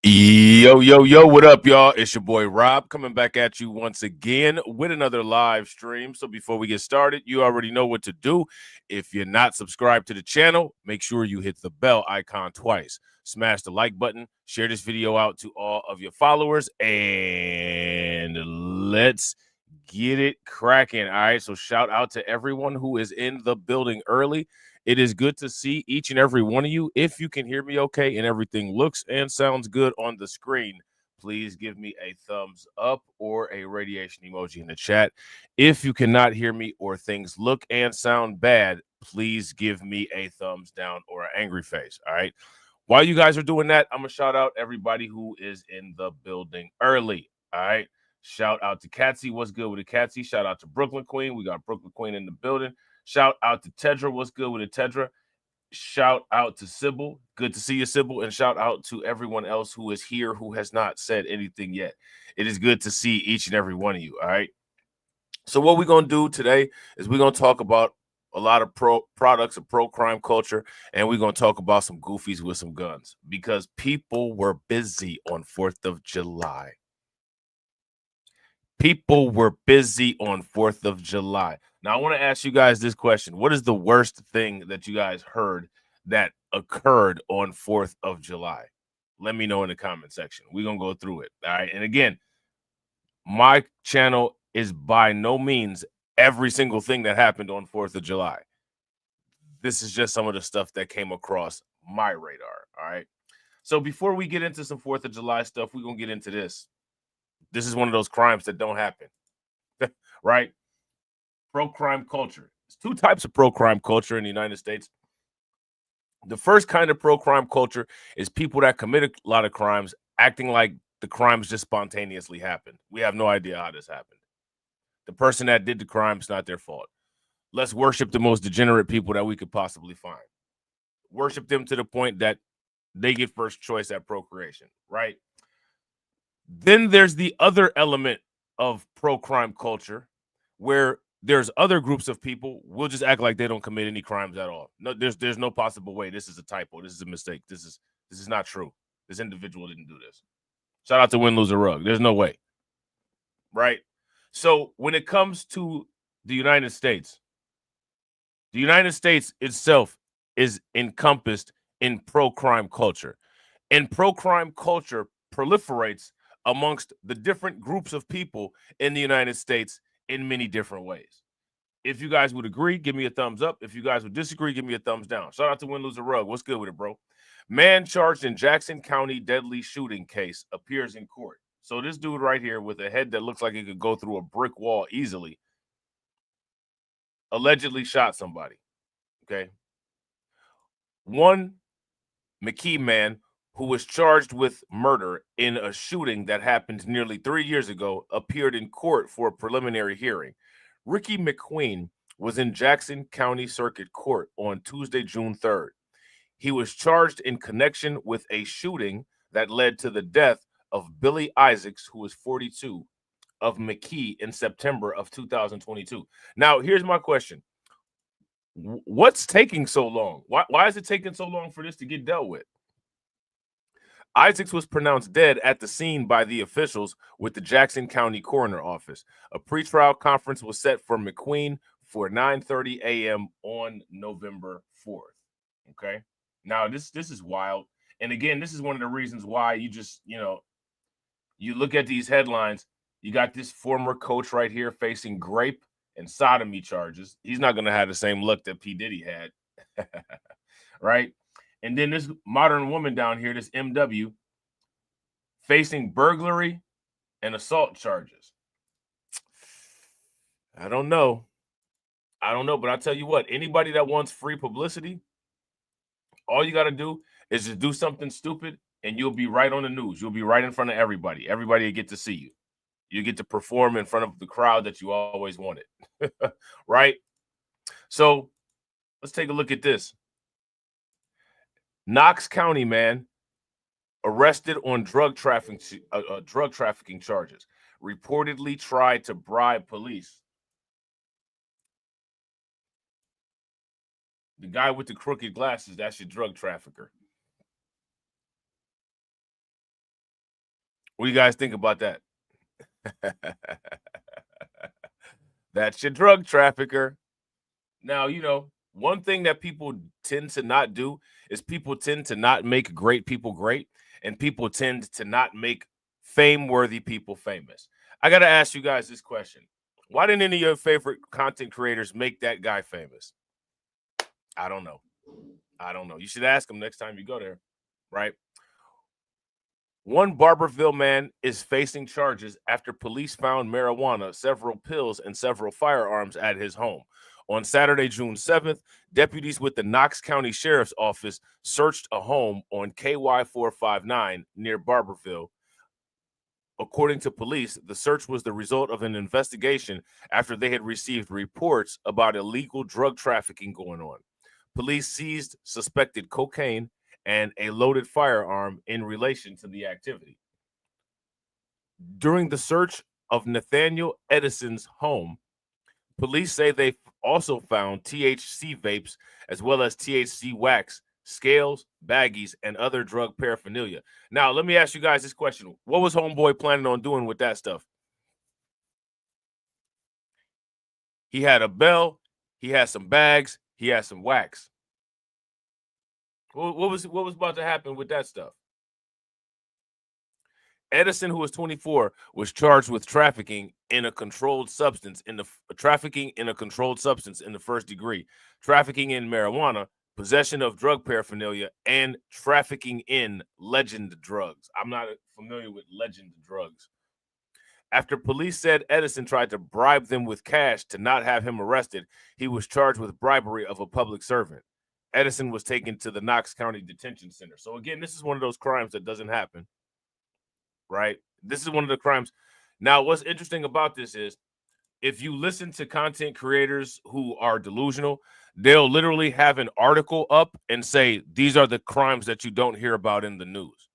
Yo, yo, yo, what up, y'all? It's your boy Rob coming back at you once again with another live stream. So before we get started, you already know what to do. If you're not subscribed to the channel, make sure you hit the bell icon twice. Smash the like button, share this video out to all of your followers, and let's get it cracking. All right, so shout out to everyone who is in the building early. It is good to see each and every one of you. If you can hear me okay and everything looks and sounds good on the screen, please give me a thumbs up or a radiation emoji in the chat. If you cannot hear me or things look and sound bad, please give me a thumbs down or an angry face. All right. While you guys are doing that, I'm going to shout out everybody who is in the building early. All right. Shout out to Catsy. What's good with the Catsy? Shout out to Brooklyn Queen. We got Brooklyn Queen in the building. Shout out to Tedra. What's good with the Tedra? Shout out to Sybil. Good to see you, Sybil. And shout out to everyone else who is here who has not said anything yet. It is good to see each and every one of you. All right. So what we're going to do today is we're going to talk about a lot of products of pro crime culture, and we're going to talk about some goofies with some guns because people were busy on 4th of July. People were busy on 4th of July. Now, I want to ask you guys this question. What is the worst thing that you guys heard that occurred on 4th of July? Let me know in the comment section. We're going to go through it. All right. And again, my channel is by no means every single thing that happened on 4th of July. This is just some of the stuff that came across my radar. All right. So before we get into some 4th of July stuff, we're going to get into this. This is one of those crimes that don't happen, right? Pro-crime culture. There's two types of pro-crime culture in the United States. The first kind of pro-crime culture is people that commit a lot of crimes acting like the crimes just spontaneously happened. We have no idea how this happened. The person that did the crime is not their fault. Let's worship the most degenerate people that we could possibly find. Worship them to the point that they get first choice at procreation, right? Then there's the other element of pro-crime culture where there's other groups of people will just act like they don't commit any crimes at all. No, there's no possible way. This is a typo. This is a mistake. This is not true. This individual didn't do this. Shout out to Win, Lose, or Rug. There's no way. Right? So when it comes to the United States itself is encompassed in pro-crime culture. And pro-crime culture proliferates amongst the different groups of people in the United States in many different ways. If you guys would agree, give me a thumbs up. If you guys would disagree, give me a thumbs down. Shout out to Win, Lose, or Rug. What's good with it, bro? Man charged in Jackson County deadly shooting case appears in court. So this dude right here with a head that looks like it could go through a brick wall easily allegedly shot somebody. Okay. One McKee man who was charged with murder in a shooting that happened nearly 3 years ago appeared in court for a preliminary hearing. Ricky McQueen was in Jackson County Circuit Court on Tuesday, June 3rd. He was charged in connection with a shooting that led to the death of Billy Isaacs, who was 42, of McKee in September of 2022. Now, here's my question. What's taking so long? Why is it taking so long for this to get dealt with? Isaacs was pronounced dead at the scene by the officials with the Jackson County Coroner Office. A pretrial conference was set for McQueen for 9:30 a.m. on November 4th. Okay. Now this is wild. And again, this is one of the reasons why you just, you look at these headlines, you got this former coach right here facing grape and sodomy charges. He's not going to have the same luck that P. Diddy had. Right? And then this modern woman down here, this MW, facing burglary and assault charges. I don't know. But I'll tell you what, anybody that wants free publicity, all you got to do is just do something stupid and you'll be right on the news. You'll be right in front of everybody. Everybody will get to see you. You get to perform in front of the crowd that you always wanted. Right? So let's take a look at this. Knox County man arrested on drug trafficking charges, reportedly tried to bribe police. The guy with the crooked glasses, that's your drug trafficker. What do you guys think about that? That's your drug trafficker. Now, you know, one thing that people tend to not do is people tend to not make great people great, and people tend to not make fame-worthy people famous. I got to ask you guys this question. Why didn't any of your favorite content creators make that guy famous? I don't know. I don't know. You should ask him next time you go there, right? One Barberville man is facing charges after police found marijuana, several pills, and several firearms at his home. On Saturday, June 7th, deputies with the Knox County Sheriff's Office searched a home on KY 459 near Barberville. According to police, the search was the result of an investigation after they had received reports about illegal drug trafficking going on. Police seized suspected cocaine and a loaded firearm in relation to the activity. During the search of Nathaniel Edison's home, police say they also found THC vapes as well as THC wax, scales, baggies, and other drug paraphernalia. Now, let me ask you guys this question. What was homeboy planning on doing with that stuff? He had a bell, he had some bags, he had some wax. What was about to happen with that stuff? Edison, who was 24, was charged with trafficking in a controlled substance in the first degree, trafficking in marijuana, possession of drug paraphernalia, and trafficking in legend drugs. I'm not familiar with legend drugs. After police said Edison tried to bribe them with cash to not have him arrested, he was charged with bribery of a public servant. Edison was taken to the Knox County Detention Center. So again, this is one of those crimes that doesn't happen, right? This is one of the crimes. Now, what's interesting about this is if you listen to content creators who are delusional, they'll literally have an article up and say, these are the crimes that you don't hear about in the news,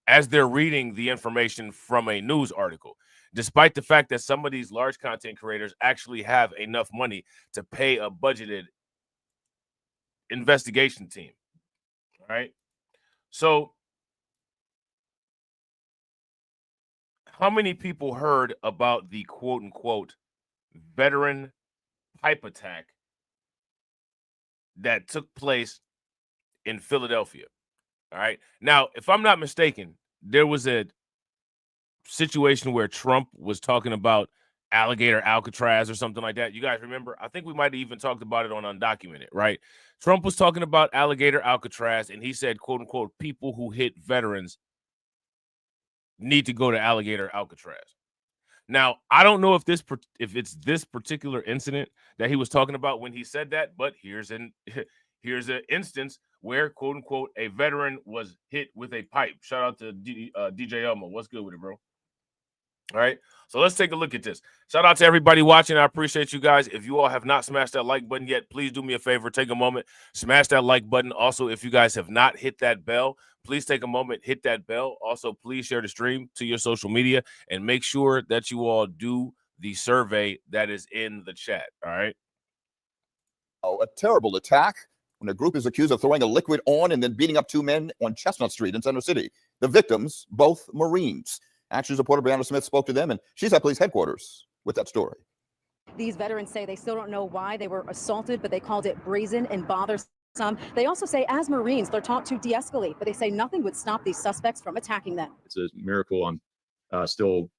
as they're reading the information from a news article, despite the fact that some of these large content creators actually have enough money to pay a budgeted investigation team. All right. So how many people heard about the quote unquote veteran pipe attack that took place in Philadelphia? All right. Now, if I'm not mistaken, there was a situation where Trump was talking about alligator Alcatraz or something like that. You guys remember? I think we might have even talked about it on Undocumented, right? Trump was talking about alligator Alcatraz, and he said, quote unquote, people who hit veterans need to go to alligator Alcatraz. Now, I don't know if it's this particular incident that he was talking about when he said that, but here's an instance where, quote unquote, a veteran was hit with a pipe. Shout out to DJ Elmo. What's good with it, bro? All right, so let's take a look at this. Shout out to everybody watching. I appreciate you guys. If you all have not smashed that like button yet, please do me a favor. Take a moment, smash that like button. Also, if you guys have not hit that bell, please take a moment, hit that bell. Also, please share the stream to your social media and make sure that you all do the survey that is in the chat. All right. Oh, a terrible attack when a group is accused of throwing a liquid on and then beating up two men on Chestnut Street in Center City. The victims, both Marines. Actions reporter Brianna Smith spoke to them, and she's at police headquarters with that story. These veterans say they still don't know why they were assaulted, but they called it brazen and bothersome. They also say as Marines, they're taught to de-escalate, but they say nothing would stop these suspects from attacking them. It's a miracle I'm still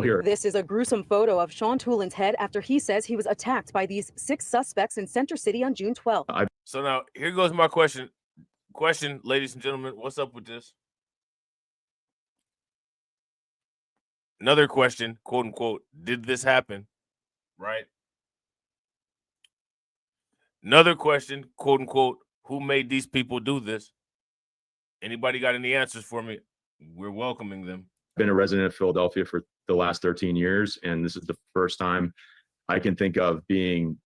here. This is a gruesome photo of Sean Toolan's head after he says he was attacked by these 6 suspects in Center City on June 12th. So now here goes my question. Ladies and gentlemen, what's up with this? Another question, quote unquote, did this happen? Right? Another question, quote unquote, who made these people do this? Anybody got any answers for me? We're welcoming them. I've been a resident of Philadelphia for the last 13 years, and this is the first time I can think of being,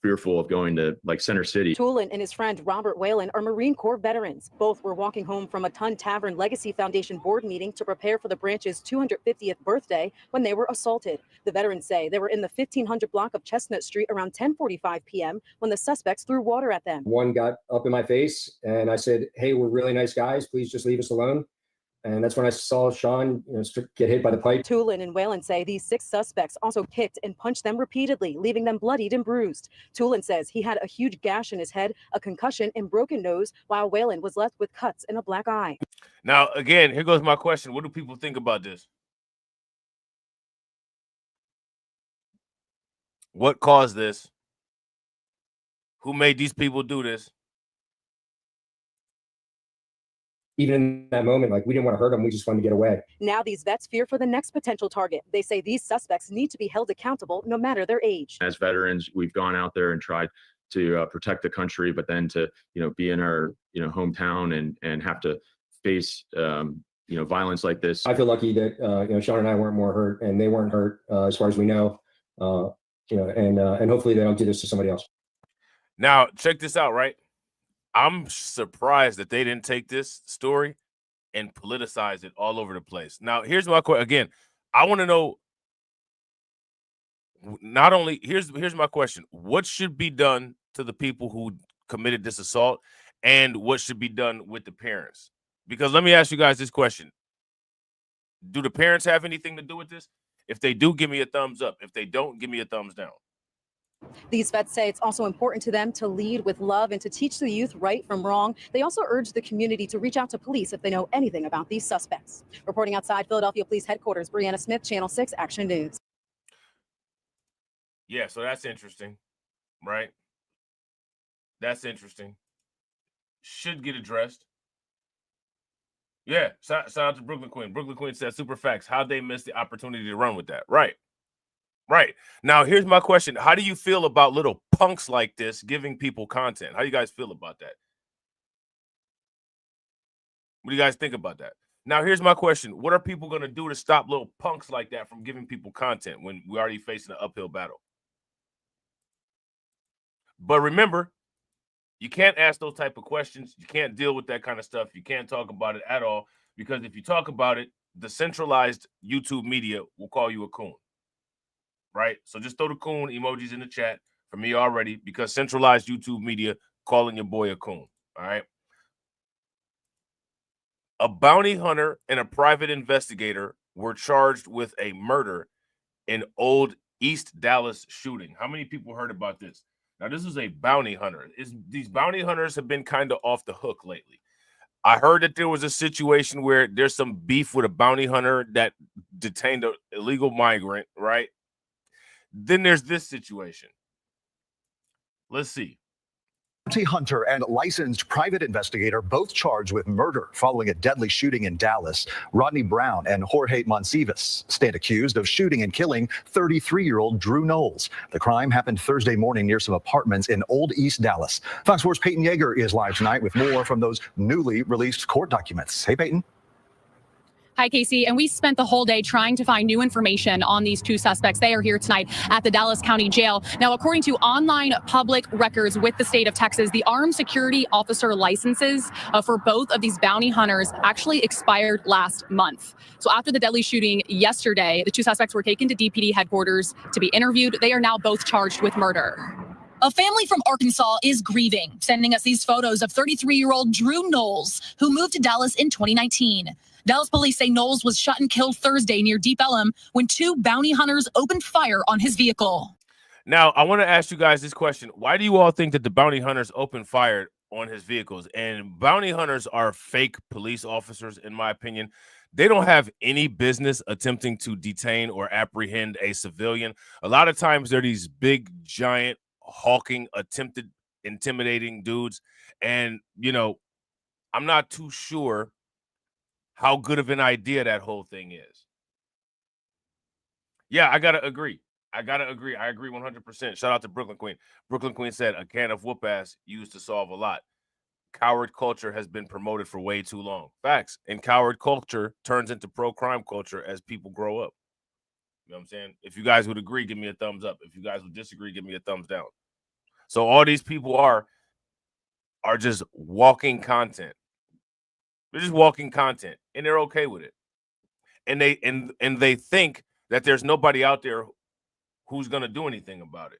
fearful of going to like Center City. Toolan and his friend Robert Whalen are Marine Corps veterans. Both were walking home from a Ton Tavern Legacy Foundation board meeting to prepare for the branch's 250th birthday when they were assaulted. The veterans say they were in the 1500 block of Chestnut Street around 10:45 p.m. when the suspects threw water at them. One got up in my face and I said, "Hey, we're really nice guys. Please just leave us alone." And that's when I saw Sean get hit by the pipe. Tulin and Whalen say these 6 suspects also kicked and punched them repeatedly, leaving them bloodied and bruised. Tulin says he had a huge gash in his head, a concussion, and broken nose, while Whalen was left with cuts and a black eye. Now, again, here goes my question. What do people think about this? What caused this? Who made these people do this? Even in that moment, like, we didn't want to hurt them. We just wanted to get away. Now these vets fear for the next potential target. They say these suspects need to be held accountable no matter their age. As veterans, we've gone out there and tried to protect the country, but then to, be in our, hometown and have to face, violence like this. I feel lucky that, Sean and I weren't more hurt and they weren't hurt as far as we know, and hopefully they don't do this to somebody else. Now, check this out, right? I'm surprised that they didn't take this story and politicize it all over the place. Now, here's my question. Again, I want to know, not only, here's my question. What should be done to the people who committed this assault, and what should be done with the parents? Because let me ask you guys this question. Do the parents have anything to do with this? If they do, give me a thumbs up. If they don't, give me a thumbs down. These vets say it's also important to them to lead with love and to teach the youth right from wrong. They also urge the community to reach out to police if they know anything about these suspects. Reporting outside Philadelphia Police Headquarters, Brianna Smith, Channel 6 Action News. Yeah, so that's interesting, right? That's interesting. Should get addressed. Yeah, shout out to Brooklyn Queen. Brooklyn Queen said, super facts. How'd they miss the opportunity to run with that? Right. Right. Now, here's my question. How do you feel about little punks like this giving people content? How do you guys feel about that? What do you guys think about that? Now, here's my question. What are people going to do to stop little punks like that from giving people content when we're already facing an uphill battle? But remember, you can't ask those type of questions. You can't deal with that kind of stuff. You can't talk about it at all, because if you talk about it, the centralized YouTube media will call you a coon. Right? So just throw the coon emojis in the chat for me already, because centralized YouTube media calling your boy a coon. All right. A bounty hunter and a private investigator were charged with a murder in Old East Dallas shooting. How many people heard about this? Now, this is a bounty hunter. These bounty hunters have been kind of off the hook lately. I heard that there was a situation where there's some beef with a bounty hunter that detained an illegal migrant, right? Then there's this situation. Let's see. Bounty hunter and licensed private investigator both charged with murder following a deadly shooting in Dallas. Rodney Brown and Jorge Monsivas stand accused of shooting and killing 33-year-old Drew Knowles. The crime happened Thursday morning near some apartments in Old East Dallas. Fox 4's Peyton Yeager is live tonight with more from those newly released court documents. Hey, Peyton. Hi, Casey. And we spent the whole day trying to find new information on these 2 suspects. They are here tonight at the Dallas County Jail. Now, according to online public records with the state of Texas, the armed security officer licenses for both of these bounty hunters actually expired last month. So after the deadly shooting yesterday, the 2 suspects were taken to DPD headquarters to be interviewed. They are now both charged with murder. A family from Arkansas is grieving, sending us these photos of 33-year-old Drew Knowles, who moved to Dallas in 2019. Dallas police say Knowles was shot and killed Thursday near Deep Ellum when 2 bounty hunters opened fire on his vehicle. Now, I want to ask you guys this question. Why do you all think that the bounty hunters opened fire on his vehicles? And bounty hunters are fake police officers, in my opinion. They don't have any business attempting to detain or apprehend a civilian. A lot of times they're these big, giant, hawking, attempted intimidating dudes. And, I'm not too sure how good of an idea that whole thing is. Yeah, I gotta agree. I agree 100%. Shout out to Brooklyn Queen. Brooklyn Queen said a can of whoop ass used to solve a lot. Coward culture has been promoted for way too long. Facts. And coward culture turns into pro-crime culture as people grow up. You know what I'm saying? If you guys would agree, give me a thumbs up. If you guys would disagree, give me a thumbs down. So all these people are just walking content. They're just walking content, and they're okay with it. And they think that there's nobody out there who's going to do anything about it.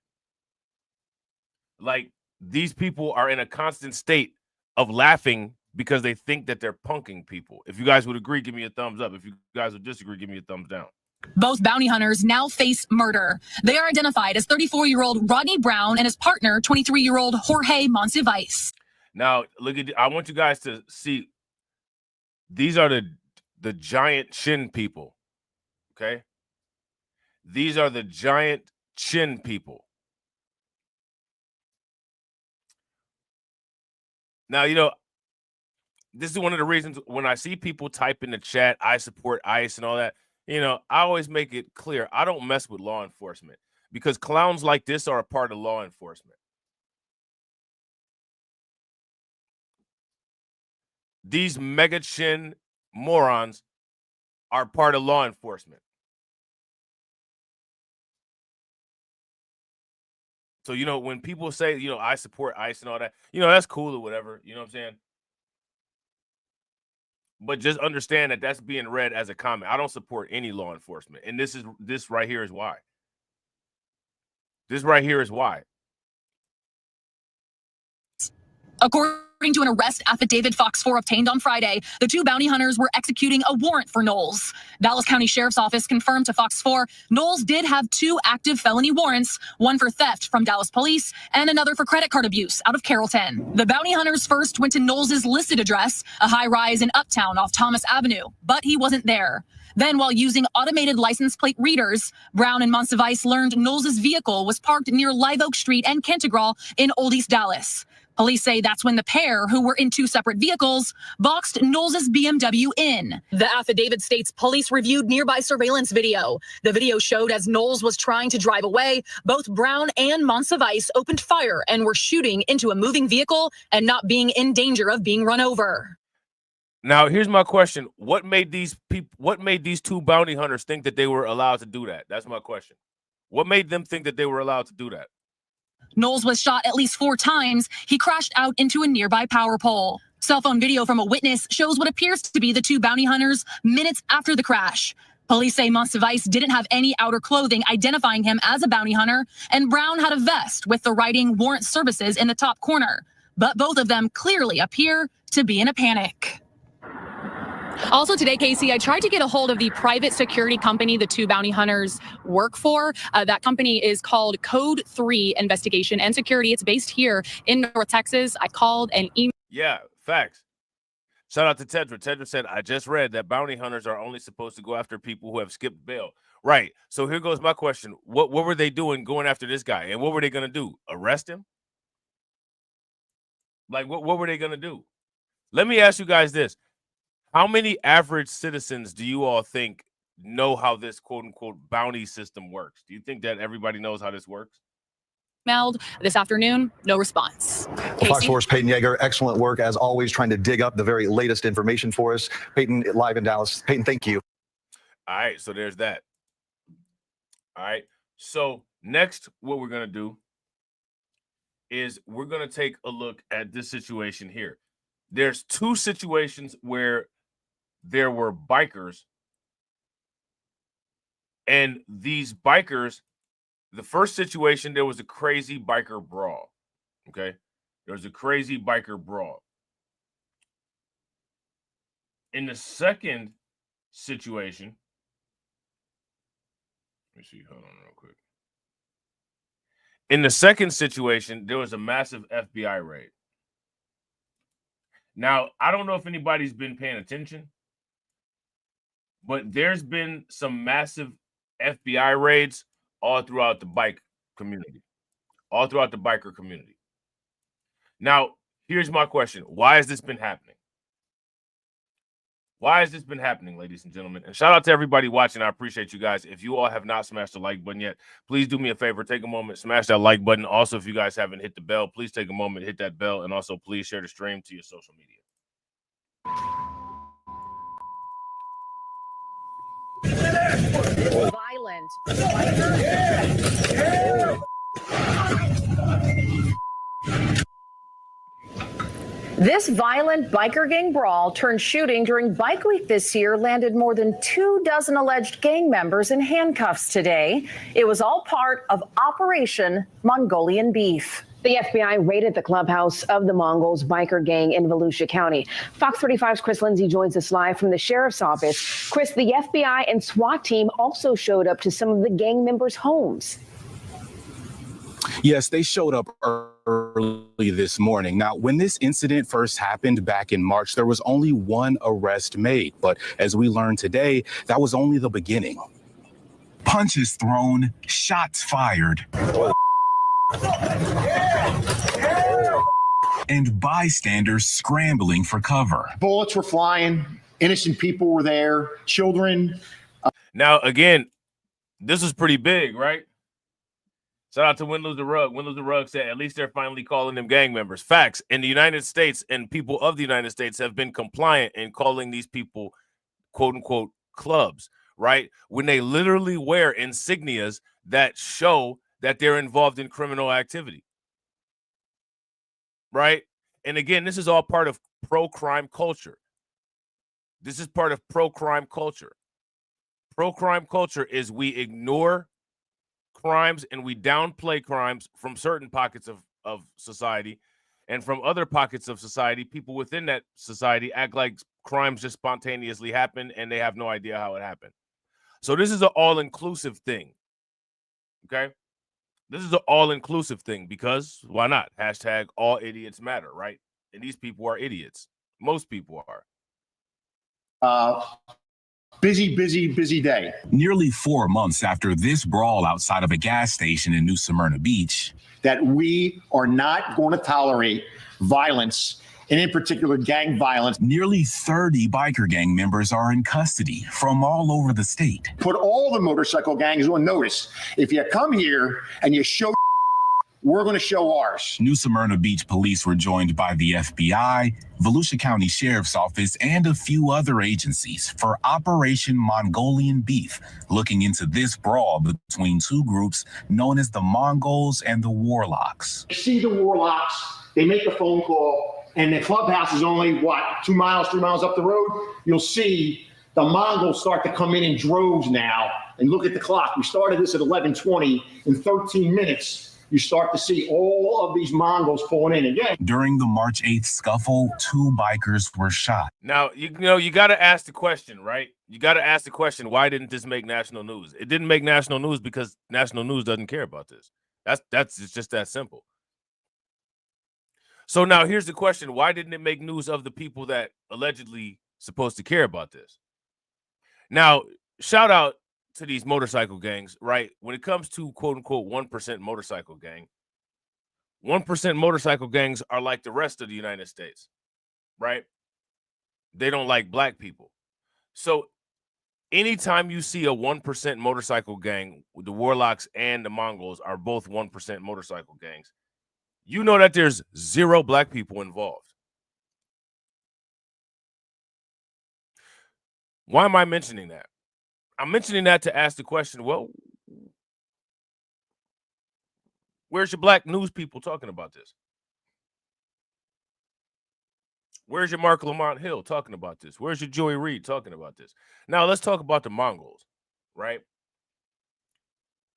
Like, these people are in a constant state of laughing because they think that they're punking people. If you guys would agree, give me a thumbs up. If you guys would disagree, give me a thumbs down. Both bounty hunters now face murder. They are identified as 34-year-old Rodney Brown and his partner, 23-year-old Jorge Monsiváis. Now, look at. I want you guys to see. These are the giant chin people. Okay. These are the giant chin people. Now, you know, this is one of the reasons when I see people type in the chat, I support ICE and all that, you know, I always make it clear I don't mess with law enforcement because clowns like this are a part of law enforcement. These mega chin morons are part of law enforcement. So, you know, when people say, you know, I support ICE and all that, you know, that's cool or whatever. You know what I'm saying? But just understand that that's being read as a comment. I don't support any law enforcement. And this right here is why. This right here is why. According to an arrest affidavit Fox 4 obtained on Friday, the two bounty hunters were executing a warrant for Knowles. Dallas County Sheriff's Office confirmed to Fox 4 Knowles did have 2 active felony warrants, one for theft from Dallas police and another for credit card abuse out of Carrollton. The bounty hunters first went to Knowles' listed address, a high-rise in Uptown off Thomas Avenue, but he wasn't there. Then, while using automated license plate readers, Brown and Monsiváis learned Knowles' vehicle was parked near Live Oak Street and Cantegral in Old East Dallas. Police say that's when the pair, who were in 2 separate vehicles, boxed Knowles' BMW in. The affidavit states police reviewed nearby surveillance video. The video showed as Knowles was trying to drive away, both Brown and Monsiváis opened fire and were shooting into a moving vehicle and not being in danger of being run over. Now, here's my question. What made these 2 bounty hunters think that they were allowed to do that? That's my question. What made them think that they were allowed to do that? Knowles was shot at least 4 times. He crashed out into a nearby power pole. Cell phone video from a witness shows what appears to be the 2 bounty hunters minutes after the crash. Police say Monsiváis didn't have any outer clothing identifying him as a bounty hunter, and Brown had a vest with the writing Warrant Services in the top corner. But both of them clearly appear to be in a panic. Also today, Casey, I tried to get a hold of the private security company the 2 bounty hunters work for. That company is called Code 3 Investigation and Security. It's based here in North Texas. I called and emailed. Yeah, facts. Shout out to Tedra. Tedra said, I just read that bounty hunters are only supposed to go after people who have skipped bail. Right. So here goes my question. What were they doing going after this guy? And what were they going to do? Arrest him? Like, what were they going to do? Let me ask you guys this. How many average citizens do you all think know how this quote-unquote bounty system works? Do you think that everybody knows how this works? This afternoon, no response. Well, Fox 4's Peyton Yeager, excellent work as always, trying to dig up the very latest information for us. Peyton, live in Dallas. Peyton, thank you. All right, so there's that. All right, so next what we're going to do is we're going to take a look at this situation here. There's 2 situations where there were bikers, and these bikers, the first situation, there was a crazy biker brawl. Okay, there was a crazy biker brawl. In the second situation, let me see, hold on real quick. In the second situation, there was a massive FBI raid. Now, I don't know if anybody's been paying attention, but there's been some massive FBI raids all throughout the bike community, all throughout the biker community. Now, here's my question. Why has this been happening? Why has this been happening, ladies and gentlemen? And shout out to everybody watching. I appreciate you guys. If you all have not smashed the like button yet, please do me a favor. Take a moment, smash that like button. Also, if you guys haven't hit the bell, please take a moment, hit that bell. And also, please share the stream to your social media. Violent. This violent biker gang brawl turned shooting during Bike Week this year landed more than 24 alleged gang members in handcuffs today. It was all part of Operation Mongolian Beef. The FBI raided the clubhouse of the Mongols biker gang in Volusia County. Fox 35's Chris Lindsay joins us live from the sheriff's office. Chris, the FBI and SWAT team also showed up to some of the gang members' homes. Yes, they showed up early this morning. Now, when this incident first happened back in March, there was only one arrest made. But as we learned today, that was only the beginning. Punches thrown, shots fired, and bystanders scrambling for cover. Bullets were flying. Innocent people were there. Children. Now, again, this is pretty big, right? Shout out to Win Lose the Rug. Win Lose the Rug said, at least they're finally calling them gang members. Facts. In the United States, and people of the United States have been compliant in calling these people, quote unquote, clubs, right? When they literally wear insignias that show that they're involved in criminal activity, right? And again, this is all part of pro-crime culture. This is part of pro-crime culture. Pro-crime culture is we ignore crimes and we downplay crimes from certain pockets of society, and from other pockets of society, people within that society act like crimes just spontaneously happen and they have no idea how it happened. So this is an all-inclusive thing. Okay, this is an all-inclusive thing because why not? Hashtag all idiots matter, right? And these people are idiots. Most people are. Busy day. Nearly 4 months after this brawl outside of a gas station in New Smyrna Beach, That we are not going to tolerate violence, and in particular gang violence. nearly 30 biker gang members are in custody from all over the state. Put all the motorcycle gangs on notice. If you come here and you show, we're going to show ours. New Smyrna Beach police were joined by the FBI, Volusia County Sheriff's Office, and a few other agencies for Operation Mongolian Beef, looking into this brawl between two groups known as the Mongols and the Warlocks. You see the Warlocks, they make a phone call, and the clubhouse is only, 3 miles up the road? You'll see the Mongols start to come in droves now. And look at the clock. We started this at 11:20. In 13 minutes, you start to see all of these Mongols pulling in again. During the March 8th scuffle, 2 bikers were shot. Now, you got to ask the question, right? You got to ask the question, why didn't this make national news? It didn't make national news because national news doesn't care about this. It's just that simple. So now here's the question. Why didn't it make news of the people that allegedly supposed to care about this? Now, shout out to these motorcycle gangs, right? When it comes to quote unquote 1% motorcycle gang, 1% motorcycle gangs are like the rest of the United States, right? They don't like black people. So anytime you see a 1% motorcycle gang, the Warlocks and the Mongols are both 1% motorcycle gangs, you know that there's 0 black people involved. Why am I mentioning that? I'm mentioning that to ask the question, well, where's your black news people talking about this? Where's your Mark Lamont Hill talking about this? Where's your Joey Reid talking about this? Now, let's talk about the Mongols, right?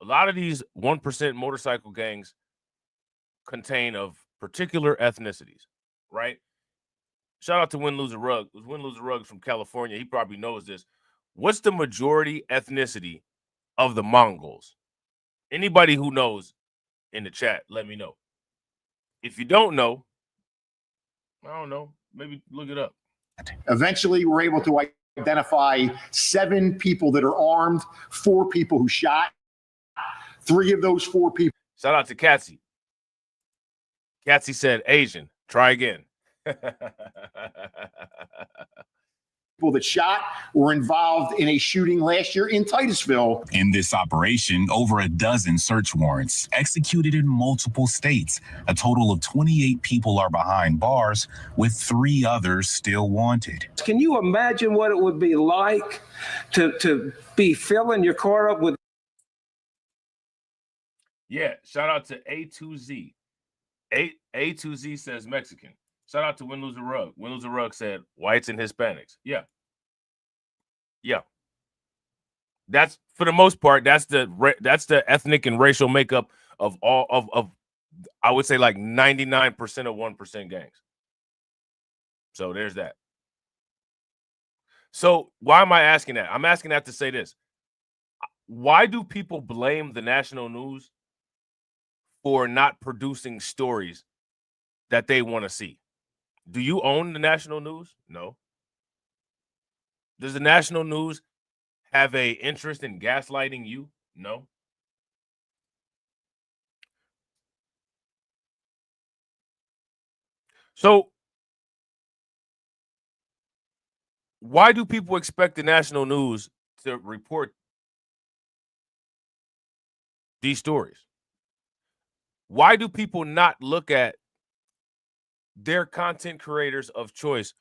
A lot of these 1% motorcycle gangs contain of particular ethnicities, right? Shout out to Win Lose a Rug. Win Lose a Rug from California. He probably knows this. What's the majority ethnicity of the Mongols? Anybody who knows in the chat, let me know. If you don't know, I don't know, maybe look it up. Eventually, we're able to identify 7 people that are armed, 4 people who shot. 3 of those 4 people. Shout out to Katsy. Katsy said, Asian, try again. People that shot were involved in a shooting last year in Titusville. In this operation, over a dozen search warrants executed in multiple states. A total of 28 people are behind bars, with 3 others still wanted. Can you imagine what it would be like to be filling your car up with? Yeah, shout out to A2Z. A2Z says Mexican. Shout out to Win Lose a Rug. Win Lose a Rug said whites and Hispanics. Yeah. That's for the most part. That's the ethnic and racial makeup of all of I would say like 99% of 1% gangs. So there's that. So why am I asking that? I'm asking that to say this. Why do people blame the national news for not producing stories that they want to see? Do you own the national news? No. Does the national news have a interest in gaslighting you? No. So why do people expect the national news to report these stories? Why do people not look at their content creators of choice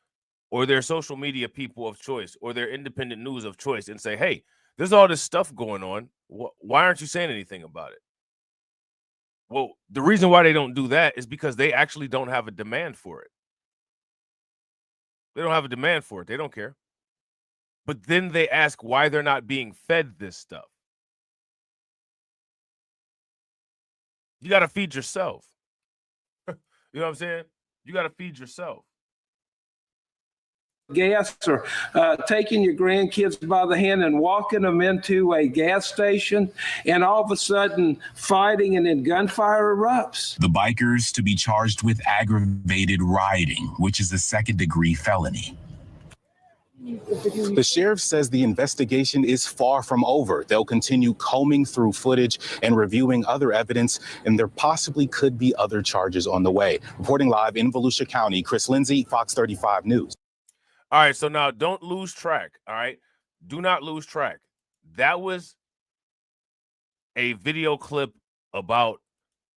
or their social media people of choice or their independent news of choice and say, hey, there's all this stuff going on. Why aren't you saying anything about it? Well, the reason why they don't do that is because they actually don't have a demand for it. They don't have a demand for it. They don't care. But then they ask why they're not being fed this stuff. You got to feed yourself. You know what I'm saying? You got to feed yourself. Gas or taking your grandkids by the hand and walking them into a gas station, and all of a sudden fighting and then gunfire erupts. The bikers to be charged with aggravated rioting, which is a second-degree felony. The sheriff says the investigation is far from over. They'll continue combing through footage and reviewing other evidence, and there possibly could be other charges on the way. Reporting live in Volusia County, Chris Lindsay, Fox 35 News. All right, so now don't lose track, all right? Do not lose track. That was a video clip about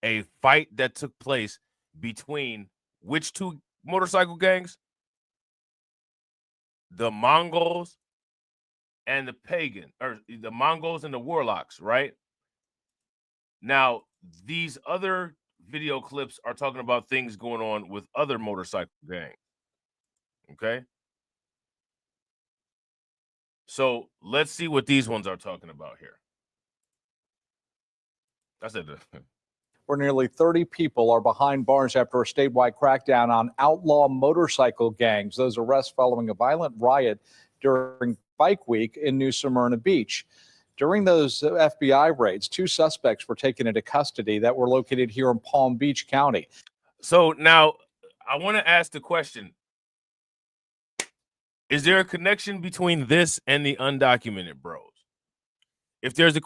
a fight that took place between which two motorcycle gangs? The Mongols and the Pagan, or the Mongols and the Warlocks, right? Now, these other video clips are talking about things going on with other motorcycle gangs, okay? So let's see what these ones are talking about here. That's it. Where nearly 30 people are behind bars after a statewide crackdown on outlaw motorcycle gangs. Those arrests following a violent riot during Bike Week in New Smyrna Beach. During those FBI raids, 2 suspects were taken into custody that were located here in Palm Beach County. So now I want to ask the question. Is there a connection between this and the undocumented bros? If there's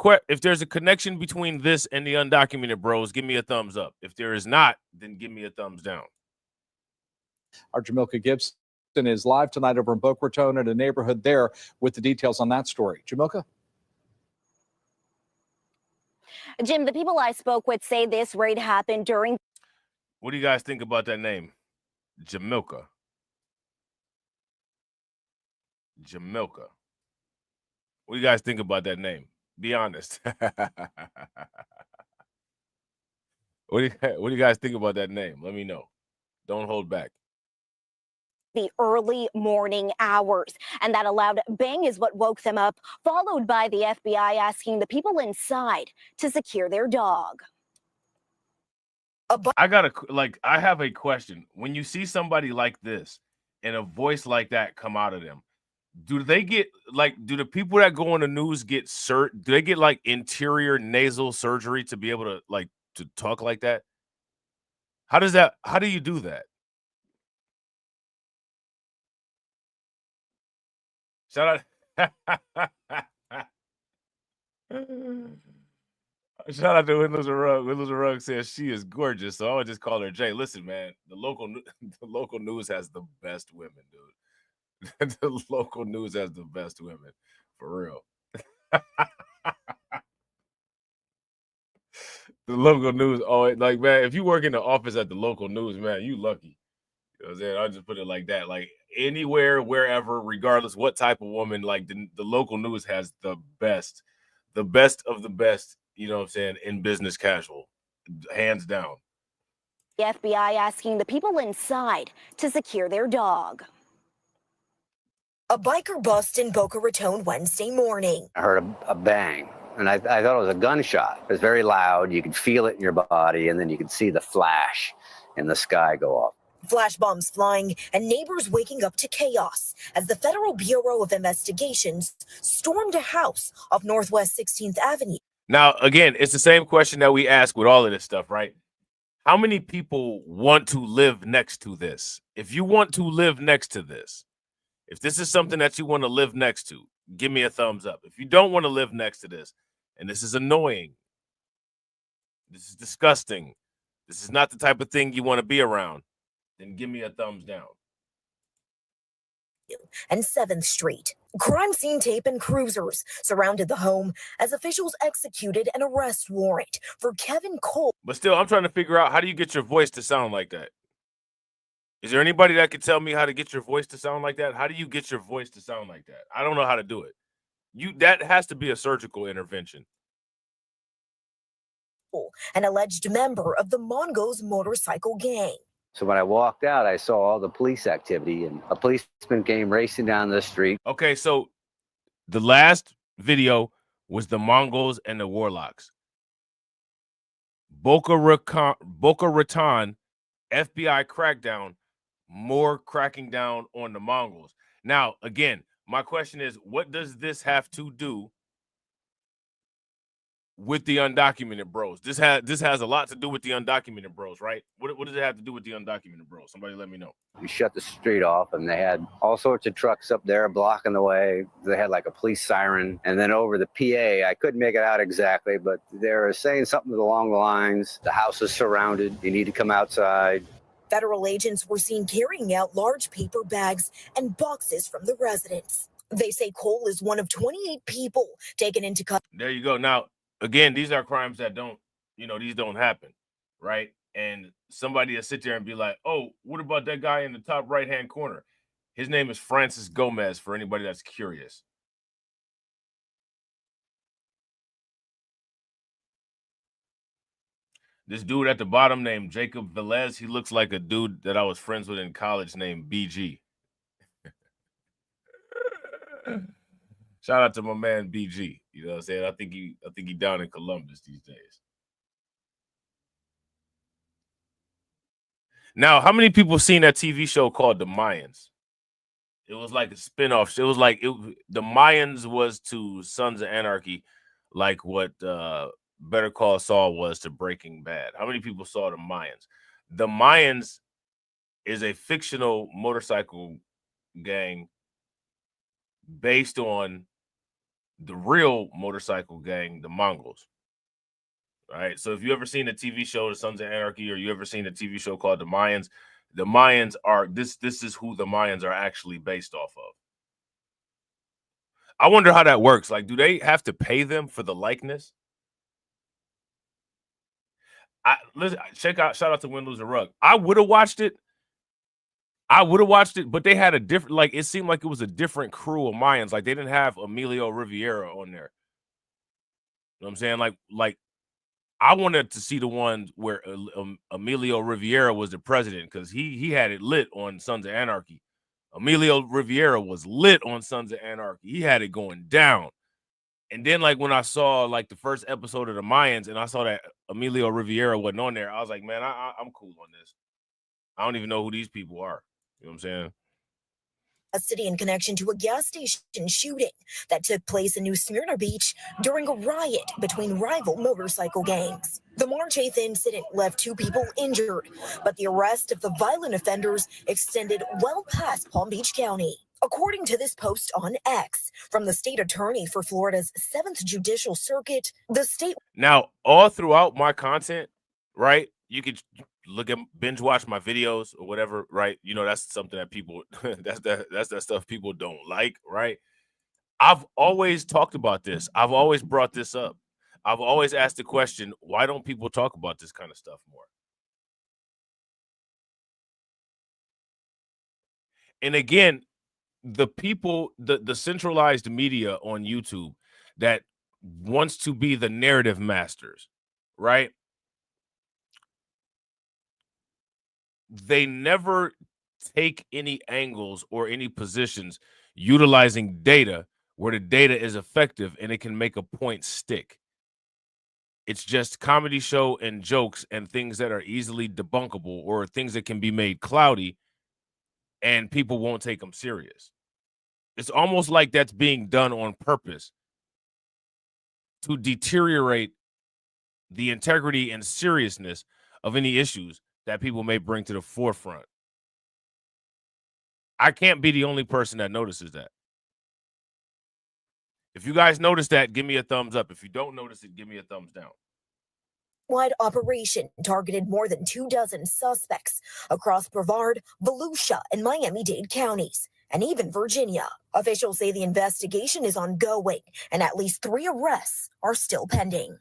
a connection between this and the undocumented bros, give me a thumbs up. If there is not, then give me a thumbs down. Our Jamilka Gibson is live tonight over in Boca Raton at a neighborhood there with the details on that story. Jamilka? Jim, the people I spoke with say this raid happened during. What do you guys think about that name? Jamilka. Jamilka. What do you guys think about that name? Be honest. What do you guys think about that name? Let me know. Don't hold back. The early morning hours, and that loud bang is what woke them up, followed by the FBI asking the people inside to secure their dog. I have a question. When you see somebody like this and a voice like that come out of them, do they get do the people that go on the news do they get like interior nasal surgery to be able to to talk like that? How do you do that? Shout out shout out to Windows and Rug. Windows and Rug says she is gorgeous, so I would just call her Jay. Listen, man, the local news has the best women, dude. The local news has the best women, for real. The local news, man, if you work in the office at the local news, man, you lucky. You know what I'm saying? I'll just put it like that. Like anywhere, wherever, regardless what type of woman, the local news has the best of the best, you know what I'm saying, in business casual, hands down. The FBI asking the people inside to secure their dog. A biker bust in Boca Raton Wednesday morning. I heard a bang, and I thought it was a gunshot. It was very loud. You could feel it in your body, and then you could see the flash in the sky go off. Flash bombs flying and neighbors waking up to chaos as the Federal Bureau of Investigations stormed a house off Northwest 16th Avenue. Now, again, it's the same question that we ask with all of this stuff, right? How many people want to live next to this? If you want to live next to this, if this is something that you want to live next to, give me a thumbs up. If you don't want to live next to this, and this is annoying, this is disgusting, this is not the type of thing you want to be around, then give me a thumbs down. And 7th Street. Crime scene tape and cruisers surrounded the home as officials executed an arrest warrant for Kevin Cole. But still, I'm trying to figure out, how do you get your voice to sound like that? Is there anybody that could tell me how to get your voice to sound like that? How do you get your voice to sound like that? I don't know how to do it. That has to be a surgical intervention. An alleged member of the Mongo's motorcycle gang. So when I walked out, I saw all the police activity, and a policeman came racing down the street. Okay, so the last video was the Mongols and the Warlocks. Boca Raton FBI crackdown, more cracking down on the Mongols. Now, again, my question is, what does this have to do with the undocumented bros? This has a lot to do with the undocumented bros, right? What does it have to do with the undocumented bros? Somebody let me know. We shut the street off, and they had all sorts of trucks up there blocking the way. They had like a police siren, and then over the PA, I couldn't make it out exactly, but they were saying something along the lines, the house is surrounded, you need to come outside. Federal agents were seen carrying out large paper bags and boxes from the residence. They say Cole is one of 28 people taken into custody. There you go. Now, again, these are crimes that these don't happen, right? And somebody will sit there and be like, oh, what about that guy in the top right-hand corner? His name is Francis Gomez, for anybody that's curious. This dude at the bottom named Jacob Velez, he looks like a dude that I was friends with in college named BG. Shout out to my man BG. You know what I'm saying? I think he down in Columbus these days. Now, how many people seen that TV show called The Mayans? It was like a spinoff. It was like the Mayans was to Sons of Anarchy, like what Better Call Saul was to Breaking Bad. How many people saw The Mayans? The Mayans is a fictional motorcycle gang based on the real motorcycle gang, the Mongols. All right. So if you ever seen a TV show, The Sons of Anarchy, or you ever seen a TV show called The Mayans are this is who the Mayans are actually based off of. I wonder how that works. Like, do they have to pay them for the likeness? Listen, shout out to Windows and Rug. I would have watched it. But they had a different, like, it seemed like it was a different crew of Mayans. Like, they didn't have Emilio Riviera on there. You know what I'm saying? Like I wanted to see the ones where Emilio Riviera was the president, because he had it lit on Sons of Anarchy. Emilio Riviera was lit on Sons of Anarchy. He had it going down. And then, like, when I saw, like, the first episode of the Mayans and I saw that Emilio Riviera wasn't on there, I was like, man, I'm cool on this. I don't even know who these people are. You know what I'm saying? A city in connection to a gas station shooting that took place in New Smyrna Beach during a riot between rival motorcycle gangs. The March 8th incident left 2 people injured, but the arrest of the violent offenders extended well past Palm Beach County. According to this post on X from the state attorney for Florida's 7th Judicial Circuit, the state... Now, all throughout my content, right, you could look at, binge watch my videos or whatever, right? You know, that's something that people, that's that stuff people don't like, right? I've always talked about this. I've always brought this up. I've always asked the question, why don't people talk about this kind of stuff more? And again, the people, the centralized media on YouTube that wants to be the narrative masters, right? They never take any angles or any positions utilizing data where the data is effective and it can make a point stick. It's just comedy show and jokes and things that are easily debunkable or things that can be made cloudy and people won't take them serious. It's almost like that's being done on purpose to deteriorate the integrity and seriousness of any issues that people may bring to the forefront. I can't be the only person that notices that. If you guys notice that, give me a thumbs up. If you don't notice it, give me a thumbs down. Wide operation targeted more than 24 suspects across Brevard, Volusia, and Miami-Dade counties, and even Virginia. Officials say the investigation is ongoing, and at least 3 arrests are still pending.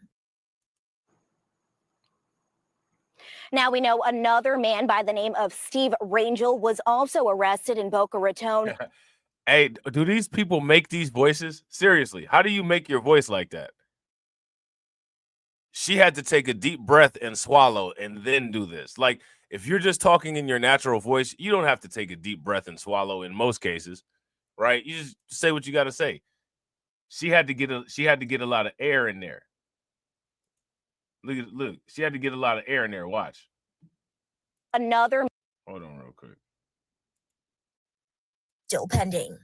Now we know another man by the name of Steve Rangel was also arrested in Boca Raton. Hey, do these people make these voices? Seriously, how do you make your voice like that? She had to take a deep breath and swallow and then do this. Like, if you're just talking in your natural voice, you don't have to take a deep breath and swallow in most cases, right? You just say what you got to say. She had to get a lot of air in there. Look, she had to get a lot of air in there. Watch. Another. Hold on real quick. Still pending.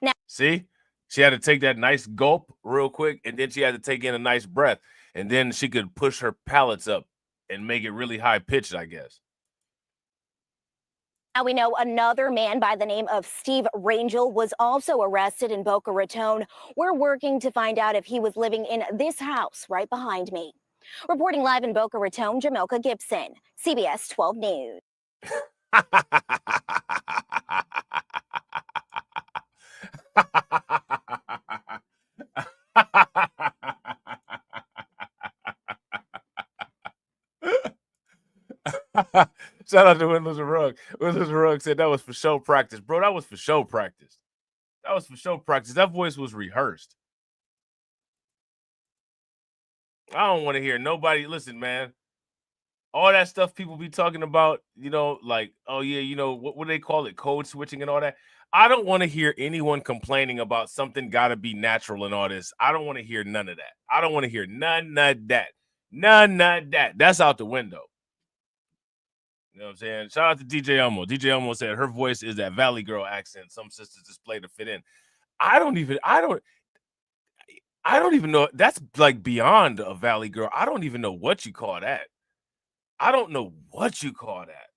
Now, see? She had to take that nice gulp real quick, and then she had to take in a nice breath, and then she could push her palates up and make it really high-pitched, I guess. Now we know another man by the name of Steve Rangel was also arrested in Boca Raton. We're working to find out if he was living in this house right behind me. Reporting live in Boca Raton, Jamelka Gibson, CBS 12 News. Shout out to Windless and Rugg. Windless and Rugg said that was for show practice. Bro, that was for show practice. That was for show practice. That voice was rehearsed. I don't want to hear nobody. Listen, man. All that stuff people be talking about, you know, like, oh, yeah, you know, what do they call it? Code switching and all that. I don't want to hear anyone complaining about something got to be natural and all this. I don't want to hear none of that. I don't want to hear none of that. None of that. That's out the window. You know what I'm saying? Shout out to DJ Elmo. DJ Elmo said her voice is that Valley Girl accent some sisters display to fit in. I don't even know. That's like beyond a Valley Girl. I don't even know what you call that. I don't know what you call that.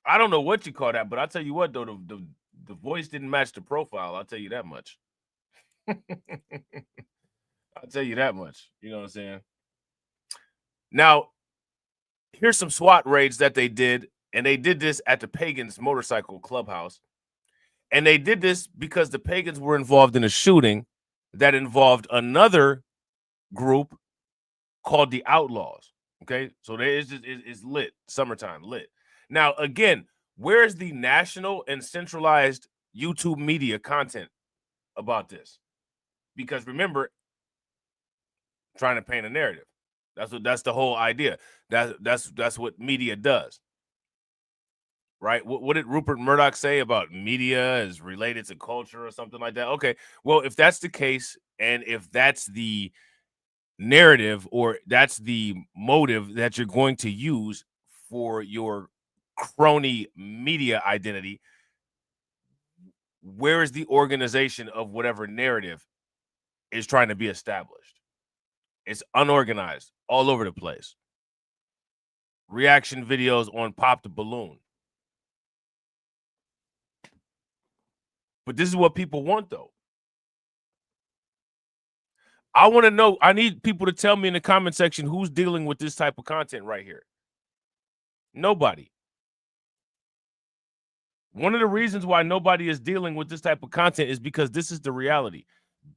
I don't know what you call that, but I'll tell you what, though, the voice didn't match the profile. I'll tell you that much. I'll tell you that much. You know what I'm saying? Now, here's some SWAT raids that they did, and they did this at the Pagans Motorcycle Clubhouse. And they did this because the Pagans were involved in a shooting that involved another group called the Outlaws. Okay, so it's lit, summertime lit. Now, again, where's the national and centralized YouTube media content about this? Because remember, trying to paint a narrative. That's the whole idea. That's what media does. Right? What did Rupert Murdoch say about media is related to culture or something like that? Okay, well, if that's the case, and if that's the narrative or that's the motive that you're going to use for your crony media identity, where is the organization of whatever narrative is trying to be established? It's unorganized, all over the place. Reaction videos on Pop the Balloon. But this is what people want, though. I want to know. I need people to tell me in the comment section who's dealing with this type of content right here. Nobody. One of the reasons why nobody is dealing with this type of content is because this is the reality.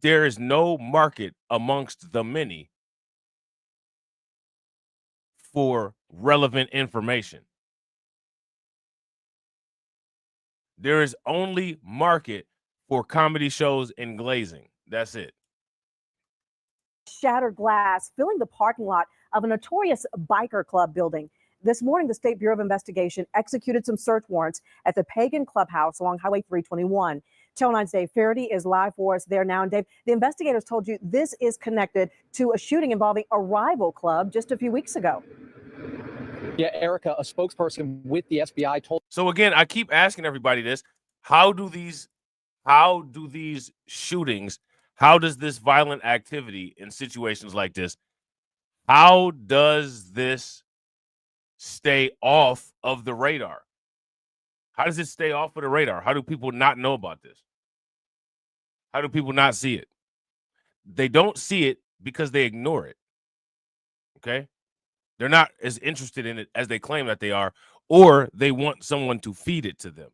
There is no market amongst the many for relevant information. There is only market for comedy shows and glazing. That's it. Shattered glass filling the parking lot of a notorious biker club building. This morning, the State Bureau of Investigation executed some search warrants at the Pagan Clubhouse along Highway 321. Channel 9's Dave Faraday is live for us there now. And Dave, the investigators told you this is connected to a shooting involving a rival club just a few weeks ago. Yeah, Erica, a spokesperson with the FBI told. So again, I keep asking everybody this: how do these shootings, how does this violent activity in situations like this, how does this stay off of the radar? How does it stay off of the radar? How do people not know about this? How do people not see it? They don't see it because they ignore it. Okay? They're not as interested in it as they claim that they are, or they want someone to feed it to them.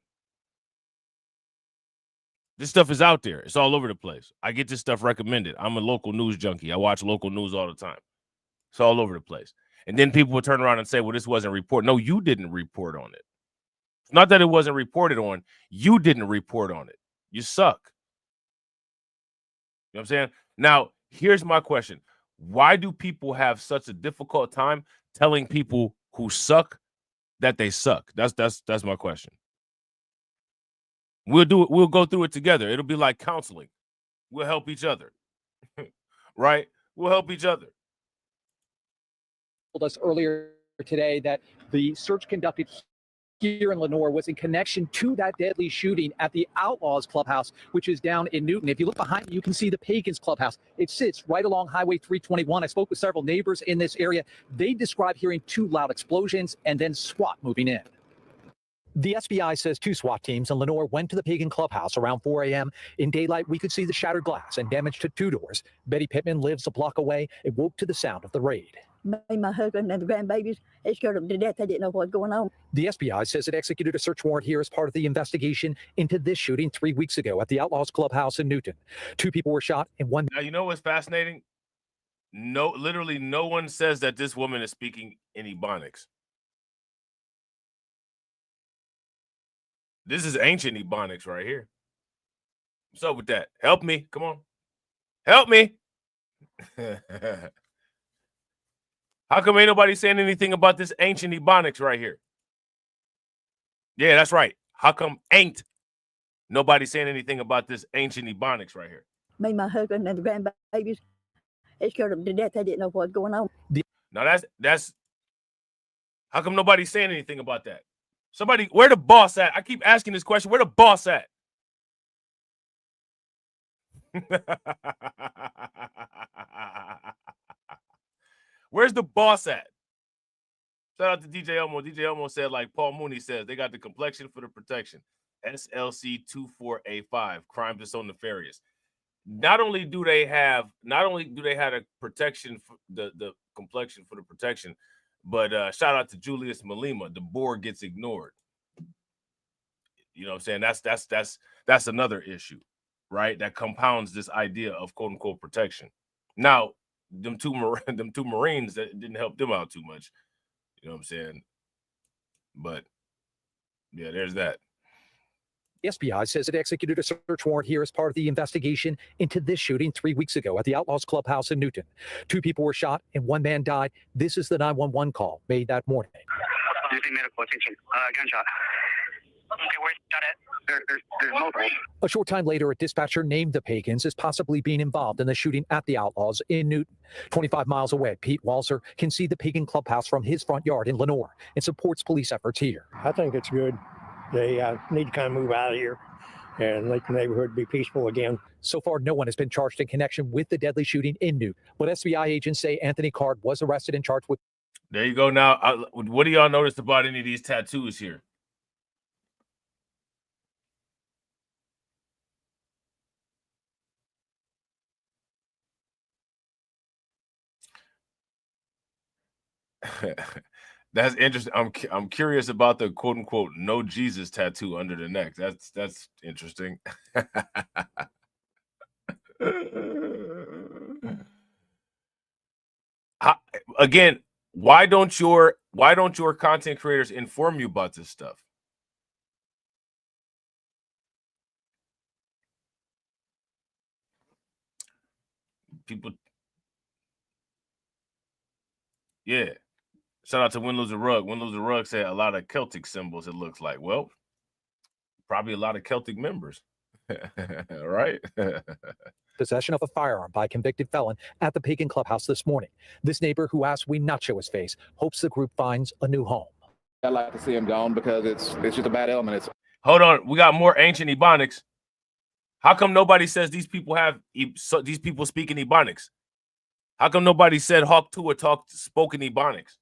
This stuff is out there. It's all over the place. I get this stuff recommended. I'm a local news junkie. I watch local news all the time. It's all over the place. And then people will turn around and say, well, this wasn't reported. No, you didn't report on it. It's not that it wasn't reported on. You didn't report on it. You suck. You know what I'm saying? Now, here's my question. Why do people have such a difficult time telling people who suck that they suck? That's my question. We'll do it. We'll go through it together. It'll be like counseling. We'll help each other. Right? We'll help each other. Told us earlier today that the search conducted here in Lenoir was in connection to that deadly shooting at the Outlaws Clubhouse, which is down in Newton. If you look behind you can see the Pagans Clubhouse. It sits right along Highway 321. I spoke with several neighbors in this area. They described hearing 2 loud explosions and then SWAT moving in. The FBI says 2 SWAT teams in Lenoir went to the Pagan Clubhouse around 4 a.m. In daylight, we could see the shattered glass and damage to 2 doors. Betty Pittman lives a block away. It woke to the sound of the raid. Me, my husband, and the grandbabies, it scared them to death. They didn't know what was going on. The FBI says it executed a search warrant here as part of the investigation into this shooting 3 weeks ago at the Outlaws Clubhouse in Newton. 2 people were shot and 1. Now, you know what's fascinating? No, literally no one says that this woman is speaking in Ebonics. This is ancient Ebonics right here. What's up with that? Help me. Come on. Help me. How come ain't nobody saying anything about this ancient Ebonics right here? Yeah, that's right. How come ain't nobody saying anything about this ancient Ebonics right here? Me, my husband, and the grandbabies, it scared them to death. They didn't know what was going on. Now that's how come nobody's saying anything about that? Somebody, where the boss at? I keep asking this question. Where the boss at? Where's the boss at? Shout out to DJ Elmo. DJ Elmo said, like Paul Mooney says, they got the complexion for the protection. SLC 24A5, crime that's so nefarious. Not only do they have a protection for the complexion for the protection, but shout out to Julius Malema. The board gets ignored. You know what I'm saying? That's another issue, right? That compounds this idea of quote unquote protection. Now, them two Marines, that didn't help them out too much. You know what I'm saying? But yeah, there's that. The FBI says it executed a search warrant here as part of the investigation into this shooting 3 weeks ago at the Outlaws Clubhouse in Newton. 2 people were shot and 1 man died. This is the 911 call made that morning. Medical attention. Gunshot. Okay, where's shot at? There's multiple. A short time later, a dispatcher named the Pagans as possibly being involved in the shooting at the Outlaws in Newton. 25 miles away, Pete Walser can see the Pagan Clubhouse from his front yard in Lenoir and supports police efforts here. I think it's good. They need to kind of move out of here and let the neighborhood be peaceful again. So far, no one has been charged in connection with the deadly shooting in Newton, but FBI agents say Anthony Card was arrested and charged with. There you go. Now, what do y'all notice about any of these tattoos here? That's interesting. I'm curious about the quote unquote no Jesus tattoo under the neck. That's interesting. Again, why don't your content creators inform you about this stuff? People, yeah. Shout out to Win Lose a Rug. Win Lose a Rug said a lot of Celtic symbols, it looks like. Well, probably a lot of Celtic members. Right? Possession of a firearm by a convicted felon at the Pagan Clubhouse this morning. This neighbor, who asked we not show his face, hopes the group finds a new home. I'd like to see him gone because it's just a bad element. Hold on, we got more ancient Ebonics. How come nobody says these people speak in Ebonics? How come nobody said Hawk Tua spoken Ebonics?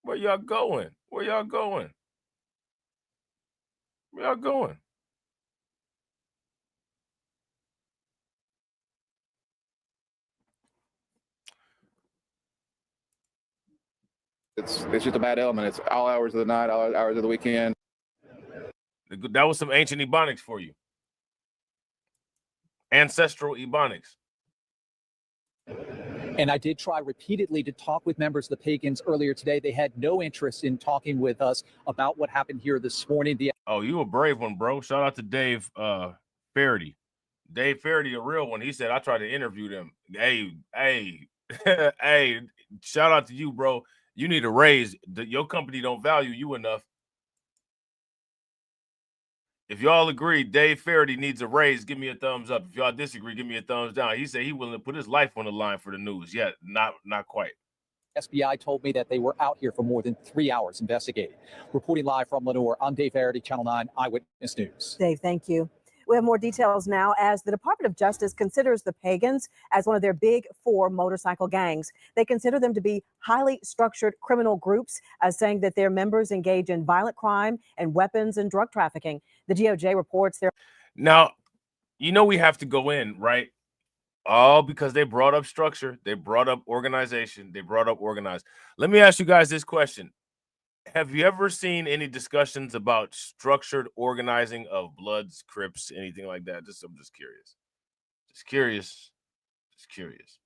Where y'all going? Where y'all going? Where y'all going? It's just a bad element. It's all hours of the night, all hours of the weekend. That was some ancient Ebonics for you. Ancestral Ebonics. And I did try repeatedly to talk with members of the Pagans earlier today. They had no interest in talking with us about what happened here this morning. Oh, you a brave one, bro. Shout out to Dave Faraday. Dave Faraday, a real one. He said, I tried to interview them. Hey, hey, shout out to you, bro. You need a raise. Your company don't value you enough. If y'all agree Dave Faraday needs a raise, give me a thumbs up. If y'all disagree, give me a thumbs down. He said he willing to put his life on the line for the news. Yeah, not quite. FBI told me that they were out here for more than 3 hours investigating. Reporting live from Lenore, I'm Dave Faraday, Channel 9 Eyewitness News. Dave, thank you. We have more details now as the Department of Justice considers the Pagans as one of their big 4 motorcycle gangs. They consider them to be highly structured criminal groups, saying that their members engage in violent crime and weapons and drug trafficking. The DOJ reports they're... Now, you know we have to go in, right? All because they brought up structure, they brought up organization, they brought up organized. Let me ask you guys this question. Have you ever seen any discussions about structured organizing of Bloods, Crips, anything like that? I'm just curious. Just curious. Just curious.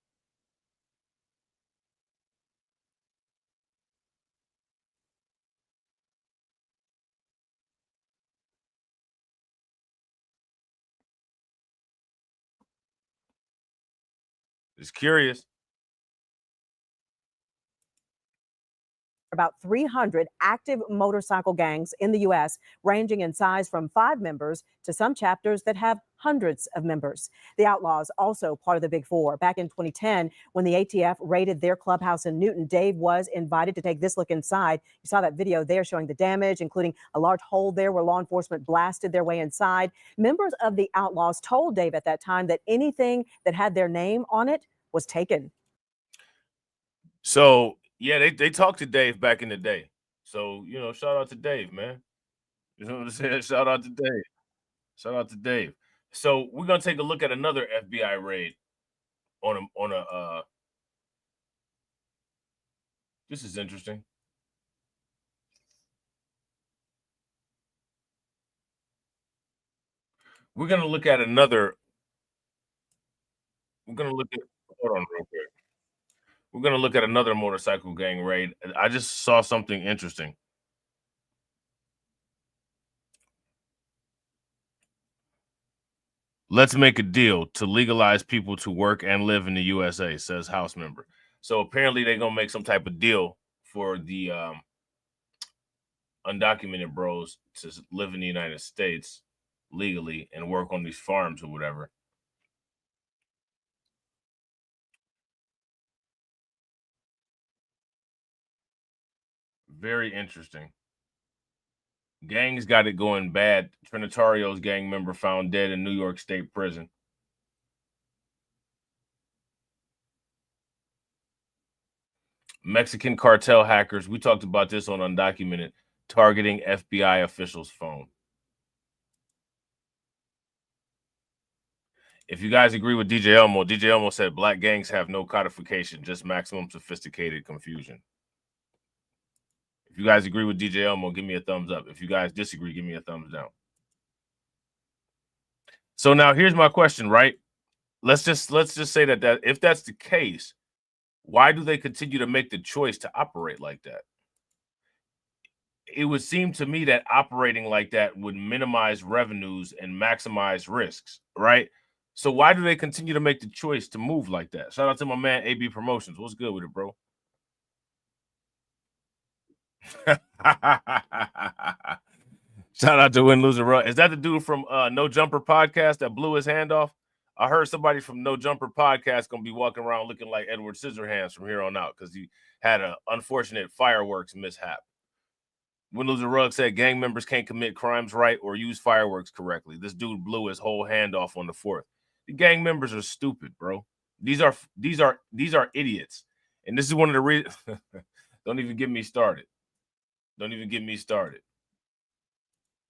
Just curious. About 300 active motorcycle gangs in the U.S., ranging in size from 5 members to some chapters that have hundreds of members. The Outlaws also part of the Big 4. Back in 2010, when the ATF raided their clubhouse in Newton, Dave was invited to take this look inside. You saw that video there showing the damage, including a large hole there where law enforcement blasted their way inside. Members of the Outlaws told Dave at that time that anything that had their name on it was taken. So, yeah, they talked to Dave back in the day. So, you know, shout out to Dave, man. You know what I'm saying? Shout out to Dave. Shout out to Dave. So we're gonna take a look at another FBI raid on a this is interesting. We're gonna look at another. Hold on real quick. We're going to look at another motorcycle gang raid. I just saw something interesting. Let's make a deal to legalize people to work and live in the USA, says House member. So apparently they're going to make some type of deal for the undocumented bros to live in the United States legally and work on these farms or whatever. Very interesting. Gangs got it going bad. Trinitario's gang member found dead in New York State prison. Mexican cartel hackers. We talked about this on Undocumented. Targeting FBI officials' phone. If you guys agree with DJ Elmo said black gangs have no codification, just maximum sophisticated confusion. If you guys agree with DJ Elmo, give me a thumbs up. If you guys disagree, give me a thumbs down. So now here's my question, right? Let's just say that if that's the case, why do they continue to make the choice to operate like that? It would seem to me that operating like that would minimize revenues and maximize risks, right? So why do they continue to make the choice to move like that? Shout out to my man AB Promotions. What's good with it, bro? Shout out to Win, Lose, or Run. Is that the dude from No Jumper Podcast that blew his hand off? I heard somebody from No Jumper Podcast going to be walking around looking like Edward Scissorhands from here on out because he had an unfortunate fireworks mishap. Win, Lose, or Rug said gang members can't commit crimes right or use fireworks correctly. This dude blew his whole hand off on the 4th. The gang members are stupid, bro. These are idiots. And this is one of the reasons. Don't even get me started. Don't even get me started.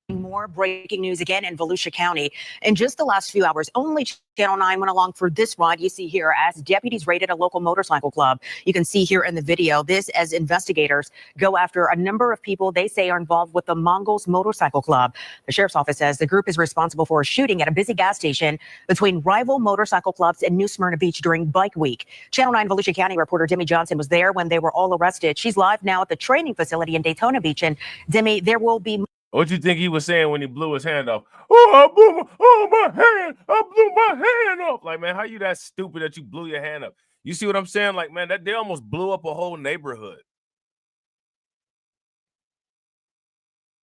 More breaking news again in Volusia County. In just the last few hours, only Channel 9 went along for this ride you see here as deputies raided a local motorcycle club. You can see here in the video this as investigators go after a number of people they say are involved with the Mongols Motorcycle Club. The sheriff's office says the group is responsible for a shooting at a busy gas station between rival motorcycle clubs in New Smyrna Beach during Bike Week. Channel 9 Volusia County reporter Demi Johnson was there when they were all arrested. She's live now at the training facility in Daytona Beach. And Demi, there will be... What you think he was saying when he blew his hand off? Oh, my hand. I blew my hand off. Like, man, how you that stupid that you blew your hand up? You see what I'm saying? Like, man, that they almost blew up a whole neighborhood.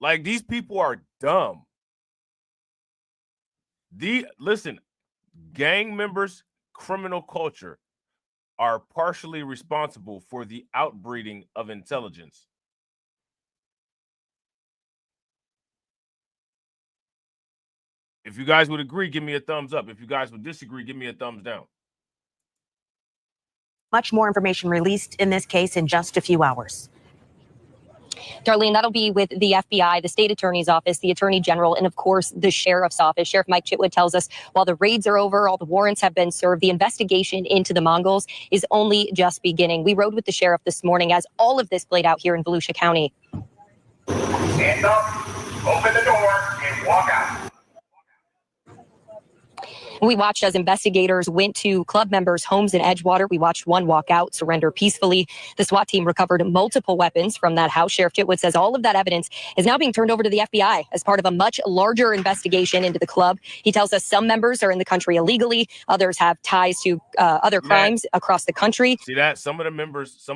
Like, these people are dumb. Listen, gang members, criminal culture are partially responsible for the outbreeding of intelligence. If you guys would agree, give me a thumbs up. If you guys would disagree, give me a thumbs down. Much more information released in this case in just a few hours. Darlene, that'll be with the FBI, the state attorney's office, the attorney general, and of course, the sheriff's office. Sheriff Mike Chitwood tells us while the raids are over, all the warrants have been served, the investigation into the Mongols is only just beginning. We rode with the sheriff this morning as all of this played out here in Volusia County. Stand up, open the door, and walk out. We watched as investigators went to club members' homes in Edgewater. We watched one walk out, surrender peacefully. The SWAT team recovered multiple weapons from that house. Sheriff Chitwood says all of that evidence is now being turned over to the FBI as part of a much larger investigation into the club. He tells us some members are in the country illegally. Others have ties to other crimes across the country. See that? Some of the members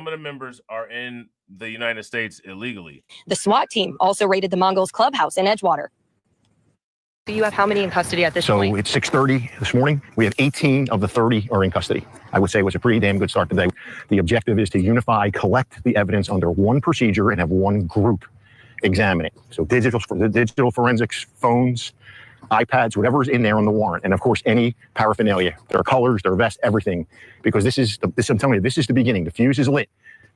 are in the United States illegally. The SWAT team also raided the Mongols clubhouse in Edgewater. Do you have how many in custody at this point? So it's 6:30 this morning. We have 18 of the 30 are in custody. I would say it was a pretty damn good start today. The objective is to unify, collect the evidence under one procedure and have one group examine it. So digital forensics, phones, iPads, whatever is in there on the warrant. And of course, any paraphernalia, their colors, their vest, everything. Because I'm telling you, this is the beginning. The fuse is lit.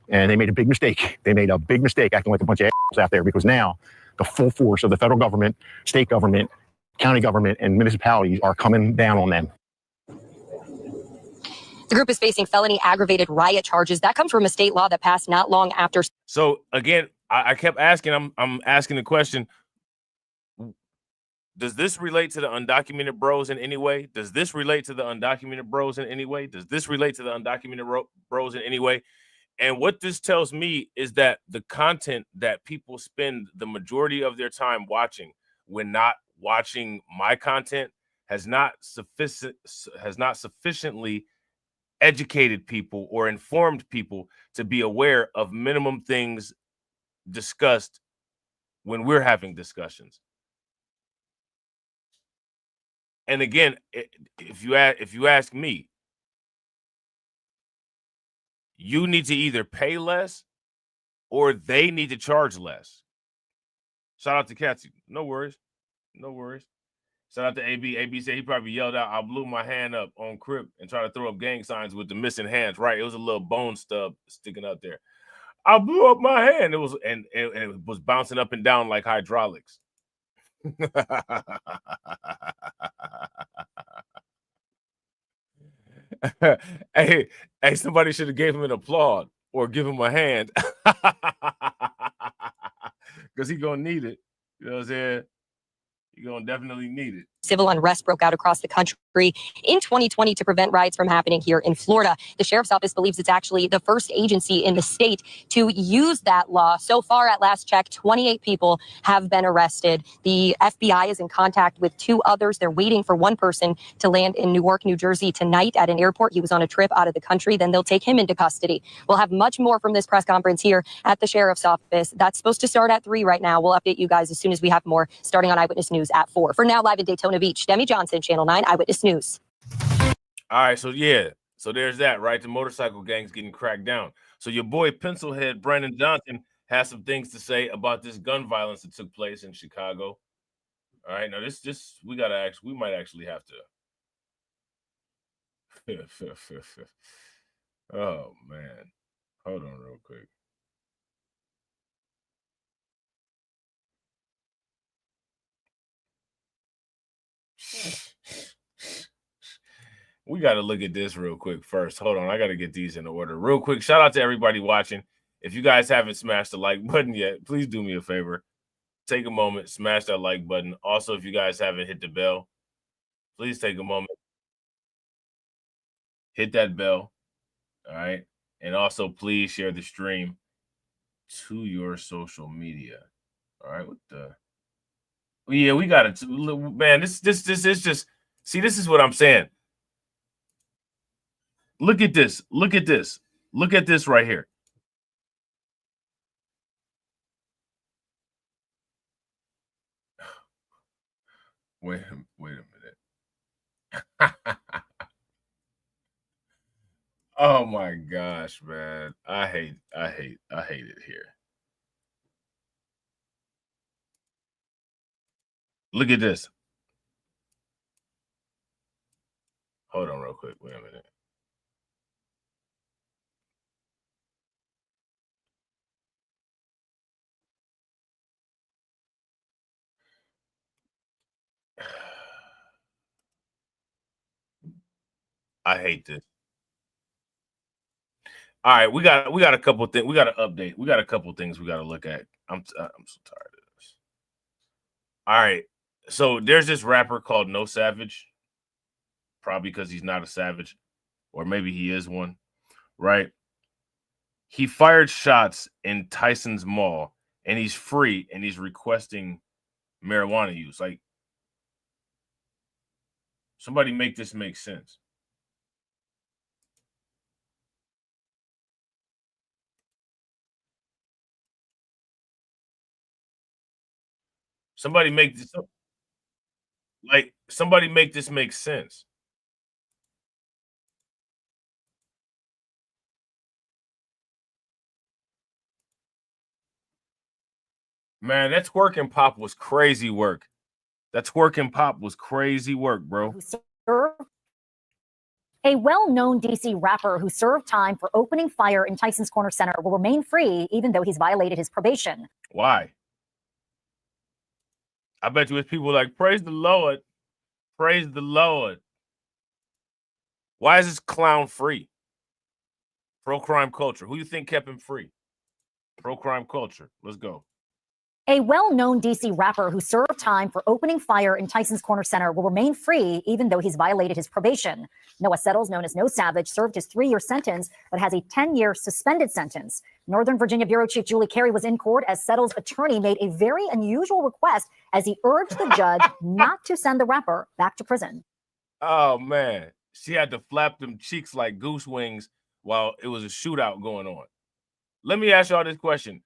And they made a big mistake. They made a big mistake acting like a bunch of assholes out there because now the full force of the federal government, state government, county government and municipalities are coming down on them. The group is facing felony aggravated riot charges. That comes from a state law that passed not long after. So again, I kept asking, I'm asking the question, does this relate to the undocumented bros in any way? Does this relate to the undocumented bros in any way? Does this relate to the undocumented bros in any way? And what this tells me is that the content that people spend the majority of their time watching when not watching my content has not sufficiently educated people or informed people to be aware of minimum things discussed when we're having discussions. And again, if you ask me, you need to either pay less or they need to charge less. Shout out to Katsy. No worries. No worries. Shout out to AB. AB said he probably yelled out, "I blew my hand up on Crip and tried to throw up gang signs with the missing hands." Right. It was a little bone stub sticking out there. I blew up my hand. It was and it was bouncing up and down like hydraulics. hey, somebody should have gave him an applaud or give him a hand. Because he's gonna need it. You know what I'm saying? You're gonna definitely need it. civil unrest broke out across the country in 2020 to prevent riots from happening here in Florida. The sheriff's office believes it's actually the first agency in the state to use that law. So far, at last check, 28 people have been arrested. The FBI is in contact with 2 others. They're waiting for one person to land in Newark, New Jersey tonight at an airport. He was on a trip out of the country. Then they'll take him into custody. We'll have much more from this press conference here at the sheriff's office. That's supposed to start at 3 right now. We'll update you guys as soon as we have more, starting on Eyewitness News at 4. For now, live in Daytona Beach, Demi Johnson, Channel 9 Eyewitness News. All right, so yeah, so there's that, right? The motorcycle gang's getting cracked down. So your boy Pencilhead Brandon Johnson has some things to say about this gun violence that took place in Chicago. All right, now this we might actually have to. Oh man, hold on real quick. We got to look at this real quick first. Hold on. I got to get these in order real quick. Shout out to everybody watching. If you guys haven't smashed the like button yet, please do me a favor. Take a moment, smash that like button. Also, if you guys haven't hit the bell, please take a moment. Hit that bell. All right. And also, please share the stream to your social media. All right. What the? Yeah, we got it. Man, this is just, see, this is what I'm saying. Look at this. Look at this. Look at this right here. Wait a minute. Oh my gosh, man. I hate it here. Look at this. Hold on real quick. Wait a minute. I hate this. All right, we got a couple things. We got to update. We got a couple things we got to look at. I'm so tired of this. All right, so there's this rapper called No Savage, probably because he's not a savage, or maybe he is one, right? He fired shots in Tyson's Mall, and he's free, and he's requesting marijuana use. Like, somebody make this make sense. Somebody make this make sense. Man, that Twerk and Pop was crazy work. That Twerk and Pop was crazy work, bro. A well-known DC rapper who served time for opening fire in Tyson's Corner Center will remain free even though he's violated his probation. Why? I bet you it's people like, praise the Lord. Praise the Lord. Why is this clown free? Pro-crime culture. Who you think kept him free? Pro-crime culture. Let's go. A well-known DC rapper who served time for opening fire in Tyson's Corner Center will remain free even though he's violated his probation. Noah Settles, known as No Savage, served his 3-year sentence but has a 10-year suspended sentence. Northern Virginia Bureau Chief Julie Carey was in court as Settles' attorney made a very unusual request as he urged the judge not to send the rapper back to prison. Oh, man. She had to flap them cheeks like goose wings while it was a shootout going on. Let me ask y'all this question.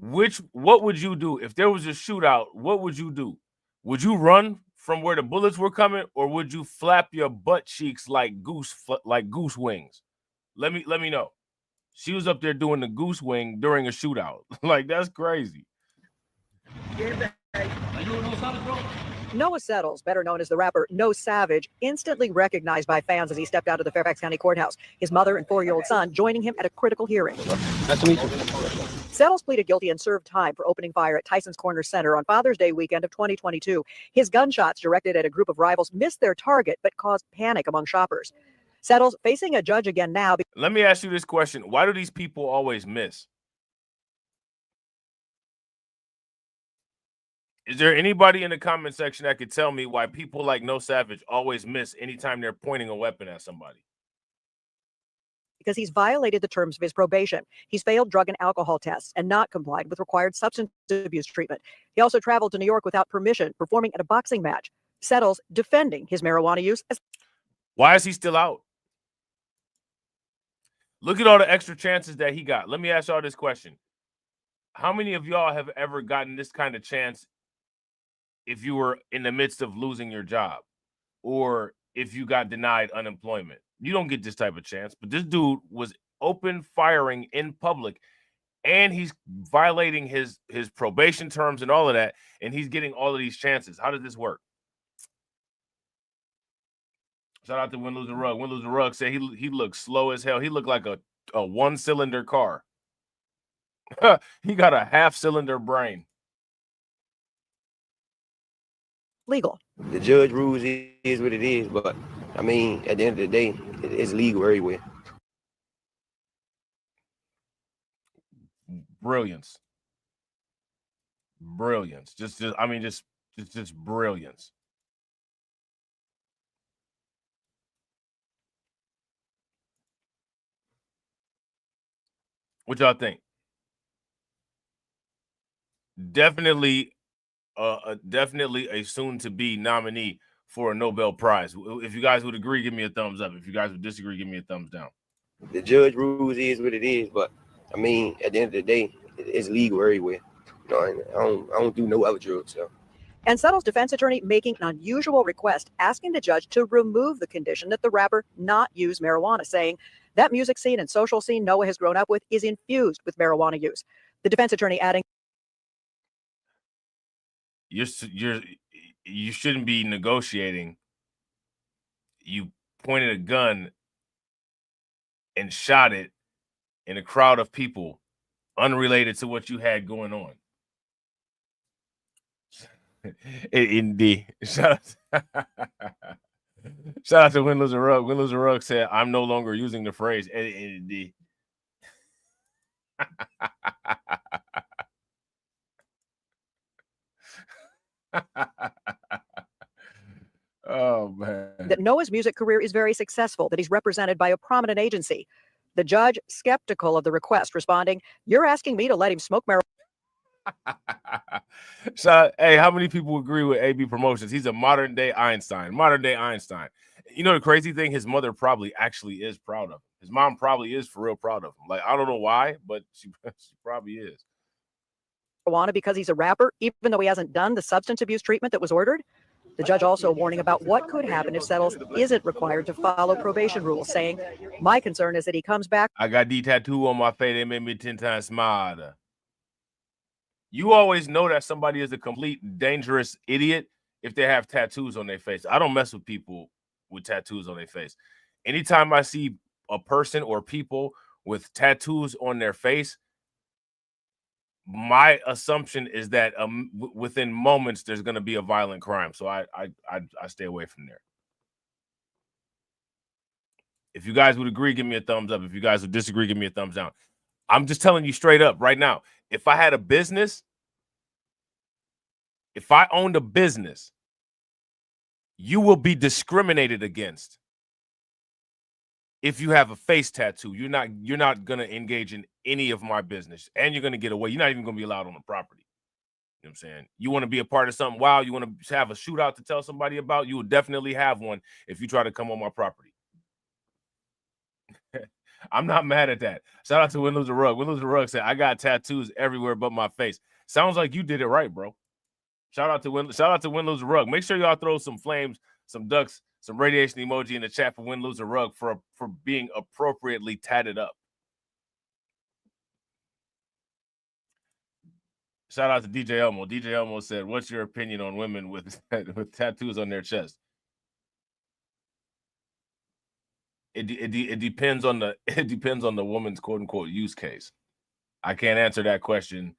What would you do if there was a shootout? What would you do? Would you run from where the bullets were coming, or would you flap your butt cheeks like goose wings? Let me know. She was up there doing the goose wing during a shootout. Like, that's crazy. Noah Settles, better known as the rapper No Savage, instantly recognized by fans as he stepped out of the Fairfax County Courthouse, his mother and 4-year-old son joining him at a critical hearing. Nice to meet you. Settles pleaded guilty and served time for opening fire at Tyson's Corner Center on Father's Day weekend of 2022. His gunshots directed at a group of rivals missed their target but caused panic among shoppers. Settles facing a judge again now. Let me ask you this question. Why do these people always miss? Is there anybody in the comment section that could tell me why people like No Savage always miss anytime they're pointing a weapon at somebody? Because he's violated the terms of his probation. He's failed drug and alcohol tests and not complied with required substance abuse treatment. He also traveled to New York without permission, performing at a boxing match. Settles defending his marijuana use. Why is he still out? Look at all the extra chances that he got. Let me ask y'all this question. How many of y'all have ever gotten this kind of chance if you were in the midst of losing your job or if you got denied unemployment? You don't get this type of chance, but this dude was open firing in public and he's violating his probation terms and all of that, and he's getting all of these chances. How does this work? Shout out to Win Lose the Rug. Win Lose the Rug said he looked slow as hell. He looked like a one-cylinder car. He got a half-cylinder brain. Legal. The judge rules is what it is, but I mean, at the end of the day, it's legal everywhere. Brilliance. Just brilliance. What y'all think? Definitely a soon-to-be nominee for a Nobel Prize. If you guys would agree, give me a thumbs up. If you guys would disagree, give me a thumbs down. The judge rules is what it is, but I mean, at the end of the day, it's legal everywhere. You know, I don't do no other drugs. So. And Settle's defense attorney making an unusual request, asking the judge to remove the condition that the rapper not use marijuana, saying that music scene and social scene Noah has grown up with is infused with marijuana use. The defense attorney adding, You shouldn't be negotiating. You pointed a gun and shot it in a crowd of people unrelated to what you had going on. Indeed. Shout out to Win Lose the Rug. Win Lose the Rug said, I'm no longer using the phrase indeed. Oh, man. that Noah's music career is very successful, that he's represented by a prominent agency. The judge, skeptical of the request, responding, you're asking me to let him smoke marijuana. So, hey, how many people agree with AB Promotions? He's a modern day Einstein. You know the crazy thing? His mother probably actually is proud of him. His mom probably is for real proud of him. Like, I don't know why, but she probably is. Because he's a rapper, even though he hasn't done the substance abuse treatment that was ordered. The judge also warning about what could happen if Settles isn't required to follow probation rules, saying, my concern is that he comes back. I got the tattoo on my face. They made me 10 times smarter. You always know that somebody is a complete dangerous idiot if they have tattoos on their face. I don't mess with people with tattoos on their face. Anytime I see a person or people with tattoos on their face, my assumption is that within moments there's going to be a violent crime. So I stay away from there. If you guys would agree, give me a thumbs up. If you guys would disagree, give me a thumbs down. I'm just telling you straight up right now. If I had a business, if I owned a business, you will be discriminated against. If you have a face tattoo, you're not going to engage in any of my business, and you're going to get away. You're not even going to be allowed on the property. You know what I'm saying? You want to be a part of something wild, you want to have a shootout to tell somebody about, you will definitely have one if you try to come on my property. I'm not mad at that. Shout out to Win Lose the Rug. Win Lose the Rug said, I got tattoos everywhere but my face. Sounds like you did it right, bro. Shout out to Win Lose the Rug. Make sure y'all throw some flames, some ducks, some radiation emoji in the chat for Win Lose the Rug for being appropriately tatted up. Shout out to DJ Elmo. DJ Elmo said, what's your opinion on women with tattoos on their chest? It depends on the woman's quote unquote use case. I can't answer that question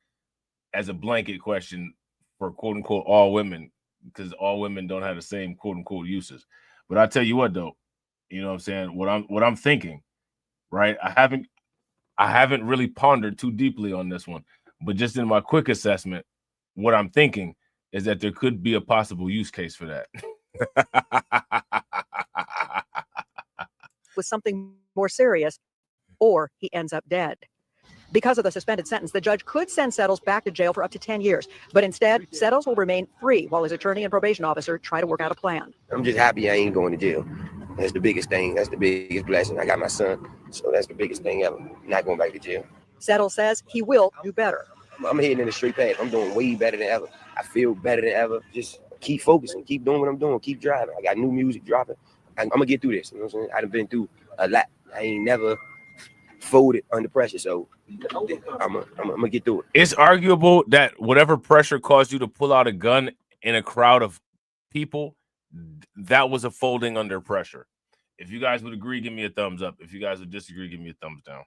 as a blanket question for quote unquote all women, because all women don't have the same quote unquote uses. But I tell you what though, you know what I'm saying? What I'm thinking, right? I haven't really pondered too deeply on this one, but just in my quick assessment, what I'm thinking is that there could be a possible use case for that. With something more serious, or he ends up dead. Because of the suspended sentence, the judge could send Settles back to jail for up to 10 years. But instead, Settles will remain free while his attorney and probation officer try to work out a plan. I'm just happy I ain't going to jail. That's the biggest thing. That's the biggest blessing. I got my son, so that's the biggest thing ever. Not going back to jail. Settles says he will do better. I'm heading in the straight path. I'm doing way better than ever. I feel better than ever. Just keep focusing, keep doing what I'm doing, keep driving. I got new music dropping. I'm going to get through this. You know what I'm saying? I've been through a lot. I ain't never folded under pressure, so I'm gonna get through it. It's arguable that whatever pressure caused you to pull out a gun in a crowd of people, that was a folding under pressure. If you guys would agree, give me a thumbs up. If you guys would disagree, give me a thumbs down.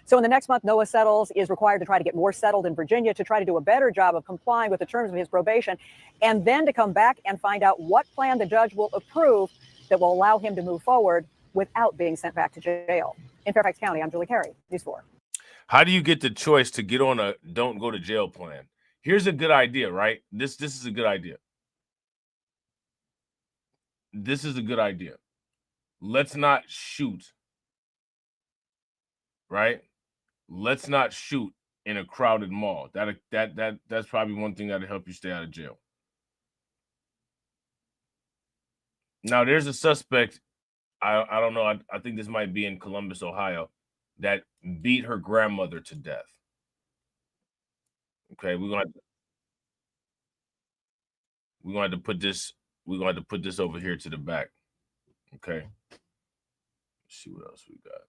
So in the next month, Noah Settles is required to try to get more settled in Virginia to try to do a better job of complying with the terms of his probation, and then to come back and find out what plan the judge will approve that will allow him to move forward without being sent back to jail. In Fairfax County, I'm Julie Carey, News 4. How do you get the choice to get on a don't go to jail plan? Here's a good idea, right? This is a good idea. This is a good idea. Let's not shoot, right? Let's not shoot in a crowded mall. That's probably one thing that'll help you stay out of jail. Now, there's a suspect, I don't know, I think this might be in Columbus, Ohio, that beat her grandmother to death. Okay, we're going to have to put this over here to the back. Okay. Let's see what else we got.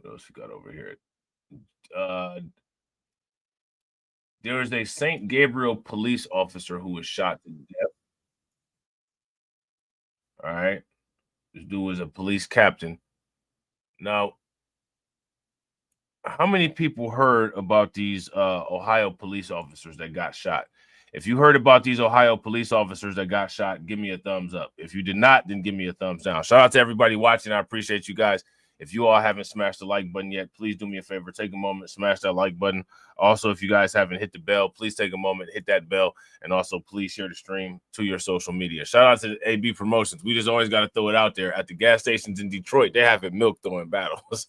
What else we got over here? There is a St. Gabriel police officer who was shot to death. All right. This dude was a police captain. Now, how many people heard about these Ohio police officers that got shot? If you heard about these Ohio police officers that got shot, give me a thumbs up. If you did not, then give me a thumbs down. Shout out to everybody watching. I appreciate you guys. If you all haven't smashed the like button yet, please do me a favor. Take a moment, smash that like button. Also, if you guys haven't hit the bell, please take a moment, hit that bell. And also, please share the stream to your social media. Shout out to the AB Promotions. We just always got to throw it out there. At the gas stations in Detroit, they have it milk throwing battles.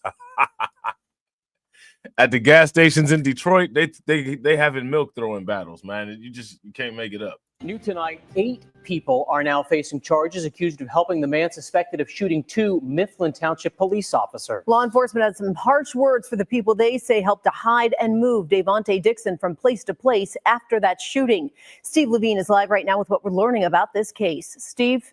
At the gas stations in Detroit, they having milk throwing battles, man. You can't make it up. New tonight, 8 people are now facing charges accused of helping the man suspected of shooting 2 Mifflin Township police officers. Law enforcement had some harsh words for the people they say helped to hide and move Davante Dixon from place to place after that shooting. Steve Levine is live right now with what we're learning about this case. Steve?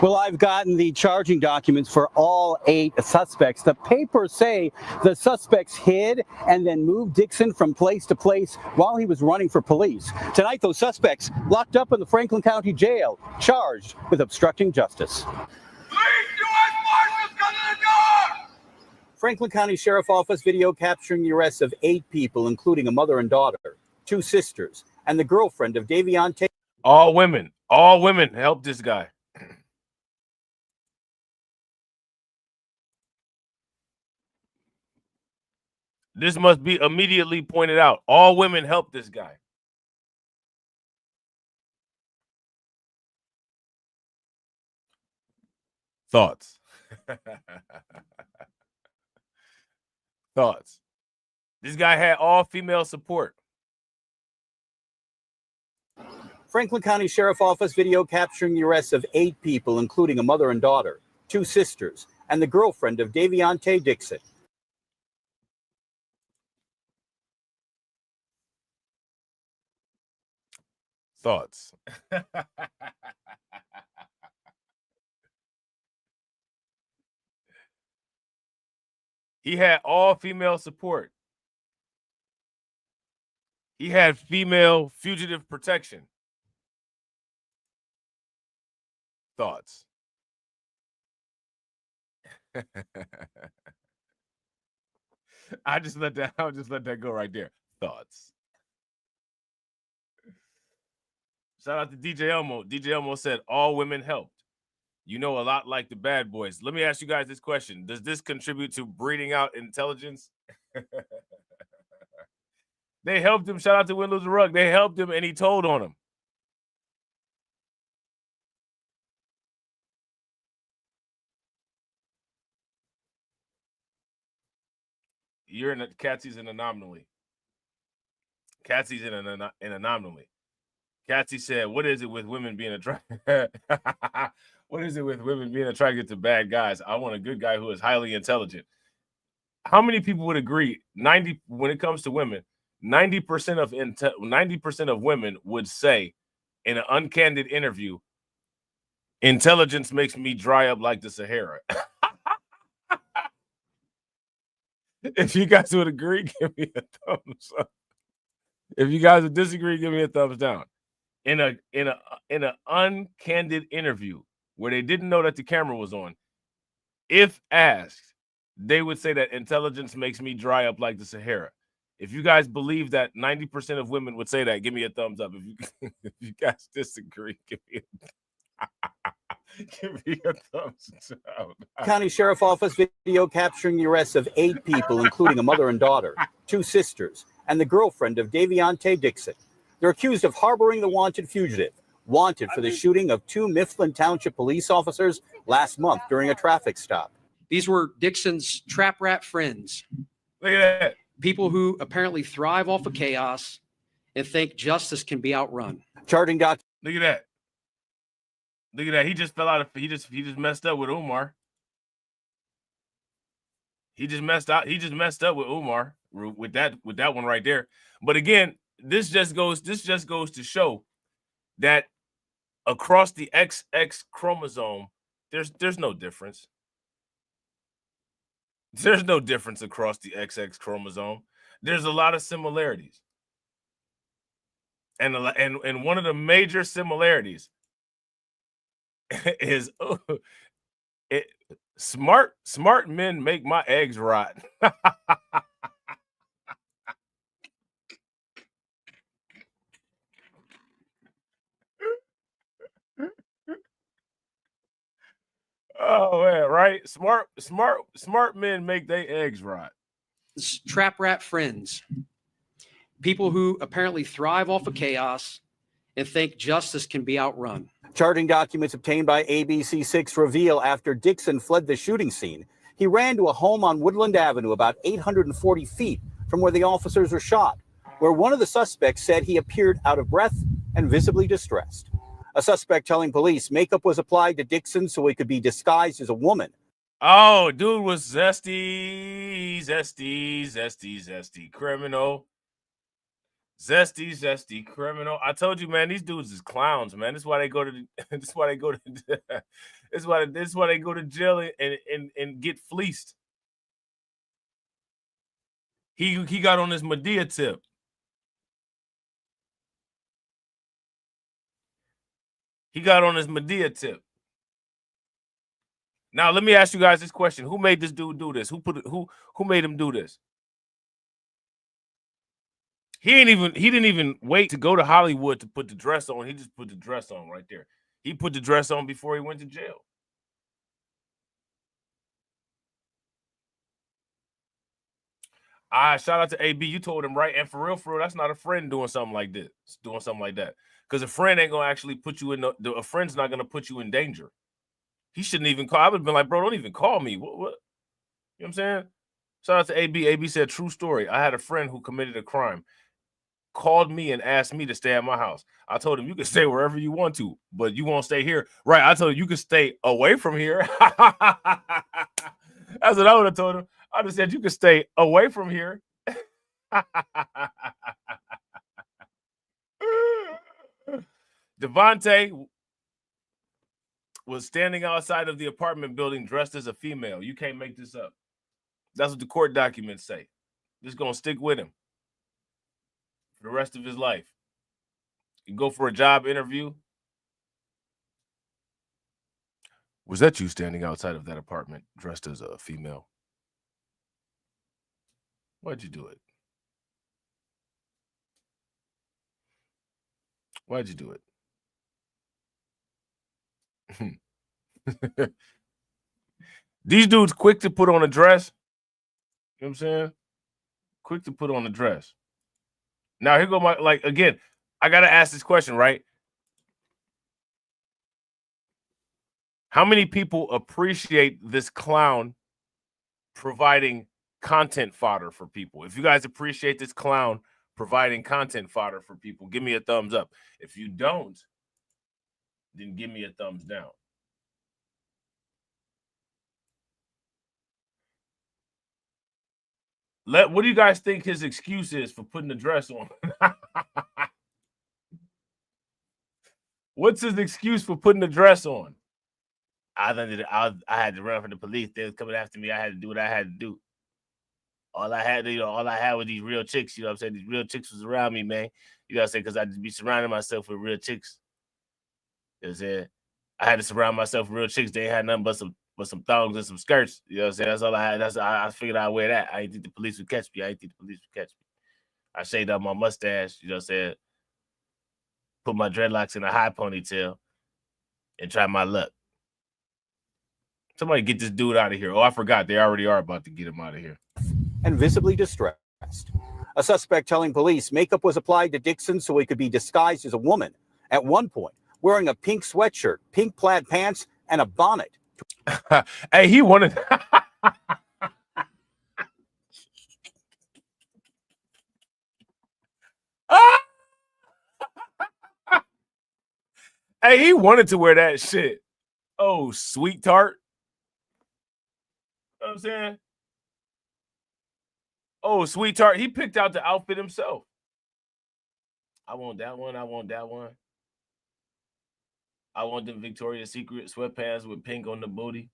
Well, I've gotten the charging documents for all 8 suspects. The papers say the suspects hid and then moved Dixon from place to place while he was running for police. Tonight, those suspects locked up in the Franklin County Jail, charged with obstructing justice. Franklin County Sheriff Office video capturing the arrest of 8 people, including a mother and daughter, 2 sisters, and the girlfriend of Davante. All women help this guy. This must be immediately pointed out. All women help this guy. Thoughts? Thoughts? This guy had all female support. Franklin County Sheriff Office video capturing the arrest of 8 people, including a mother and daughter, 2 sisters, and the girlfriend of Davante Dixon. Thoughts? He had all female support. He had female fugitive protection. Thoughts? I'll just let that go right there. Thoughts? Shout out to DJ Elmo. DJ Elmo said all women helped. You know, a lot like the bad boys. Let me ask you guys this question. Does this contribute to breeding out intelligence? They helped him. Shout out to Windows and Rug. They helped him, and he told on him. You're in a Catsy's an anomaly. Catsy's in an anomaly. Catsy said, "What is it with women being attracted? What is it with women being attracted to bad guys? I want a good guy who is highly intelligent." How many people would agree? 90 when it comes to women, 90% of women would say in an uncandid interview, intelligence makes me dry up like the Sahara. If you guys would agree, give me a thumbs up. If you guys would disagree, give me a thumbs down. In an uncandid interview where they didn't know that the camera was on, if asked, they would say that intelligence makes me dry up like the Sahara. If you guys believe that 90% of women would say that, give me a thumbs up. If you guys disagree, give me a thumbs down. County Sheriff Office video capturing the arrests of 8 people, including a mother and daughter, 2 sisters, and the girlfriend of Daviante Dixon. They're accused of harboring the wanted fugitive, wanted for the shooting of 2 Mifflin Township police officers last month during a traffic stop. These were Dixon's trap rat friends. Look at that. People who apparently thrive off of chaos and think justice can be outrun. Charging documents. Look at that. Look at that. He just fell out of. He just messed up with Umar. He just messed up with Umar with that one right there. But again, this just goes to show that across the XX chromosome, there's no difference. There's no difference across the XX chromosome. There's a lot of similarities. And one of the major similarities is smart men make my eggs rot. Oh man, right? Smart men make their eggs rot. Trap rat friends. People who apparently thrive off of chaos and think justice can be outrun. Charging documents obtained by ABC6 reveal after Dixon fled the shooting scene, he ran to a home on Woodland Avenue about 840 feet from where the officers were shot, where one of the suspects said he appeared out of breath and visibly distressed. A suspect telling police makeup was applied to Dixon so he could be disguised as a woman. Oh, dude was zesty criminal. Zesty criminal. I told you, man, these dudes is clowns, man. This is why they go to this is why they go to jail and get fleeced. He got on his Medea tip. He got on his Medea tip. Now, let me ask you guys this question. Who made this dude do this? Who made him do this? He didn't even wait to go to Hollywood to put the dress on. He just put the dress on right there. He put the dress on before he went to jail. Shout out to AB. You told him right. And for real, that's not a friend doing something like this. Doing something like that. Because a friend ain't gonna actually put you in a friend's not gonna put you in danger. He shouldn't even call. I would have been like, bro, don't even call me. What? You know what I'm saying? Shout out to AB. AB said, true story. I had a friend who committed a crime, called me and asked me to stay at my house. I told him, you can stay wherever you want to, but you won't stay here. Right. I told him you can stay away from here. That's what I would have told him. I just said you can stay away from here. Devontae was standing outside of the apartment building dressed as a female. You can't make this up. That's what the court documents say. Just gonna stick with him for the rest of his life. You go for a job interview. Was that you standing outside of that apartment dressed as a female? Why'd you do it? Why'd you do it? These dudes quick to put on a dress. You know what I'm saying? Quick to put on a dress. Now here go my again. I gotta ask this question, right? How many people appreciate this clown providing content fodder for people? If you guys appreciate this clown providing content fodder for people, give me a thumbs up. If you don't, then give me a thumbs down. What do you guys think his excuse is for putting the dress on? What's his excuse for putting the dress on? I had to run from the police. They was coming after me. I had to do what I had to do. All I had was these real chicks. You know what I'm saying? These real chicks was around me, man. You know what I'm saying? Because I just be surrounding myself with real chicks. You know what I'm saying? I had to surround myself with real chicks. They ain't had nothing but some thongs and some skirts. You know what I'm saying? That's all I had. I figured I'd wear that. I didn't think the police would catch me. I shaved up my mustache. You know what I'm saying? Put my dreadlocks in a high ponytail and try my luck. Somebody get this dude out of here. Oh, I forgot. They already are about to get him out of here. And visibly distressed. A suspect telling police makeup was applied to Dixon so he could be disguised as a woman. At one point, wearing a pink sweatshirt, pink plaid pants, and a bonnet. Hey, he wanted... Hey, he wanted to wear that shit. Oh, sweet tart. You know what I'm saying? Oh, sweet tart. He picked out the outfit himself. I want that one. I want that one. I want the Victoria's Secret sweatpants with pink on the booty.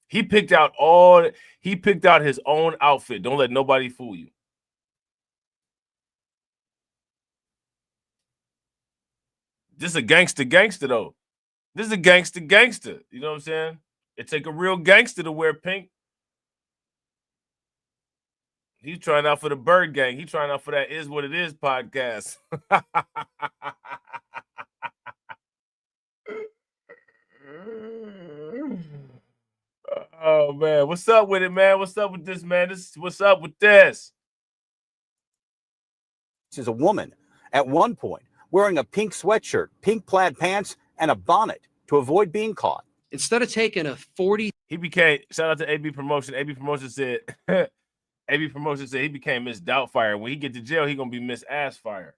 He picked out his own outfit. Don't let nobody fool you. This is a gangster though. This is a gangster. You know what I'm saying? It take a real gangster to wear pink. He's trying out for the Bird Gang. He's trying out for that Is What It Is podcast. Oh man, what's up with it, man? What's up with this, man? What's up with this? She's a woman. At one point, wearing a pink sweatshirt, pink plaid pants, and a bonnet to avoid being caught. Instead of taking a 40... He became, shout out to AB Promotion. AB Promotion said he became Miss Doubtfire. When he get to jail, he gonna be Miss Assfire.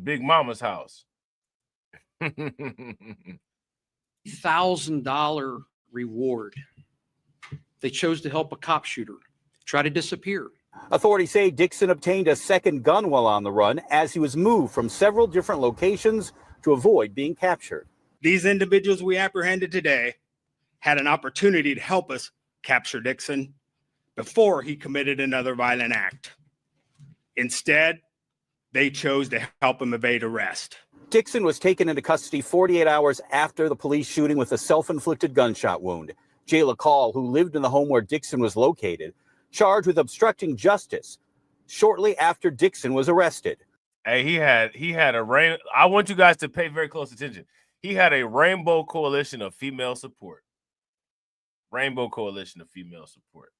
Big Mama's house. $1,000 reward. They chose to help a cop shooter try to disappear. Authorities say Dixon obtained a second gun while on the run as he was moved from several different locations to avoid being captured. These individuals we apprehended today had an opportunity to help us capture Dixon before he committed another violent act. Instead, they chose to help him evade arrest. Dixon was taken into custody 48 hours after the police shooting with a self-inflicted gunshot wound. Jayla Call, who lived in the home where Dixon was located, charged with obstructing justice shortly after Dixon was arrested. Hey, he had a rain. I want you guys to pay very close attention. He had a rainbow coalition of female support. Rainbow coalition of female support.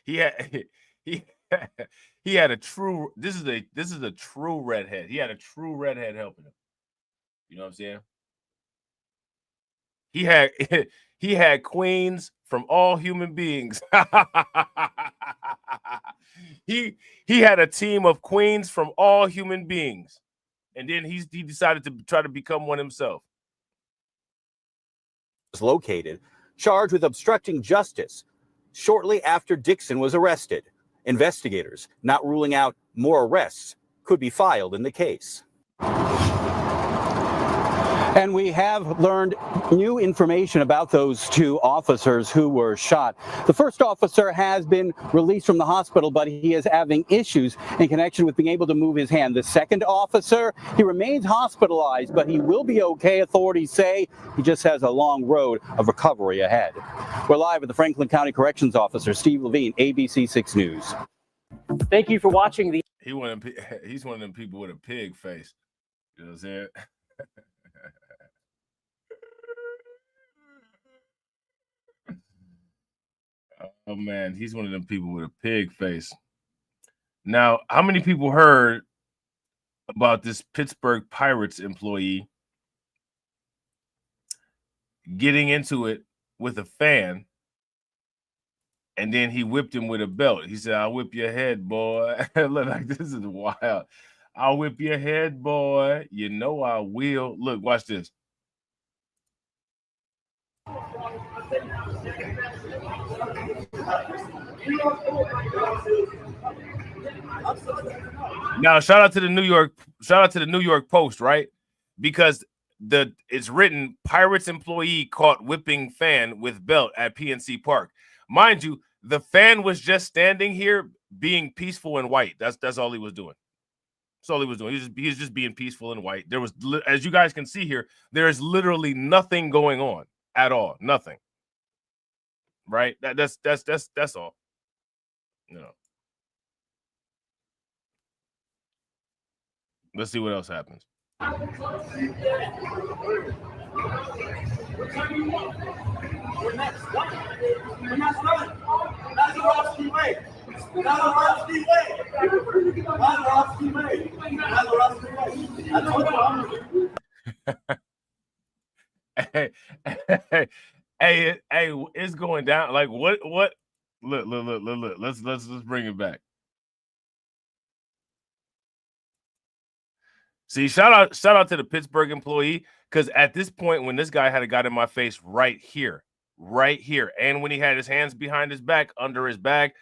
he had a true, this is a true redhead. He had a true redhead helping him. You know what I'm saying? He had queens from all human beings. he had a team of queens from all human beings. And then he decided to try to become one himself. Was located, charged with obstructing justice shortly after Dixon was arrested. Investigators not ruling out more arrests could be filed in the case. And we have learned new information about those two officers who were shot. The first officer has been released from the hospital, but he is having issues in connection with being able to move his hand. The second officer, he remains hospitalized, but he will be okay, authorities say. He just has a long road of recovery ahead. We're live with the Franklin County Corrections Officer, Steve Levine, ABC 6 News. Thank you for watching the... He's one of them people with a pig face. You know what I'm saying? Oh man, he's one of them people with a pig face. Now, how many people heard about this Pittsburgh Pirates employee getting into it with a fan, and then he whipped him with a belt? He said, "I'll whip your head, boy." Look, like, this is wild. "I'll whip your head, boy. You know I will." Look, watch this. Now, shout out to the New York Post, right? Because it's written Pirates employee caught whipping fan with belt at PNC Park. Mind you, the fan was just standing here being peaceful and white. That's all he was doing. That's all he was doing. He was just being peaceful and white. There was, as you guys can see here, there is literally nothing going on at all. Nothing. Right? That's all. You know. Let's see what else happens. Hey, it's going down. Like what? Look. Let's bring it back. See, shout out to the Pittsburgh employee, because at this point, when this guy had got in my face right here, and when he had his hands behind his back under his bag,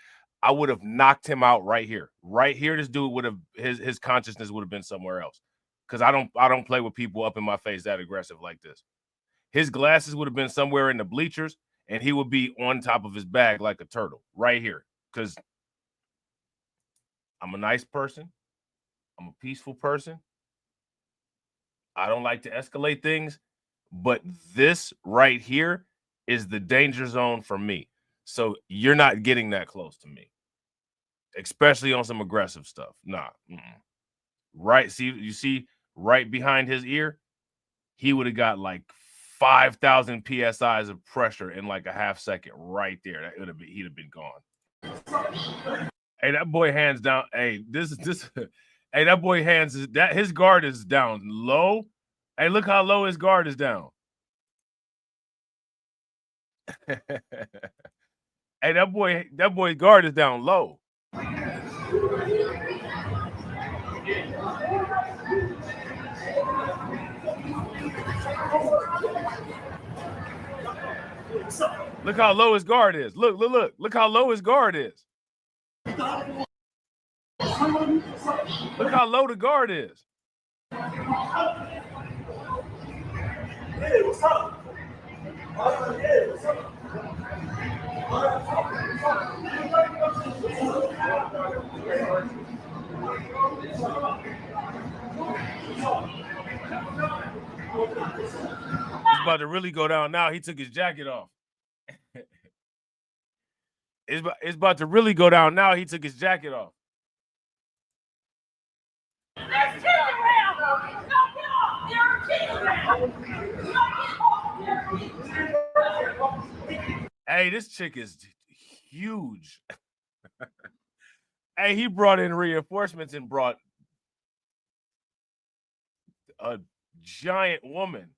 I would have knocked him out right here. This dude would have his consciousness would have been somewhere else, because I don't play with people up in my face that aggressive like this. His glasses would have been somewhere in the bleachers, and he would be on top of his bag like a turtle right here, because I'm a nice person. I'm a peaceful person. I don't like to escalate things, but this right here is the danger zone for me. So you're not getting that close to me, especially on some aggressive stuff. Nah. Right. You see right behind his ear, he would have got like 5,000 PSIs of pressure in like a half second right there. He'd have been gone. Hey, that boy hands down. Hey, hey, that boy his guard is down low. Hey, look how low his guard is down. Hey, that boy's guard is down low. Look how low his guard is. Look how low his guard is. Look how low the guard is. Hey, what's up? Hey, what's up? It's about to really go down now. He took his jacket off. It's about to really go down now. He took his jacket off. Hey, this chick is huge. Hey, he brought in reinforcements and brought a giant woman.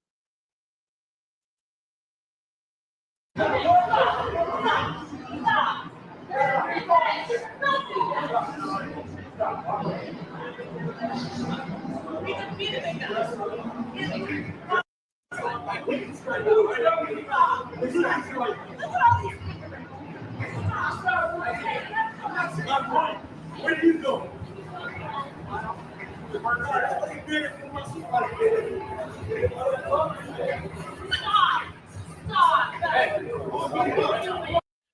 Where are you going?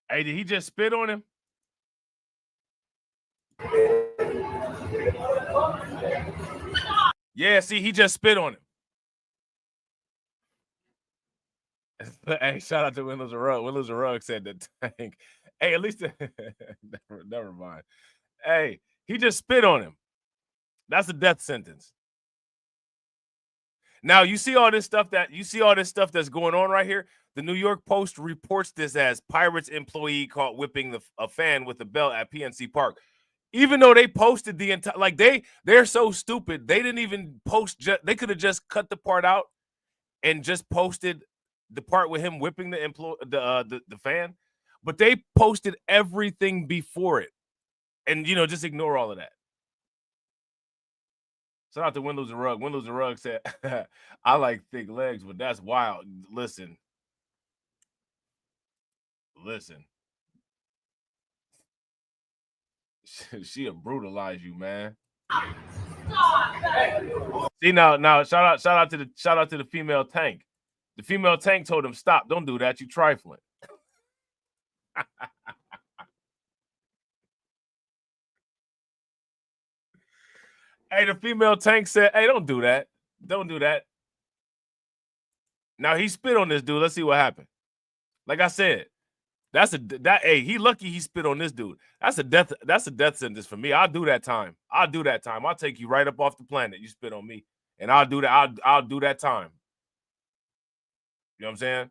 Hey, did he just spit on him? Yeah, see, he just spit on him. Hey, shout out to Windows and Rug. Windows and Rug said the tank. Hey, at least never mind. Hey, he just spit on him. That's a death sentence. Now you see all this stuff that's going on right here. The New York Post reports this as Pirates employee caught whipping a fan with a belt at PNC Park. Even though they posted the entire, like they're so stupid, they didn't even post. They could have just cut the part out and just posted the part with him whipping the fan, but they posted everything before it, and just ignore all of that. Shout out to Win-Lose the Rug. Win-Lose the Rug said, "I like thick legs, but that's wild." Listen. She'll brutalize you, man. See now, shout out to the female tank. The female tank told him, "Stop! Don't do that. You trifling." Hey, the female tank said, "Hey, don't do that. Don't do that." Now he spit on this dude. Let's see what happened. Like I said, hey, he lucky he spit on this dude. That's a death sentence for me. I'll do that time. I'll take you right up off the planet. You spit on me. And I'll do that. I'll do that time. You know what I'm saying?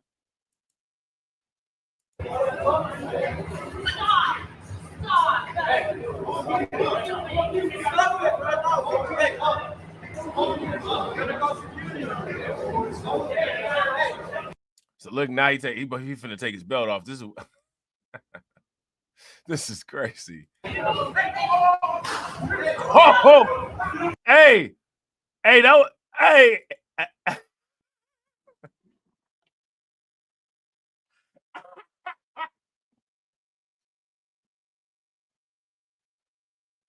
So look, now he finna take his belt off. This is this is crazy. Oh, hey, that was, hey.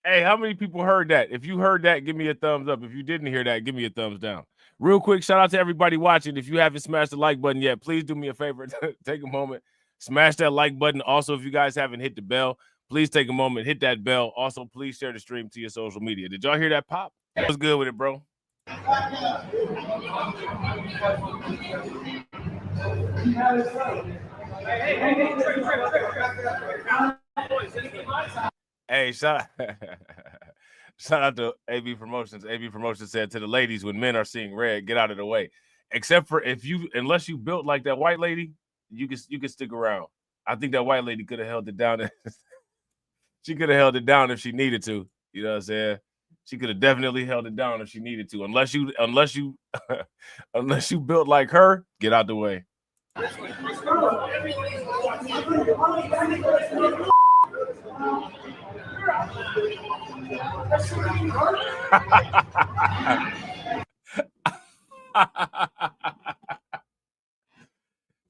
Hey, how many people heard that? If you heard that, give me a thumbs up. If you didn't hear that, give me a thumbs down. Real quick, shout out to everybody watching. If you haven't smashed the like button yet, please do me a favor. Take a moment, smash that like button. Also, if you guys haven't hit the bell, please take a moment, hit that bell. Also, please share the stream to your social media. Did y'all hear that pop? What's good with it, bro? Hey, shout out to AB Promotions. AB Promotions said to the ladies, when men are seeing red, get out of the way. Except for unless you built like that white lady, you can stick around. I think that white lady could have held it down. She could have held it down if she needed to. You know what I'm saying? She could have definitely held it down if she needed to. Unless you unless you built like her, get out the way.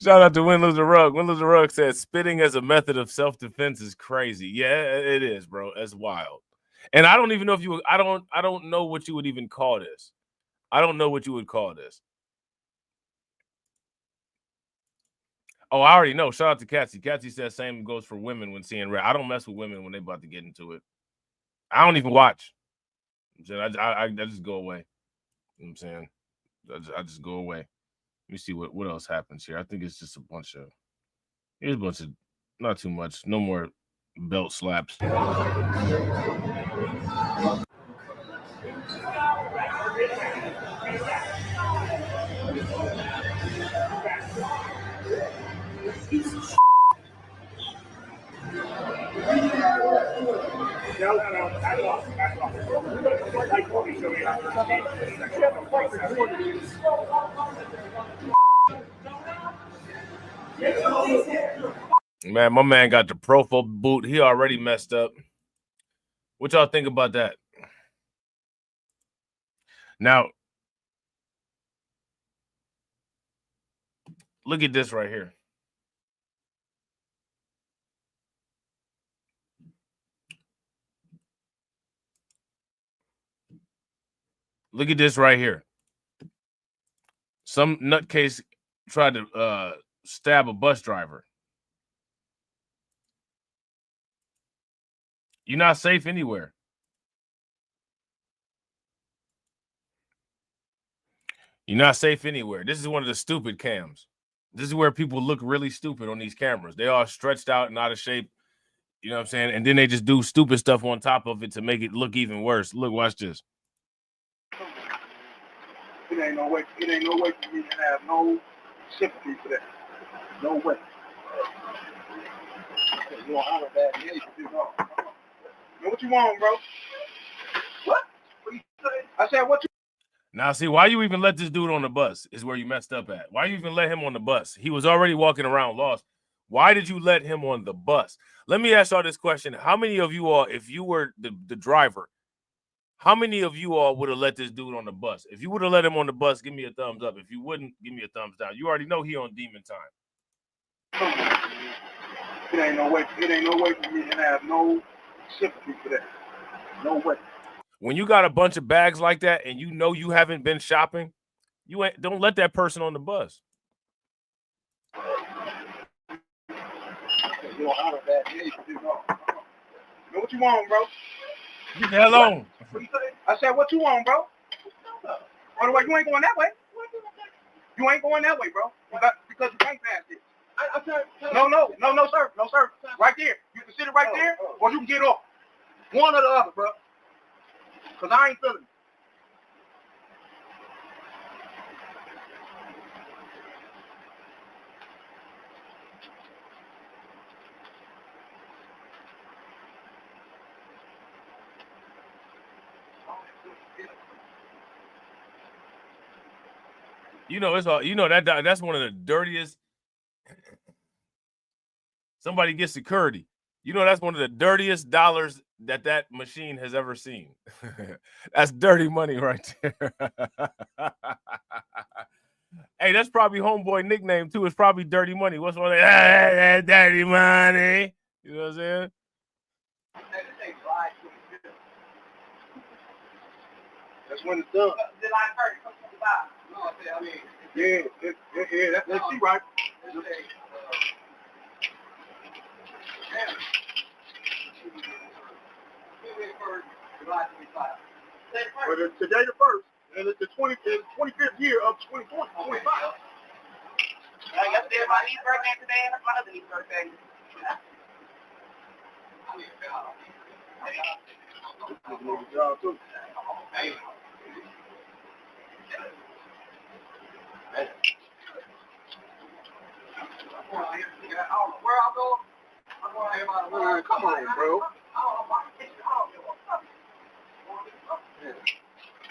Shout out to Win-Lose the Rug. Win-Lose the Rug said spitting as a method of self-defense is crazy. Yeah, it is, bro. It's wild. And I don't even know if you I don't know what you would even call this. I don't know what you would call this. Oh, I already know. Shout out to Catsy. Catsy says same goes for women when seeing red. I don't mess with women when they about to get into it. I don't even watch. I just go away. You know what I'm saying? I just go away. Let me see what else happens here. I think it's just a bunch of not too much. No more belt slaps. Man, my man got the Profo boot. He already messed up. What y'all think about that? Now, look at this right here. Look at this right here. Some nutcase tried to stab a bus driver. You're not safe anywhere. You're not safe anywhere. This is one of the stupid cams. This is where people look really stupid on these cameras. They all stretched out and out of shape. You know what I'm saying? And then they just do stupid stuff on top of it to make it look even worse. Look, watch this. It ain't no way for me to have no sympathy for that. No way. You don't have a bad day. What you want, bro? What? What you say? I said, what you? Now, see, why you even let this dude on the bus is where you messed up at. Why you even let him on the bus? He was already walking around lost. Why did you let him on the bus? Let me ask y'all this question. How many of you all, if you were the driver, how many of you all would have let this dude on the bus? If you would have let him on the bus, give me a thumbs up. If you wouldn't, give me a thumbs down. You already know he on demon time. It ain't no way for me to have no sympathy for that. No way. When you got a bunch of bags like that and you know you haven't been shopping, don't let that person on the bus. You don't have a bad day. You know what you want, bro? Get the hell on. What you say? I said, what you want, bro? By the way, you ain't going that way. You ain't going that way, bro. Because you can't pass it. No, sir. No, sir. Right there. You can sit it right there, or you can get off. One or the other, bro. Because I ain't feeling it. You know, it's all, you know, that's one of the dirtiest. Somebody gets security. You know, that's one of the dirtiest dollars that machine has ever seen. That's dirty money right there. Hey, that's probably homeboy nickname too. It's probably Dirty Money. What's one of that? Dirty Money. You know what I'm saying? That's when it's done. Yeah, let's see, right? Well, today the 1st, and it's the 25th year of 2025. Yesterday my niece's birthday today, and my other niece's birthday. Job too. Where I go? Man, come on, bro.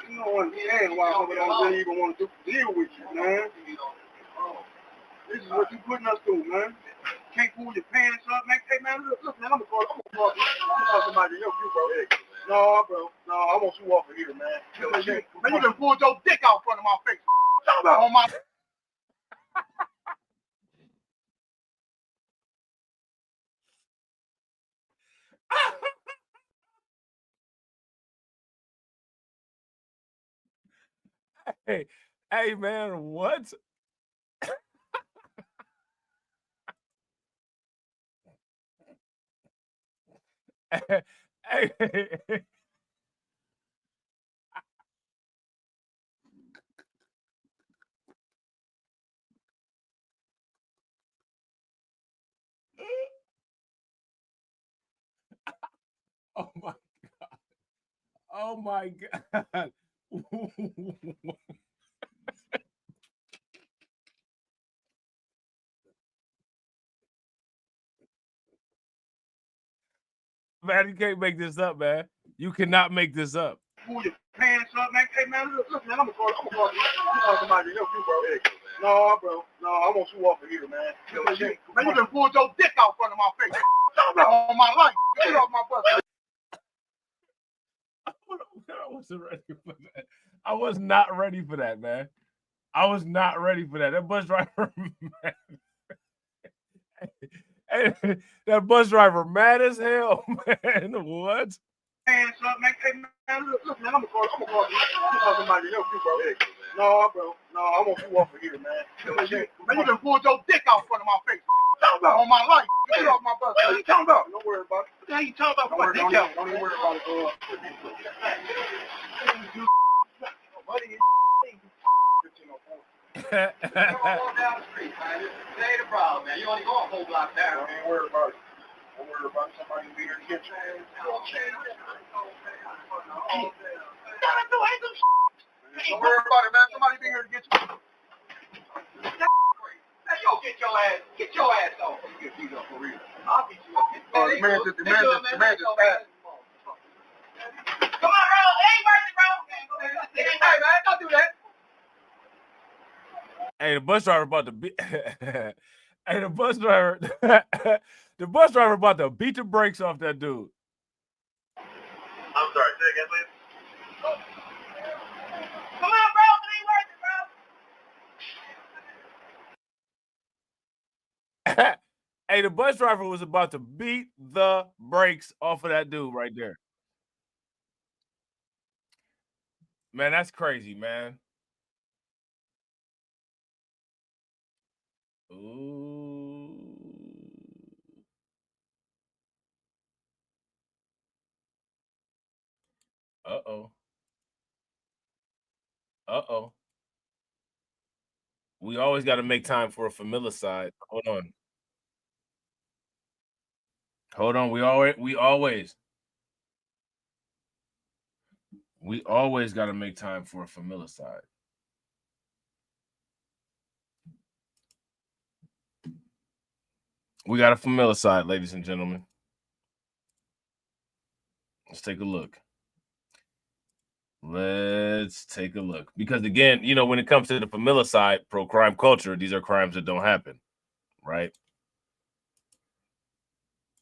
You don't understand why somebody don't even want to deal with you, man. This is what you putting us through, man. Can't pull your pants up, man. Hey, man, look, man, I'm gonna call somebody to help you, bro. Hey. No, bro. No, I want you off of here, man. Man, you done pulled your dick out in front of my face. Talk about on my... Hey, man, what? Hey. Oh my God. Oh my God. Man, you can't make this up, man. You cannot make this up. Pull your pants up, man. Hey, man, look, man, I'm gonna call somebody to help you, bro. Hey. No, bro. No, I want you off of here, man. Man, you done pulled your dick out in front of my face. Talk about on my life. Get off my bus. I wasn't ready for that. I was not ready for that, man. I was not ready for that. That bus driver, man. Hey, that bus driver mad as hell, man. What? Hands up, man. Hey, man, look, man, I'm gonna call somebody to help you, bro. Hey. No, bro. No, I want you off of here, man. Man, you done pulled your dick out in front of my face. Talk about on my life. Get off my bus. What are you talking about? Don't worry about it. What the hell you talking about? Don't even worry about it. Down the street, man. That ain't a problem, man. You only go a whole block down. Don't even worry about it. Don't worry about it. Somebody will be here to get you. Don't worry about it, man. Somebody be here to get you. Hey, yo, get your ass off. You get beat up for real. I'll beat you up. The man just passed. Come on, bro. It ain't worth it, bro. Hey, man, don't do that. Hey, the bus driver about to beat. Hey, the bus driver. The bus driver about to beat the brakes off that dude. I'm sorry. Say again, please. Come on, bro. It ain't worth it, bro. Hey, the bus driver was about to beat the brakes off of that dude right there. Man, that's crazy, man. Ooh. Uh-oh. Uh-oh. We always got to make time for a familicide. Hold on. Hold on. We always got to make time for a familicide. We got a familicide, ladies and gentlemen. Let's take a look. Let's take a look. Because again, you know, when it comes to the familicide, pro-crime culture, these are crimes that don't happen, right?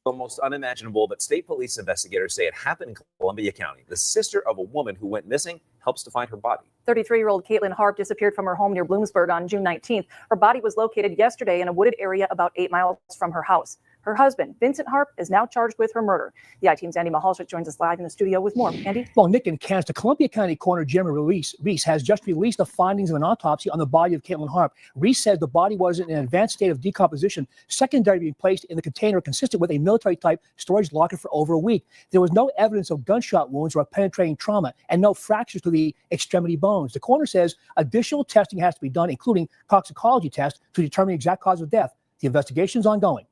Almost unimaginable, but state police investigators say it happened in Columbia County. The sister of a woman who went missing helps to find her body. 33-year-old Caitlin Harp disappeared from her home near Bloomsburg on June 19th. Her body was located yesterday in a wooded area about 8 miles from her house. Her husband, Vincent Harp, is now charged with her murder. The I-Team's Andy Mahalchik joins us live in the studio with more. Andy? Well, Nick and Kansas, the Columbia County Coroner Jeremy Reese has just released the findings of an autopsy on the body of Caitlin Harp. Reese says the body was in an advanced state of decomposition, secondary to being placed in the container consistent with a military-type storage locker for over a week. There was no evidence of gunshot wounds or penetrating trauma and no fractures to the extremity bones. The coroner says additional testing has to be done, including toxicology tests, to determine the exact cause of death. The investigation is ongoing.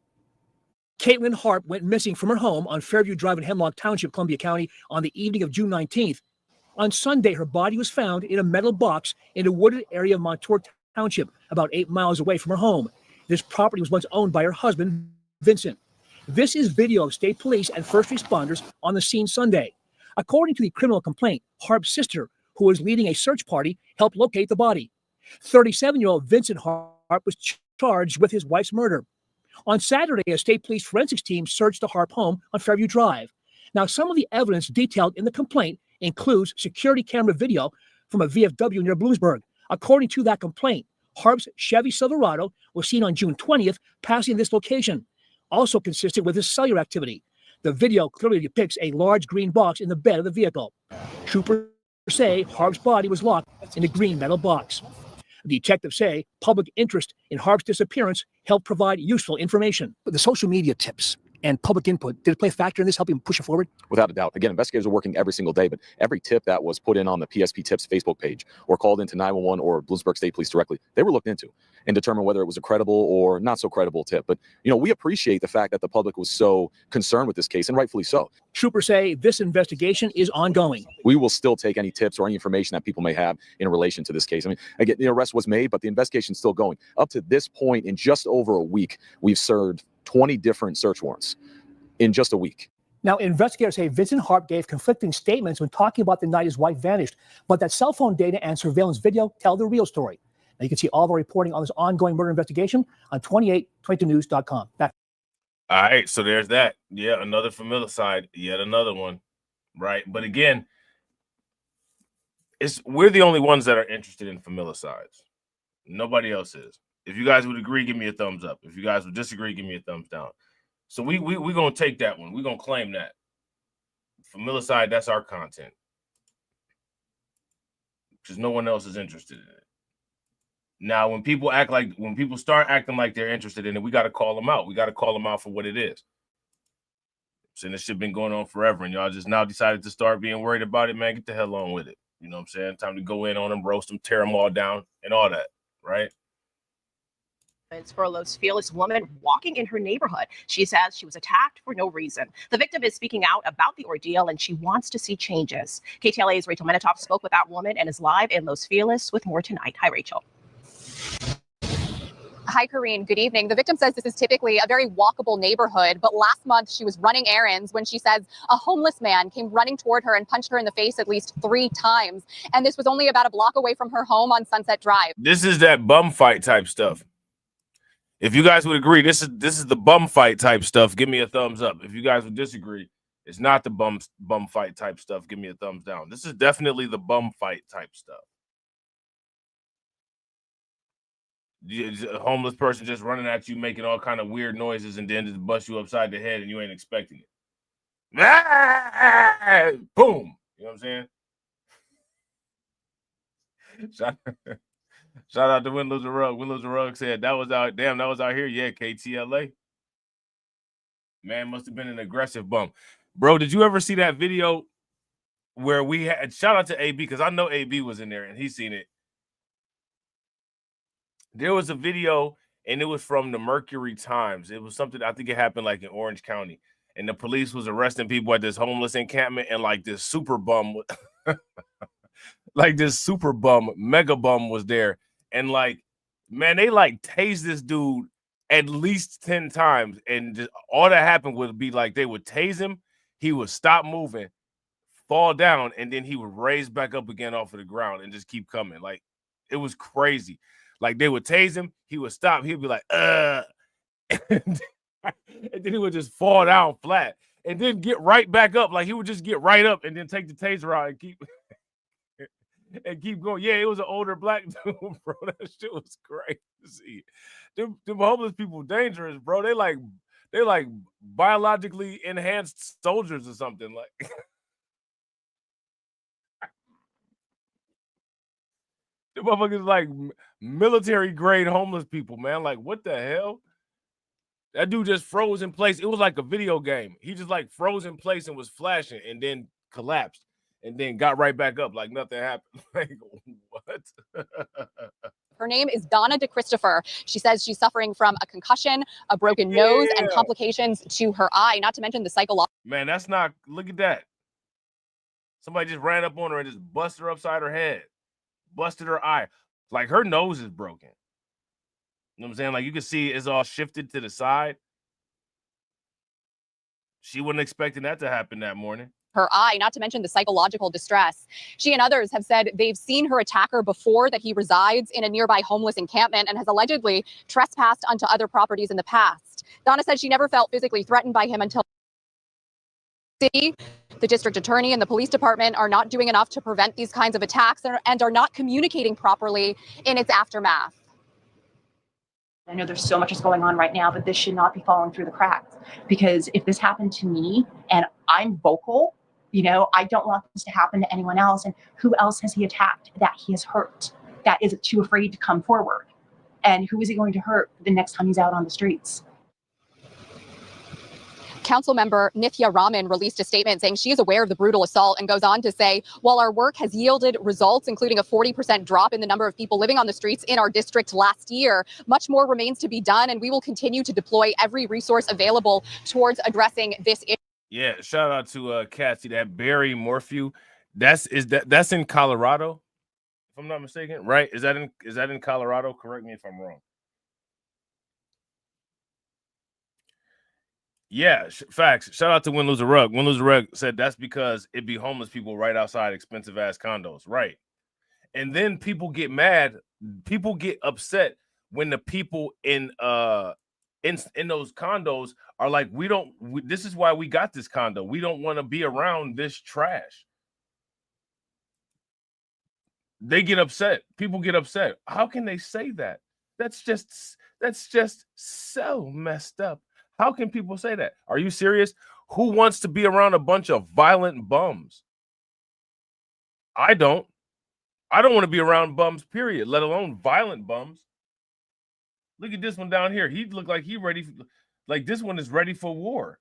Caitlin Harp went missing from her home on Fairview Drive in Hemlock Township, Columbia County, on the evening of June 19th. On Sunday, her body was found in a metal box in a wooded area of Montour Township, about 8 miles away from her home. This property was once owned by her husband, Vincent. This is video of state police and first responders on the scene Sunday. According to the criminal complaint, Harp's sister, who was leading a search party, helped locate the body. 37-year-old Vincent Harp was charged with his wife's murder. On Saturday, a state police forensics team searched the Harp home on Fairview Drive. Now, some of the evidence detailed in the complaint includes security camera video from a VFW near Bloomsburg. According to that complaint, Harp's Chevy Silverado was seen on June 20th passing this location, also consistent with his cellular activity. The video clearly depicts a large green box in the bed of the vehicle. Troopers say Harp's body was locked in a green metal box. Detectives say public interest in Harp's disappearance helped provide useful information. The social media tips and public input, did it play a factor in this, helping push it forward? Without a doubt. Again, investigators are working every single day, but every tip that was put in on the PSP Tips Facebook page or called into 911 or Bloomsburg State Police directly, they were looked into and determined whether it was a credible or not so credible tip. But, you know, we appreciate the fact that the public was so concerned with this case, and rightfully so. Troopers say this investigation is ongoing. We will still take any tips or any information that people may have in relation to this case. I mean, again, the arrest was made, but the investigation is still going. Up to this point, in just over a week, we've served 20 different search warrants in just a week. Now, investigators say Vincent Harp gave conflicting statements when talking about the night his wife vanished, but that cell phone data and surveillance video tell the real story. Now, you can see all the reporting on this ongoing murder investigation on 2822news.com. Back. All right, so there's that. Yeah, another familicide, yet another one, right? But again, we're the only ones that are interested in familicides. Nobody else is. If you guys would agree, give me a thumbs up. If you guys would disagree, give me a thumbs down. So we're going to take that one. We're going to claim that. Familicide, that's our content. Because no one else is interested in it. Now, when people start acting like they're interested in it, we got to call them out. We got to call them out for what it is. Saying this shit been going on forever, and y'all just now decided to start being worried about it, man. Get the hell on with it. You know what I'm saying? Time to go in on them, roast them, tear them all down, and all that, right? For a Los Feliz woman walking in her neighborhood. She says she was attacked for no reason. The victim is speaking out about the ordeal and she wants to see changes. KTLA's Rachel Menitoff spoke with that woman and is live in Los Feliz with more tonight. Hi, Rachel. Hi, Karine. Good evening. The victim says this is typically a very walkable neighborhood, but last month she was running errands when she says a homeless man came running toward her and punched her in the face at least 3 times. And this was only about a block away from her home on Sunset Drive. This is that bum fight type stuff. If you guys would agree, this is the bum fight type stuff. Give me a thumbs up. If you guys would disagree, it's not the bum fight type stuff. Give me a thumbs down. This is definitely the bum fight type stuff. A homeless person just running at you, making all kind of weird noises, and then just bust you upside the head, and you ain't expecting it. Boom. You know what I'm saying? Shout out to Windows and Rug. Windows and Rug said that was out. Damn, that was out here. Yeah, KTLA. Man, must have been an aggressive bump. Bro, did you ever see that video where we had, shout out to AB, because I know AB was in there and he's seen it. There was a video and it was from the Mercury Times. It was something, I think it happened like in Orange County. And the police was arresting people at this homeless encampment, and like this super bum, like this super bum, mega bum was there. And like, man, they like tased this dude at least 10 times. And just, all that happened would be like, they would tase him. He would stop moving, fall down, and then he would raise back up again off of the ground and just keep coming. Like, it was crazy. Like, they would tase him. He would stop. He'd be like, and then he would just fall down flat and then get right back up. Like, he would just get right up and then take the taser out and keep going. Yeah, it was an older black dude, bro. That shit was crazy. Them homeless people dangerous, bro. They like biologically enhanced soldiers or something. Like, the motherfuckers like military grade homeless people, man. Like, what the hell? That dude just froze in place. It was like a video game. He just like froze in place and was flashing and then collapsed and then got right back up like nothing happened. Like, what? Her name is Donna DeChristopher. She says she's suffering from a concussion, a broken nose, and complications to her eye, not to mention the psychological. Man, that's not, look at that. Somebody just ran up on her and just busted her upside her head. Busted her eye. Like, her nose is broken. You know what I'm saying? Like, you can see it's all shifted to the side. She wasn't expecting that to happen that morning. Her eye, not to mention the psychological distress. She and others have said they've seen her attacker before, that he resides in a nearby homeless encampment and has allegedly trespassed onto other properties in the past. Donna said she never felt physically threatened by him until the district attorney and the police department are not doing enough to prevent these kinds of attacks and are not communicating properly in its aftermath. I know there's so much is going on right now, but this should not be falling through the cracks, because if this happened to me and I'm vocal, you know, I don't want this to happen to anyone else. And who else has he attacked that he has hurt, that is too afraid to come forward? And who is he going to hurt the next time he's out on the streets? Council member Nithya Raman released a statement saying she is aware of the brutal assault and goes on to say, while our work has yielded results, including a 40% drop in the number of people living on the streets in our district last year, much more remains to be done, and we will continue to deploy every resource available towards addressing this issue. Yeah, shout out to Cassie, that Barry Morphew. That's in Colorado, if I'm not mistaken, right? Is that in Colorado? Correct me if I'm wrong. Yeah, facts. Shout out to Win Lose a Rug. Win Lose a Rug said that's because it be homeless people right outside expensive ass condos, right? And then people get mad, people get upset when the people in those condos are like, this is why we got this condo. We don't want to be around this trash. They get upset. People get upset. How can they say that? That's just so messed up. How can people say that? Are you serious? Who wants to be around a bunch of violent bums? I don't. I don't want to be around bums, period, let alone violent bums. Look at this one down here. He looked like he ready. Like, this one is ready for war.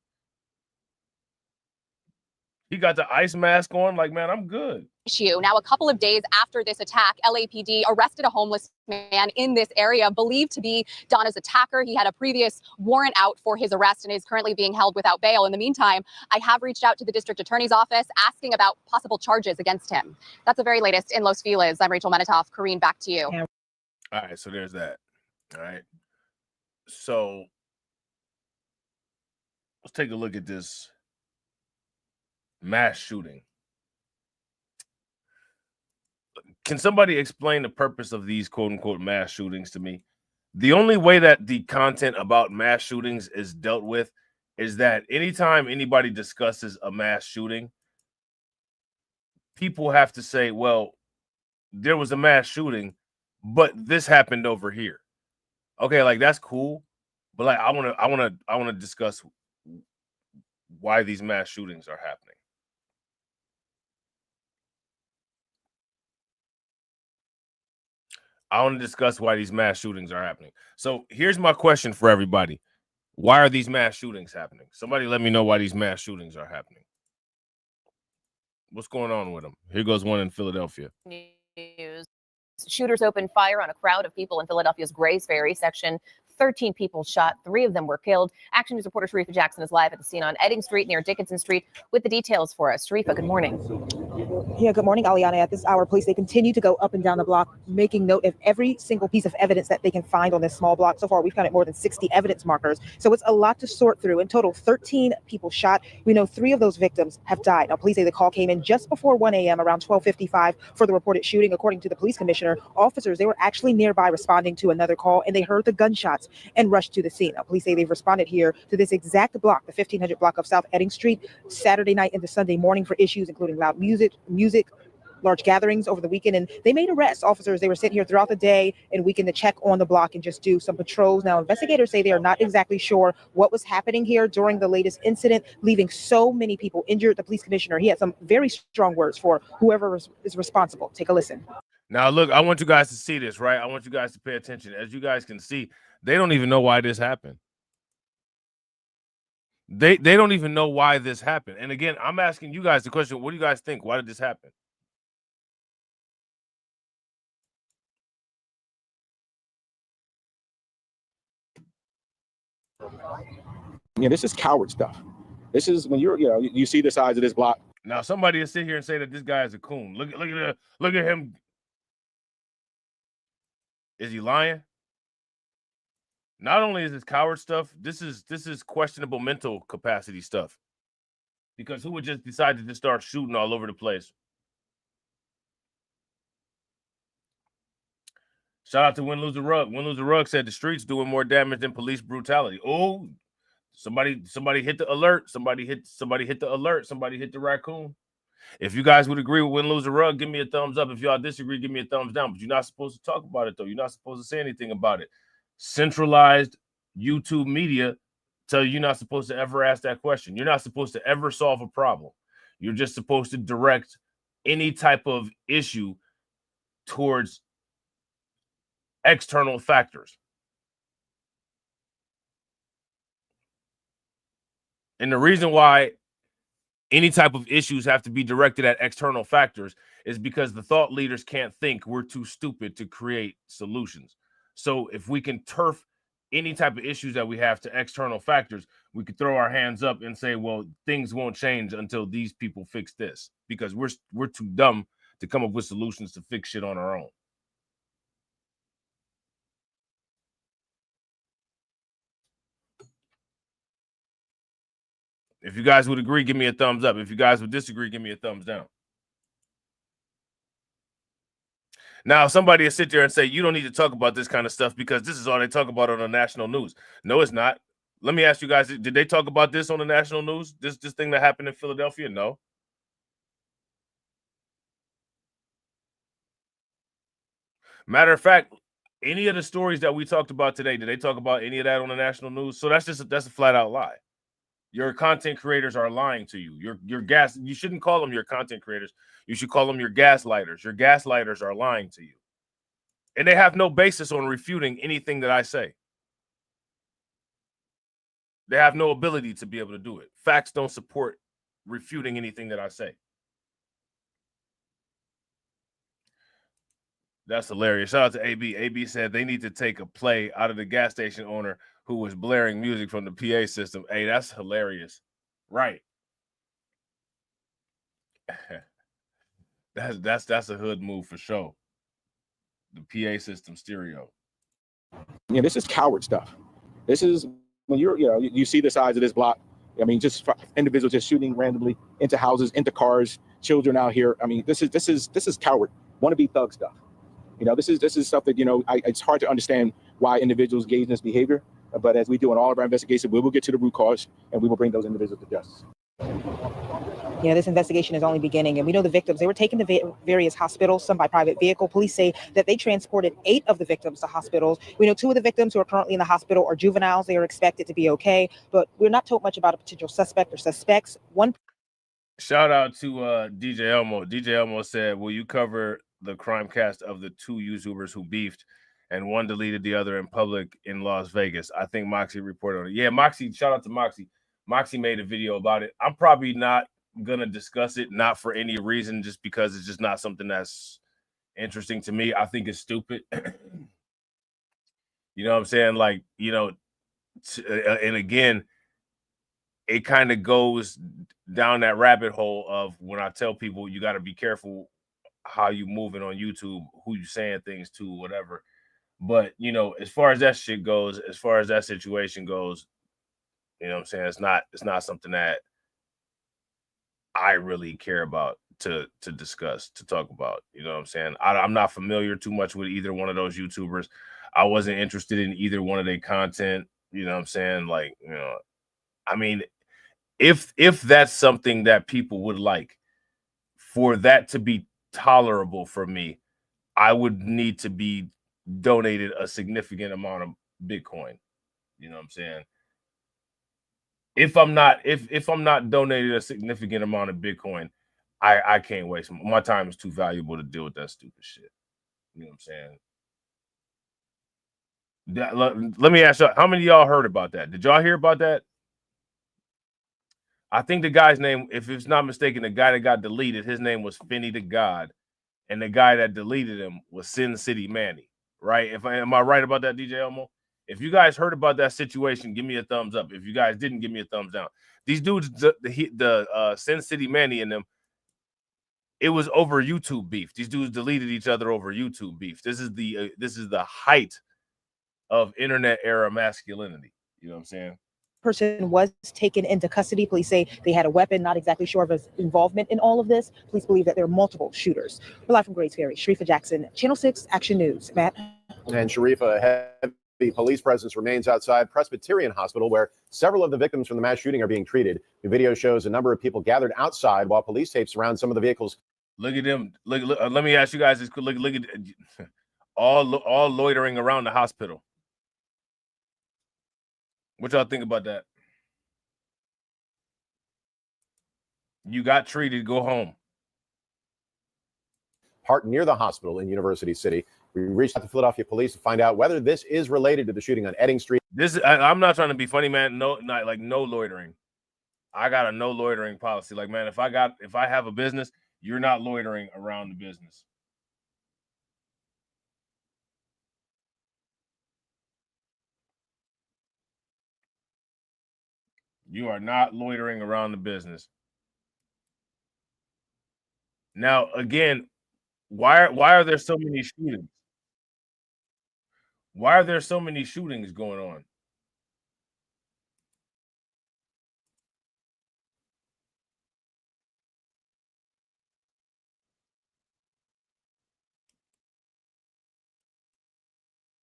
He got the ice mask on. Like, man, I'm good. Issue. Now, a couple of days after this attack, LAPD arrested a homeless man in this area believed to be Donna's attacker. He had a previous warrant out for his arrest and is currently being held without bail. In the meantime, I have reached out to the district attorney's office asking about possible charges against him. That's the very latest in Los Feliz. I'm Rachel Menitoff. Karine, back to you. All right, so there's that. All right. So let's take a look at this mass shooting. Can somebody explain the purpose of these quote-unquote mass shootings to me? The only way that the content about mass shootings is dealt with is that anytime anybody discusses a mass shooting, people have to say, well, there was a mass shooting, but this happened over here. Okay, like that's cool, but like I want to discuss why these mass shootings are happening. I want to discuss why these mass shootings are happening. So here's my question for everybody. Why are these mass shootings happening? Somebody let me know why these mass shootings are happening. What's going on with them? Here goes one in Philadelphia. News. Shooters opened fire on a crowd of people in Philadelphia's Grays Ferry section. 13 people shot, 3 of them were killed. Action News reporter Sharifa Jackson is live at the scene on Edding Street near Dickinson Street with the details for us. Sharifa, good morning. Yeah, good morning, Aliana. At this hour, police, they continue to go up and down the block, making note of every single piece of evidence that they can find on this small block. So far, we've counted more than 60 evidence markers. So it's a lot to sort through. In total, 13 people shot. We know 3 of those victims have died. Now, police say the call came in just before 1 a.m., around 12:55 for the reported shooting. According to the police commissioner, officers, they were actually nearby responding to another call, and they heard the gunshots and rushed to the scene. Now, police say they've responded here to this exact block, the 1500 block of South Edding Street, Saturday night into Sunday morning for issues including loud music, large gatherings over the weekend, and they made arrests. Officers, they were sent here throughout the day and weekend to check on the block and just do some patrols. Now, investigators say they are not exactly sure what was happening here during the latest incident, leaving so many people injured. The police commissioner, he had some very strong words for whoever is responsible. Take a listen. Now, look, I want you guys to see this, right? I want you guys to pay attention. As you guys can see, they don't even know why this happened. They don't even know why this happened. And again, I'm asking you guys the question, what do you guys think? Why did this happen? Yeah, this is coward stuff. This is when you see the size of this block. Now, somebody will sit here and say that this guy is a coon. Look at him. Is he lying? Not only is this coward stuff, this is questionable mental capacity stuff. Because who would just decide to just start shooting all over the place? Shout out to Win Lose the Rug. Win Lose the Rug said the streets doing more damage than police brutality. Oh, somebody hit the alert. Somebody hit the alert. Somebody hit the raccoon. If you guys would agree with Win Lose the Rug, give me a thumbs up. If y'all disagree, give me a thumbs down. But you're not supposed to talk about it, though. You're not supposed to say anything about it. Centralized YouTube media tell you you're not supposed to ever ask that question. You're not supposed to ever solve a problem. You're just supposed to direct any type of issue towards external factors. And the reason why any type of issues have to be directed at external factors is because the thought leaders can't think. We're too stupid to create solutions. So if we can turf any type of issues that we have to external factors, we could throw our hands up and say, well, things won't change until these people fix this, because we're too dumb to come up with solutions to fix shit on our own. If you guys would agree, give me a thumbs up. If you guys would disagree, give me a thumbs down. Now, somebody will sit there and say, you don't need to talk about this kind of stuff because this is all they talk about on the national news. No, it's not. Let me ask you guys, did they talk about this on the national news? This thing that happened in Philadelphia? No. Matter of fact, any of the stories that we talked about today, did they talk about any of that on the national news? So that's a flat out lie. Your content creators are lying to you. You shouldn't call them your content creators. You should call them your gaslighters. Your gaslighters are lying to you. And they have no basis on refuting anything that I say. They have no ability to be able to do it. Facts don't support refuting anything that I say. That's hilarious. Shout out to AB. AB said they need to take a play out of the gas station owner who was blaring music from the PA system. Hey, that's hilarious. Right. That's a hood move for sure. The PA system stereo. Yeah, this is coward stuff. This is when you see the size of this block. I mean, just individuals just shooting randomly into houses, into cars, children out here. I mean, this is coward, wannabe thug stuff. This is stuff that it's hard to understand why individuals engage in this behavior. But as we do in all of our investigations, we will get to the root cause and we will bring those individuals to justice. This investigation is only beginning, and we know the victims, they were taken to various hospitals, some by private vehicle. Police say that they transported 8 of the victims to hospitals. We know 2 of the victims who are currently in the hospital are juveniles. They are expected to be okay, but we're not told much about a potential suspect or suspects. Shout out to DJ Elmo. DJ Elmo said, will you cover the Crimecast of the 2 YouTubers who beefed and one deleted the other in public in Las Vegas? I think Moxie reported on it. Yeah, Moxie, shout out to Moxie. Moxie made a video about it. I'm probably not gonna discuss it, not for any reason, just because it's just not something that's interesting to me. I think it's stupid. You know what I'm saying? Like, and again, it kind of goes down that rabbit hole of when I tell people you got to be careful how you moving on YouTube, who you saying things to, whatever. But as far as that shit goes, as far as that situation goes, what I'm saying, it's not something that I really care about to discuss, to talk about. You know what I'm saying? I'm not familiar too much with either one of those YouTubers. I wasn't interested in either one of their content. You know what I'm saying? Like, I mean, if that's something that people would like, for that to be tolerable for me, I would need to be donated a significant amount of Bitcoin. You know what I'm saying? If I'm not donated a significant amount of Bitcoin, I can't waste my time. Is too valuable to deal with that stupid shit. You know what I'm saying? Let me ask y'all, how many of y'all heard about that? Did y'all hear about that? I think the guy's name, if it's not mistaken, the guy that got deleted, his name was Finney the God, and the guy that deleted him was Sin City Manny. Right? Am I right about that, DJ Elmo? If you guys heard about that situation, give me a thumbs up. If you guys didn't, give me a thumbs down. These dudes, the Sin City Manny and them, it was over YouTube beef. These dudes deleted each other over YouTube beef. This is the height of internet era masculinity. You know what I'm saying? Person was taken into custody. Police say they had a weapon, not exactly sure of his involvement in all of this. Police believe that there are multiple shooters. We're live from Grays Ferry. Sharifa Jackson, Channel 6 Action News. Matt? And Sharifa, heavy police presence remains outside Presbyterian Hospital, where several of the victims from the mass shooting are being treated. The video shows a number of people gathered outside while police tape surrounds some of the vehicles. Look at them. Look, let me ask you guys this. Look at all loitering around the hospital. What y'all think about that? You got treated, go home. Parked near the hospital in University City. We reached out to Philadelphia police to find out whether this is related to the shooting on Edding Street. I'm not trying to be funny, man. No, not like no loitering. I got a no loitering policy. Like, man, if I have a business, you're not loitering around the business. You are not loitering around the business. Now, again, why are there so many shootings? Why are there so many shootings going on?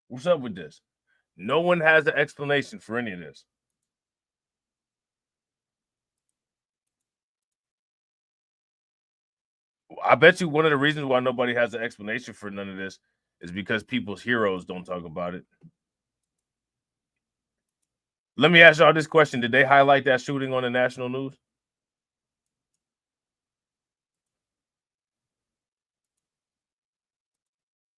What's up with this? No one has an explanation for any of this. I bet you one of the reasons why nobody has an explanation for none of this is because people's heroes don't talk about it. Let me ask y'all this question. Did they highlight that shooting on the national news?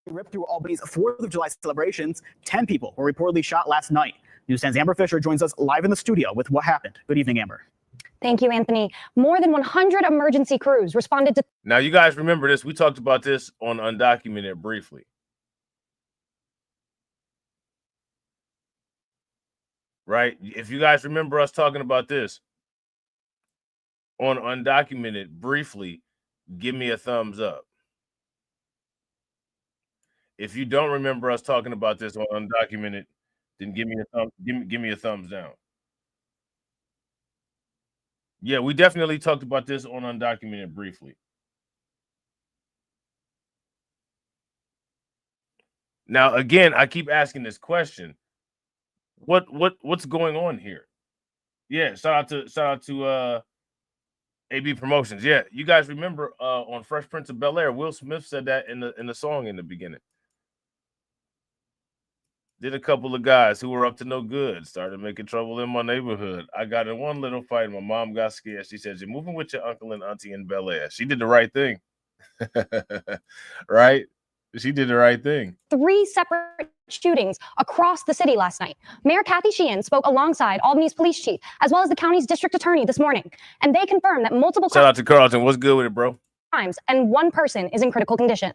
Ripped through Albany's 4th of July celebrations. 10 people were reportedly shot last night. News 10's Amber Fisher joins us live in the studio with what happened. Good evening, Amber. Thank you, Anthony. More than 100 emergency crews responded to. Now, you guys remember this. We talked about this on Undocumented briefly. Right? If you guys remember us talking about this on Undocumented briefly, give me a thumbs up. If you don't remember us talking about this on Undocumented, then give me a thumbs down. Yeah, we definitely talked about this on Undocumented briefly. Now, again, I keep asking this question. What's going on here? Yeah, shout out to AB Promotions. Yeah, you guys remember on Fresh Prince of Bel-Air, Will Smith said that in the song in the beginning. Did a couple of guys who were up to no good started making trouble in my neighborhood. I got in one little fight. My mom got scared. She said, "You're moving with your uncle and auntie in Bel-Air." She did the right thing. Right? She did the right thing. 3 separate shootings across the city last night. Mayor Kathy Sheehan spoke alongside Albany's police chief, as well as the county's district attorney this morning, and they confirmed that multiple Shout out to Carlton. What's good with it, bro? crimes and 1 person is in critical condition.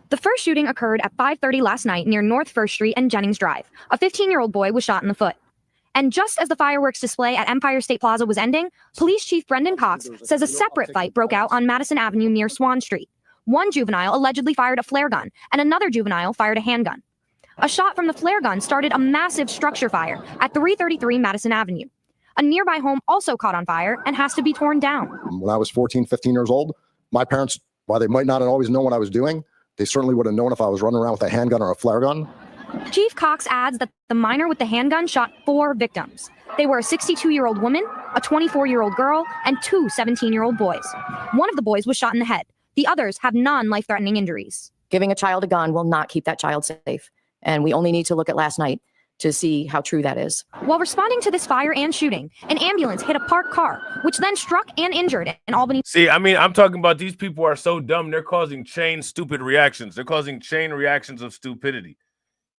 The first shooting occurred at 5:30 last night near North 1st Street and Jennings Drive. A 15-year-old boy was shot in the foot. And just as the fireworks display at Empire State Plaza was ending, Police Chief Brendan Cox says a separate fight broke out on Madison Avenue near Swan Street. One juvenile allegedly fired a flare gun, and another juvenile fired a handgun. A shot from the flare gun started a massive structure fire at 333 Madison Avenue. A nearby home also caught on fire and has to be torn down. When I was 14, 15 years old, my parents, while they might not have always known what I was doing, they certainly would have known if I was running around with a handgun or a flare gun. Chief Cox adds that the minor with the handgun shot 4 victims. They were a 62-year-old woman, a 24-year-old girl, and 2 17-year-old boys. One of the boys was shot in the head. The others have non-life-threatening injuries. Giving a child a gun will not keep that child safe. And we only need to look at last night to see how true that is. While responding to this fire and shooting, an ambulance hit a parked car, which then struck and injured an Albany. See, I mean, I'm talking about these people are so dumb. They're causing chain stupid reactions. They're causing chain reactions of stupidity.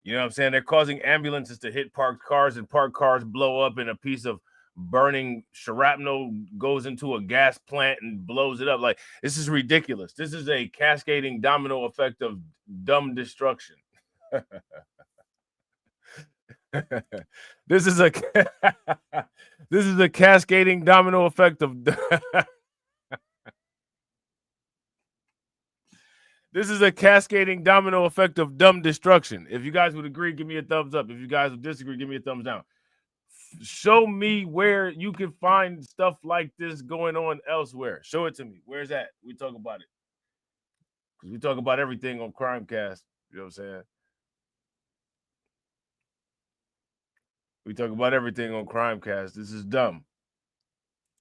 You know what I'm saying? They're causing ambulances to hit parked cars, and parked cars blow up, and a piece of burning shrapnel goes into a gas plant and blows it up. Like, this is ridiculous. This is a cascading domino effect of dumb destruction. This is a cascading domino effect of this is a cascading domino effect of dumb destruction. If you guys would agree, give me a thumbs up. If you guys would disagree, give me a thumbs down. Show me where you can find stuff like this going on elsewhere. Show it to me. Where's that? We talk about it. Because we talk about everything on Crimecast. You know what I'm saying? We talk about everything on Crimecast. This is dumb.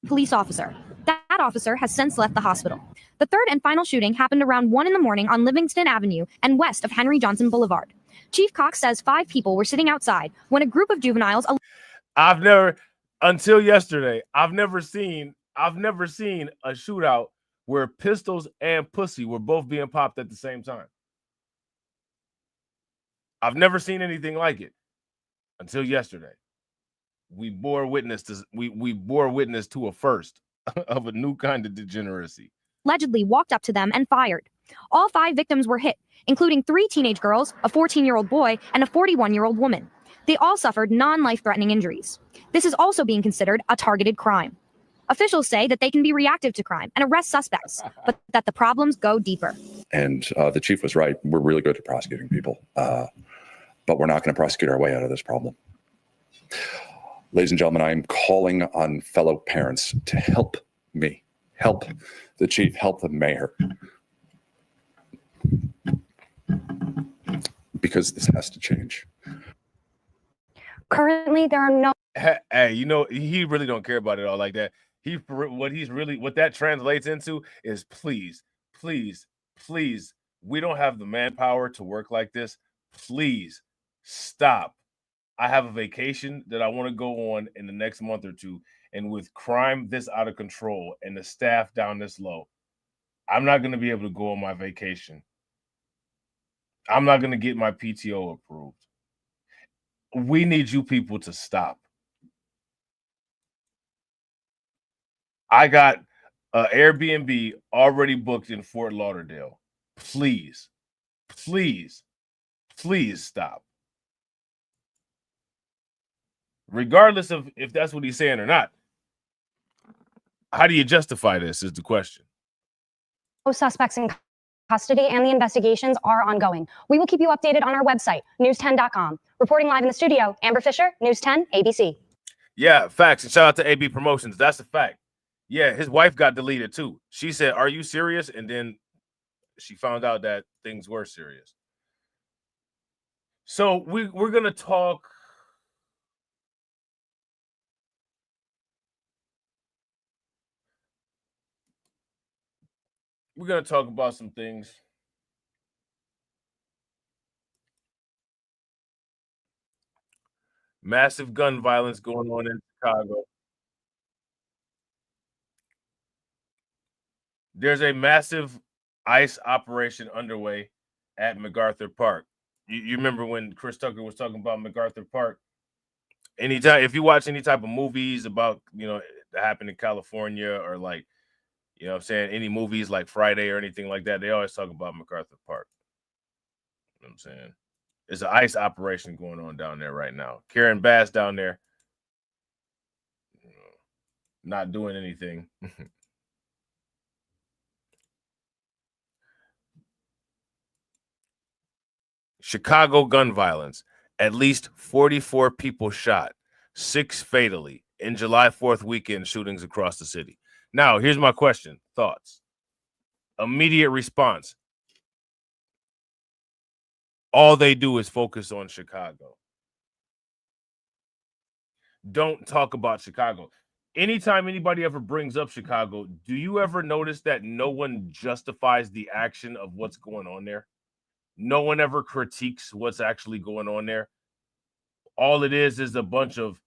Police officer. That officer has since left the hospital. The third and final shooting happened around 1 a.m. on Livingston Avenue and west of Henry Johnson Boulevard. Chief Cox says 5 people were sitting outside when a group of juveniles. Until yesterday, I've never seen a shootout where pistols and pussy were both being popped at the same time. I've never seen anything like it until yesterday. We bore witness to a first of a new kind of degeneracy. Allegedly walked up to them and fired. All 5 victims were hit, including 3 teenage girls, a 14-year-old boy, and a 41-year-old woman. They all suffered non-life-threatening injuries. This is also being considered a targeted crime. Officials say that they can be reactive to crime and arrest suspects, but that the problems go deeper. And the chief was right. We're really good at prosecuting people, but we're not going to prosecute our way out of this problem. Ladies and gentlemen, I am calling on fellow parents to help me, help the chief, help the mayor. Because this has to change. Currently, there are no. Hey, you know, he really don't care about it all like that. What that translates into is please, we don't have the manpower to work like this. Please stop. I have a vacation that I want to go on in the next month or two. And with crime this out of control and the staff down this low, I'm not going to be able to go on my vacation. I'm not going to get my PTO approved. We need you people to stop. I got Airbnb already booked in Fort Lauderdale. Please, please, please stop. Regardless of if that's what he's saying or not, how do you justify this is the question. Suspects in custody and the investigations are ongoing. We will keep you updated on our website, news10.com. Reporting live in the studio, Amber Fisher, News 10, ABC. Yeah, facts. And shout out to AB Promotions. That's a fact. Yeah, his wife got deleted too. She said, "Are you serious?" And then she found out that things were serious. So we're gonna talk. We're gonna talk about some things. Massive gun violence going on in Chicago. There's a massive ICE operation underway at MacArthur Park. You remember when Chris Tucker was talking about MacArthur Park? Anytime, if you watch any type of movies about, that happened in California, or like, you know what I'm saying, any movies like Friday or anything like that, they always talk about MacArthur Park. You know what I'm saying? There's an ICE operation going on down there right now. Karen Bass down there, not doing anything. Chicago gun violence. At least 44 people shot, 6 fatally in July 4th weekend shootings across the city. Now, here's my question. Thoughts? Immediate response. All they do is focus on Chicago. Don't talk about Chicago. Anytime anybody ever brings up Chicago, do you ever notice that no one justifies the action of what's going on there? No one ever critiques what's actually going on there. All it is a bunch of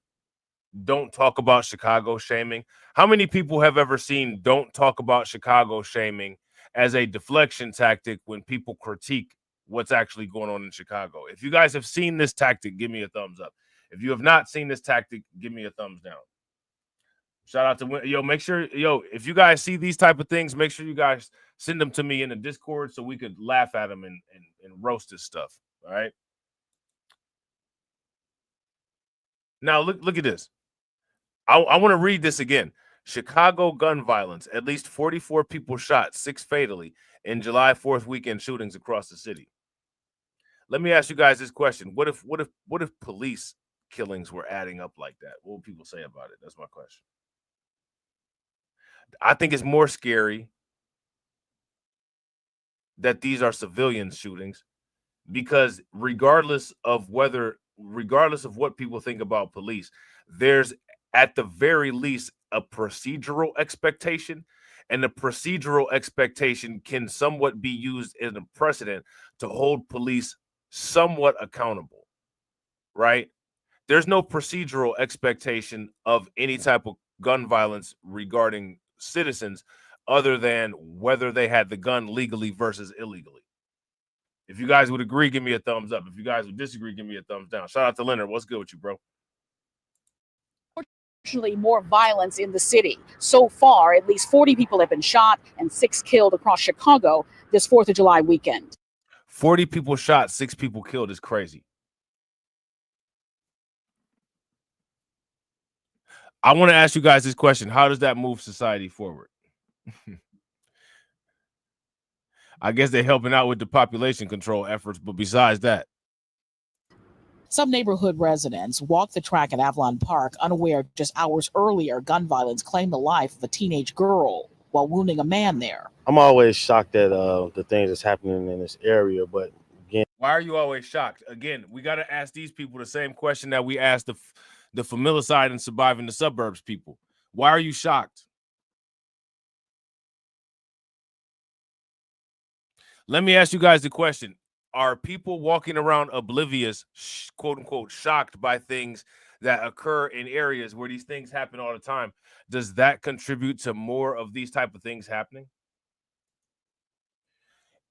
don't talk about Chicago shaming. How many people have ever seen don't talk about Chicago shaming as a deflection tactic when people critique what's actually going on in Chicago? If you guys have seen this tactic, give me a thumbs up. If you have not seen this tactic, give me a thumbs down. Shout out to make sure, if you guys see these type of things, make sure you guys send them to me in the Discord so we could laugh at them and roast this stuff. All right. Now look at this. I want to read this again. Chicago gun violence. At least 44 people shot, 6 fatally in July 4th weekend shootings across the city. Let me ask you guys this question. What if police killings were adding up like that? What would people say about it? That's my question. I think it's more scary that these are civilian shootings, because regardless of what people think about police, there's at the very least a procedural expectation, and the procedural expectation can somewhat be used as a precedent to hold police somewhat accountable, right? There's no procedural expectation of any type of gun violence regarding citizens other than whether they had the gun legally versus illegally. If you guys would agree, give me a thumbs up. If you guys would disagree, give me a thumbs down. Shout out to Leonard. What's good with you, bro? Unfortunately, more violence in the city. So far, at least 40 people have been shot and 6 killed across Chicago this 4th of July weekend. 40 people shot, 6 people killed is crazy. I want to ask you guys this question. How does that move society forward? I guess they're helping out with the population control efforts, but besides that. Some neighborhood residents walked the track at Avalon Park, unaware just hours earlier gun violence claimed the life of a teenage girl while wounding a man there. I'm always shocked at the things that's happening in this area, but again, why are you always shocked? Again, we got to ask these people the same question that we asked the familicide and surviving the suburbs people. Why are you shocked? Let me ask you guys the question. Are people walking around oblivious, quote unquote, shocked by things that occur in areas where these things happen all the time? Does that contribute to more of these type of things happening?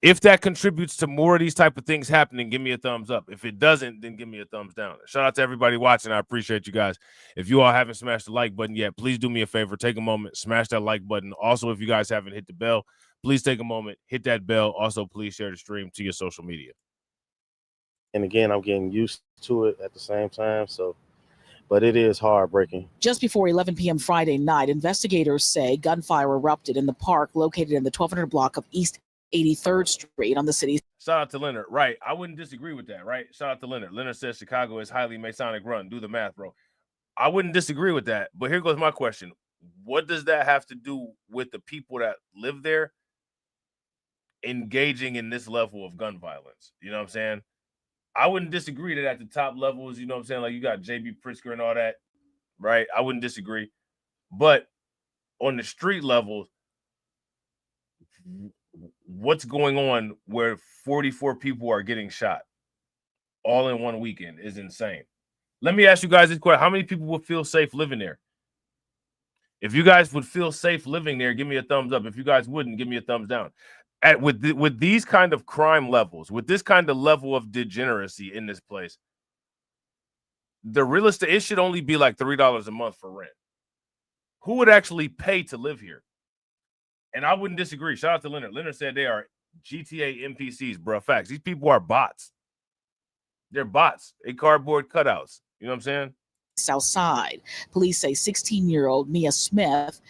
If that contributes to more of these type of things happening, give me a thumbs up. If it doesn't, then give me a thumbs down. Shout out to everybody watching. I appreciate you guys. If you all haven't smashed the like button yet, please do me a favor. Take a moment, smash that like button. Also, if you guys haven't hit the bell, please take a moment, hit that bell. Also, please share the stream to your social media. And again, I'm getting used to it at the same time. So, but it is heartbreaking. Just before 11 p.m. Friday night, investigators say gunfire erupted in the park located in the 1200 block of East 83rd Street on the city's. Shout out to Leonard. Right. I wouldn't disagree with that. Right. Shout out to Leonard. Leonard says Chicago is highly Masonic run. Do the math, bro. I wouldn't disagree with that. But here goes my question. What does that have to do with the people that live there engaging in this level of gun violence? You know what I'm saying? I wouldn't disagree that at the top levels, you know what I'm saying? Like you got JB Pritzker and all that, right? I wouldn't disagree. But on the street level, what's going on where 44 people are getting shot all in one weekend is insane. Let me ask you guys this question. How many people would feel safe living there? If you guys would feel safe living there, give me a thumbs up. If you guys wouldn't, give me a thumbs down. With these kind of crime levels, with this kind of level of degeneracy in this place, the real estate, it should only be like $3 a month for rent. Who would actually pay to live here? And I wouldn't disagree. Shout out to Leonard. Leonard said they are GTA NPCs, bro. Facts. These people are bots. They're bots. They cardboard cutouts. You know what I'm saying? South Side. Police say 16-year-old Mia Smith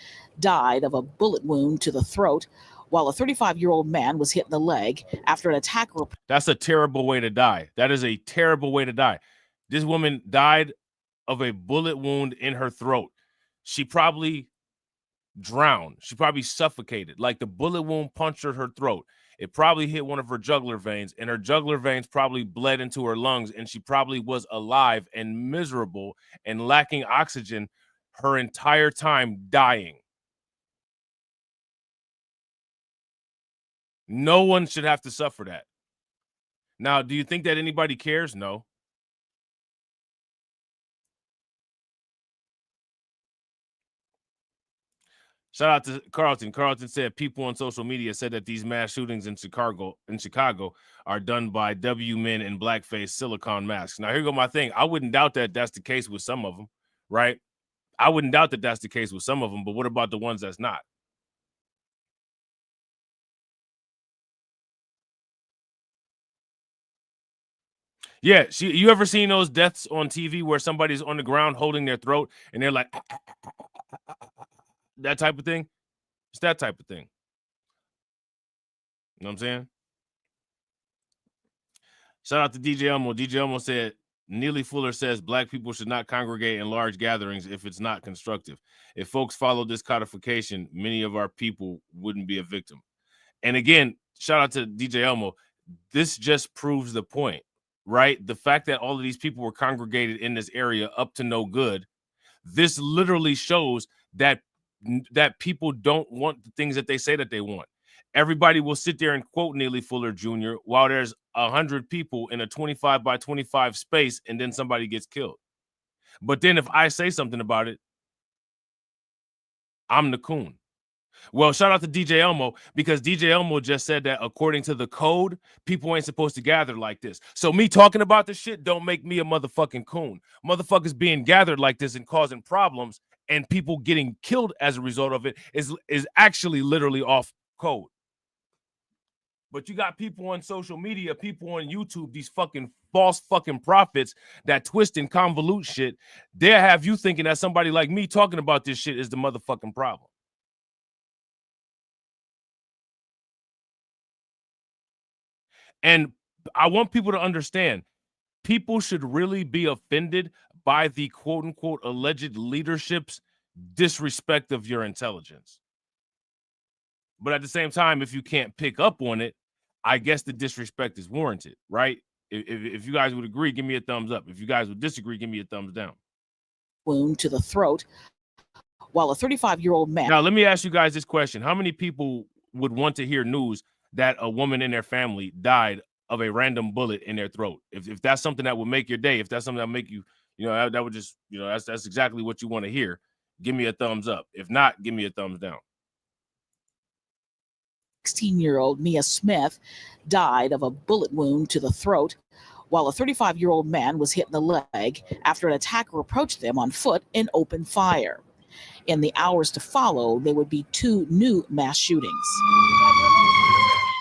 died of a bullet wound to the throat, while a 35-year-old man was hit in the leg after an attacker. That's a terrible way to die. That is a terrible way to die. This woman died of a bullet wound in her throat. She probably drowned. She probably suffocated. Like the bullet wound punctured her throat. It probably hit one of her jugular veins, and her jugular veins probably bled into her lungs, and she probably was alive and miserable and lacking oxygen her entire time dying. No one should have to suffer that. Now, do you think that anybody cares? No. Shout out to Carlton. Carlton said people on social media said that these mass shootings in Chicago are done by W men in blackface silicone masks. Now, here go my thing. I wouldn't doubt that that's the case with some of them, right? I wouldn't doubt that that's the case with some of them, but what about the ones that's not? Yeah, you ever seen those deaths on TV where somebody's on the ground holding their throat and they're like, that type of thing? It's that type of thing. You know what I'm saying? Shout out to DJ Elmo. DJ Elmo said, Neely Fuller says black people should not congregate in large gatherings if it's not constructive. If folks follow this codification, many of our people wouldn't be a victim. And again, shout out to DJ Elmo. This just proves the point, right? The fact that all of these people were congregated in this area up to no good, this literally shows that people don't want the things that they say that they want. Everybody will sit there and quote Neely Fuller Jr. while there's 100 people in a 25 by 25 space and then somebody gets killed. But then if I say something about it, I'm the coon. Well, shout out to DJ Elmo, because DJ Elmo just said that according to the code, people ain't supposed to gather like this. So me talking about this shit don't make me a motherfucking coon. Motherfuckers being gathered like this and causing problems and people getting killed as a result of it is actually literally off code. But you got people on social media, people on YouTube, these fucking false fucking prophets that twist and convolute shit. They'll have you thinking that somebody like me talking about this shit is the motherfucking problem. And I want people to understand, people should really be offended by the quote unquote alleged leadership's disrespect of your intelligence. But at the same time, if you can't pick up on it, I guess the disrespect is warranted, right? If you guys would agree, give me a thumbs up. If you guys would disagree, give me a thumbs down. Wound to the throat, while a 35-year-old man. Now, let me ask you guys this question. How many people would want to hear news that a woman in their family died of a random bullet in their throat? If that's something that would make your day, if that's something that would make you, that would just, that's exactly what you want to hear, give me a thumbs up. If not, give me a thumbs down. 16-year-old Mia Smith died of a bullet wound to the throat, while a 35-year-old man was hit in the leg after an attacker approached them on foot and opened fire. In the hours to follow, there would be 2 new mass shootings.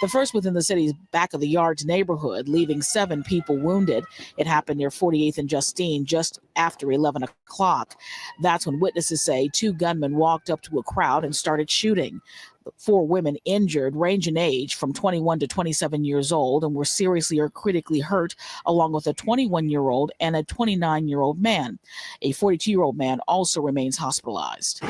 The first within the city's back of the yards neighborhood, leaving 7 people wounded. It happened near 48th and Justine just after 11 o'clock. That's when witnesses say 2 gunmen walked up to a crowd and started shooting. 4 women injured range in age from 21 to 27 years old and were seriously or critically hurt, along with a 21-year-old and a 29-year-old man. A 42-year-old man also remains hospitalized.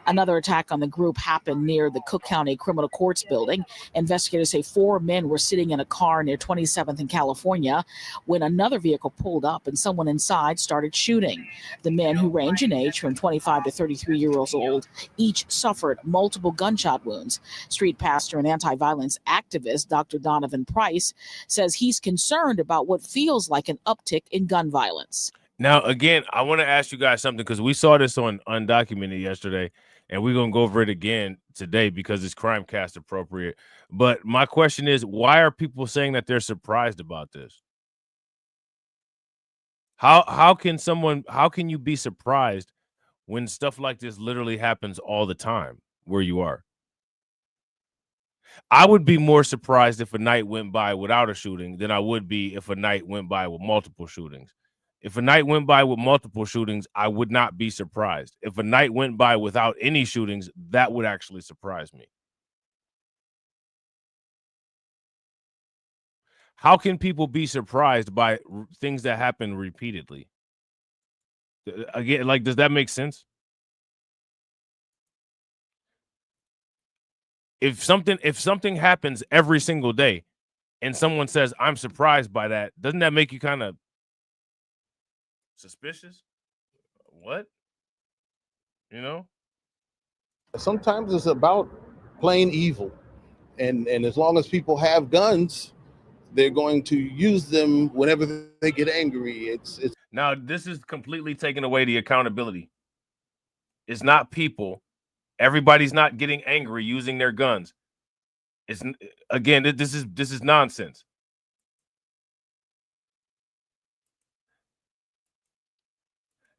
Another attack on the group happened near the Cook County Criminal Courts building. Investigators say 4 men were sitting in a car near 27th in California when another vehicle pulled up and someone inside started shooting. The men, who range in age from 25 to 33 years old, each suffered multiple gunshot wounds. Street pastor and anti-violence activist Dr. Donovan Price says he's concerned about what feels like an uptick in gun violence. Now, again, I want to ask you guys something because we saw this on Undocumented yesterday, and we're going to go over it again today because it's Crimecast appropriate. But my question is, why are people saying that they're surprised about this? How can you be surprised when stuff like this literally happens all the time where you are? I would be more surprised if a night went by without a shooting than I would be if a night went by with multiple shootings. If a night went by with multiple shootings, I would not be surprised. If a night went by without any shootings, that would actually surprise me. How can people be surprised by things that happen repeatedly? Again, like, does that make sense? If something happens every single day and someone says, I'm surprised by that, doesn't that make you kind of suspicious? What? You know? Sometimes it's about plain evil. And as long as people have guns, they're going to use them whenever they get angry. It's Now, this is completely taking away the accountability. It's not people. Everybody's not getting angry using their guns. It's, again, this is nonsense.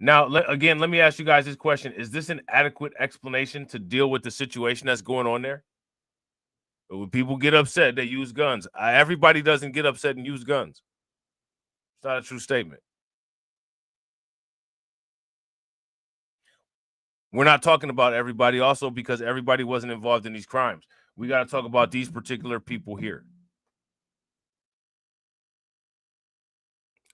Now, let me ask you guys this question. Is this an adequate explanation to deal with the situation that's going on there? When people get upset, they use guns. Everybody doesn't get upset and use guns. It's not a true statement. We're not talking about everybody also because everybody wasn't involved in these crimes. We got to talk about these particular people here.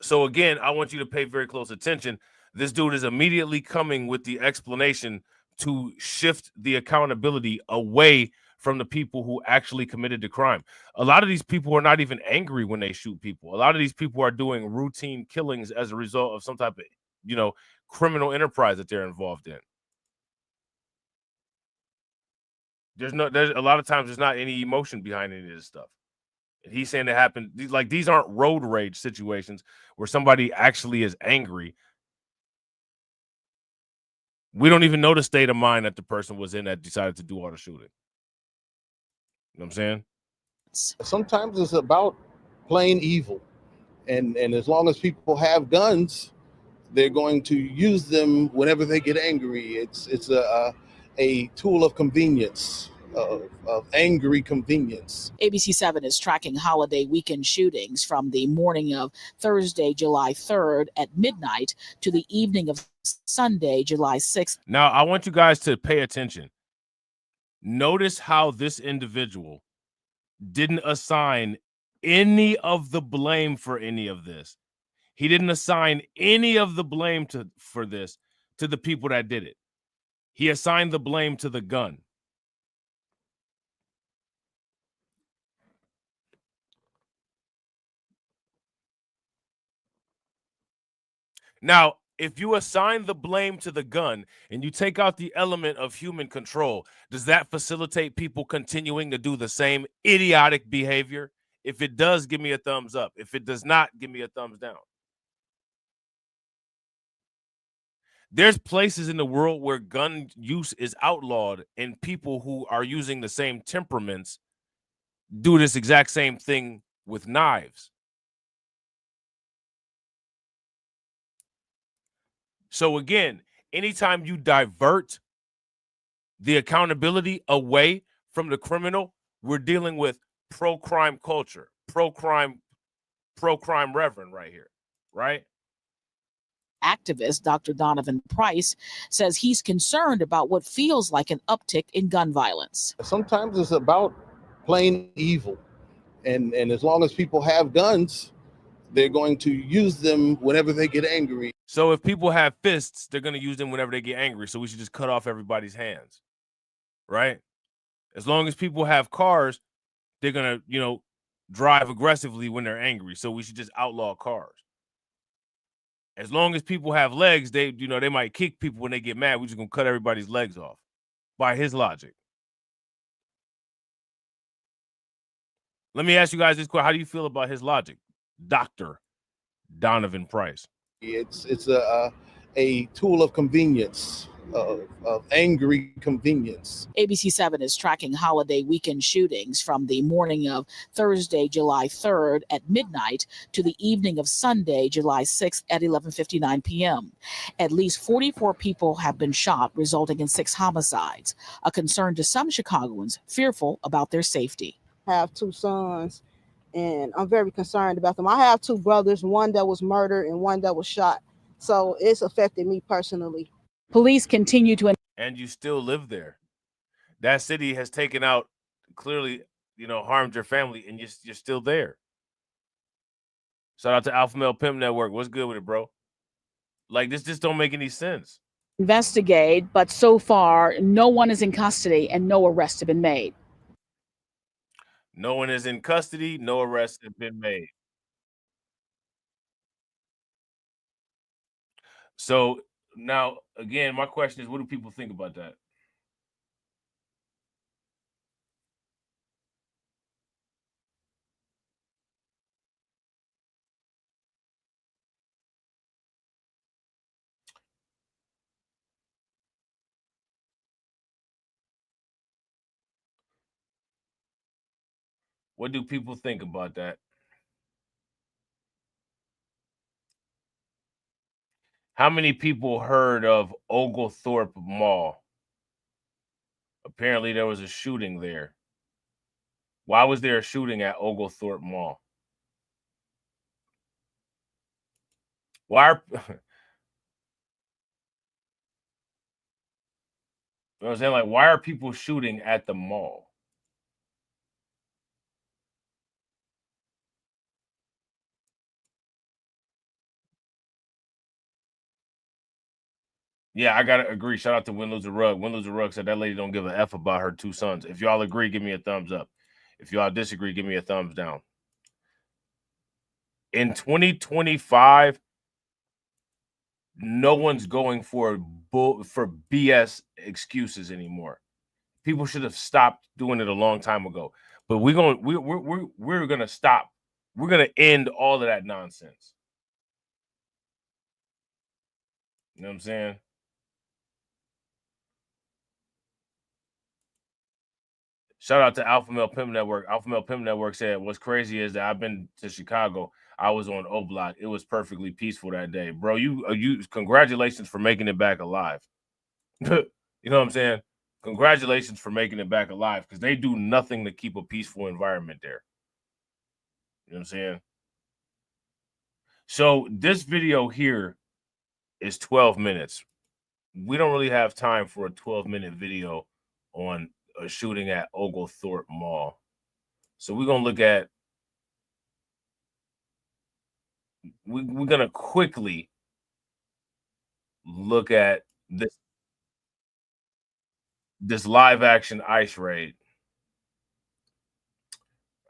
So again, I want you to pay very close attention. This dude is immediately coming with the explanation to shift the accountability away from the people who actually committed the crime. A lot of these people are not even angry when they shoot people. A lot of these people are doing routine killings as a result of some type of, criminal enterprise that they're involved in. There's a lot of times there's not any emotion behind any of this stuff. And he's saying it happened. These aren't road rage situations where somebody actually is angry. We don't even know the state of mind that the person was in that decided to do all the shooting. You know what I'm saying? sometimes it's about plain evil. And as long as people have guns, they're going to use them whenever they get angry. It's a tool of convenience, of angry convenience. ABC 7 is tracking holiday weekend shootings from the morning of Thursday, July 3rd at midnight to the evening of Sunday, July 6th. Now, I want you guys to pay attention. Notice how this individual didn't assign any of the blame for any of this. He didn't assign any of the blame for this to the people that did it. He assigned the blame to the gun. Now, if you assign the blame to the gun and you take out the element of human control, does that facilitate people continuing to do the same idiotic behavior? If it does, give me a thumbs up. If it does not, give me a thumbs down. There's places in the world where gun use is outlawed, and people who are using the same temperaments do this exact same thing with knives. So again, anytime you divert the accountability away from the criminal, we're dealing with pro-crime culture, pro-crime reverend right here, right? Activist Dr. Donovan Price says he's concerned about what feels like an uptick in gun violence. Sometimes it's about plain evil. And as long as people have guns, they're going to use them whenever they get angry. So if people have fists, they're going to use them whenever they get angry. So we should just cut off everybody's hands, right? As long as people have cars, they're going to, drive aggressively when they're angry. So we should just outlaw cars. As long as people have legs, they might kick people when they get mad. We're just going to cut everybody's legs off by his logic. Let me ask you guys this question. How do you feel about his logic? Dr. Donovan Price. It's a tool of convenience, of angry convenience. ABC7 is tracking holiday weekend shootings from the morning of Thursday, July 3rd at midnight to the evening of Sunday, July 6th at 11:59 p.m. At least 44 people have been shot, resulting in 6 homicides, a concern to some Chicagoans fearful about their safety. I have 2 sons, and I'm very concerned about them. I have 2 brothers, one that was murdered and one that was shot. So it's affected me personally. Police continue to... And you still live there. That city has taken out, clearly, harmed your family, and you're still there. Shout out to Alpha Male Pimp Network. What's good with it, bro? Like, this just don't make any sense. Investigate, but so far, no one is in custody and no arrests have been made. No one is in custody. No arrests have been made. So now, again, my question is, what do people think about that? What do people think about that? How many people heard of Oglethorpe Mall? Apparently there was a shooting there. Why was there a shooting at Oglethorpe Mall? Why are I was saying, like, why are people shooting at the mall? Yeah, I gotta agree. Shout out to Win Lose a Rug. Win Lose a Rug said that lady don't give a F about her 2 sons. If y'all agree, give me a thumbs up. If y'all disagree, give me a thumbs down. In 2025, no one's going for BS excuses anymore. People should have stopped doing it a long time ago. But we're gonna stop. We're gonna end all of that nonsense. You know what I'm saying? Shout out to Alpha Male Pimp Network. Alpha Male Pimp Network said, what's crazy is that I've been to Chicago. I was on O Block. It was perfectly peaceful that day. Bro, you congratulations for making it back alive. You know what I'm saying? Congratulations for making it back alive, because they do nothing to keep a peaceful environment there. You know what I'm saying? So this video here is 12 minutes. We don't really have time for a 12-minute video on a shooting at Oglethorpe Mall. So we're going to look at, we're going to quickly look at this live action ICE raid.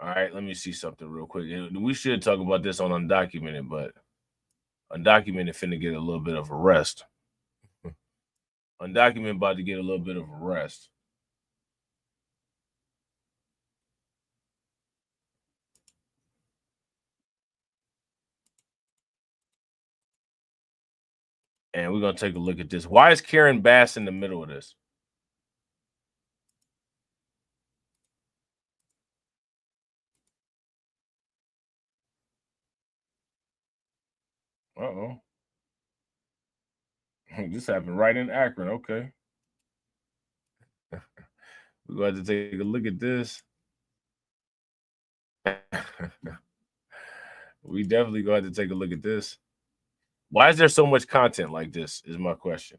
All right, let me see something real quick. We should talk about this on Undocumented, but Undocumented finna get a little bit of a rest. Undocumented about to get a little bit of a rest. And we're gonna take a look at this. Why is Karen Bass in the middle of this? Uh-oh. This happened right in Akron. Okay. We're going to take a look at this. We definitely going to take a look at this. Why is there so much content like this is my question.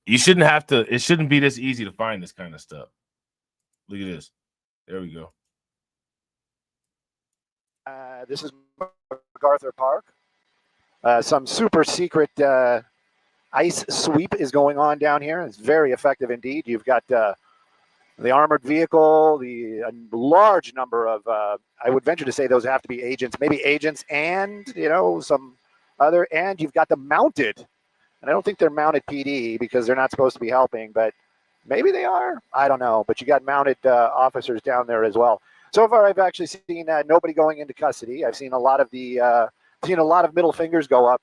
You shouldn't have to, it shouldn't be this easy to find this kind of stuff. Look at this. There we go. This is MacArthur Park. Some super secret ice sweep is going on down here. It's very effective indeed. You've got the armored vehicle, a large number of, I would venture to say those have to be agents, maybe agents and, some other, and you've got the mounted. And I don't think they're mounted PD because they're not supposed to be helping, but maybe they are. I don't know. But you got mounted officers down there as well. So far, I've actually seen nobody going into custody. I've seen a lot of middle fingers go up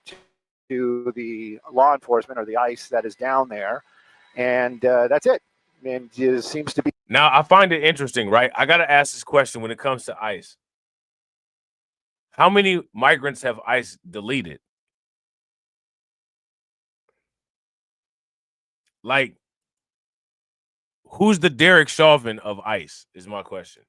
to the law enforcement or the ICE that is down there, and that's it. And it seems to be. Now, I find it interesting, right? I got to ask this question when it comes to ICE. How many migrants have ICE deleted? Like, who's the Derek Chauvin of ICE is my question.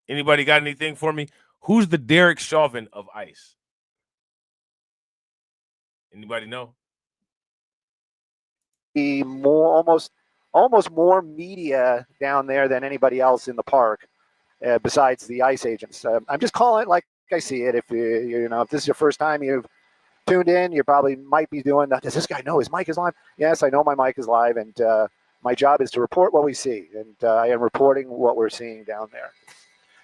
Anybody got anything for me? Who's the Derek Chauvin of ICE? Anybody know? Be more almost more media down there than anybody else in the park, besides the ICE agents. I'm just calling it like I see it. If if this is your first time you've tuned in, you probably might be doing that. Does this guy know his mic is live? Yes, I know my mic is live, and my job is to report what we see, and I am reporting what we're seeing down there.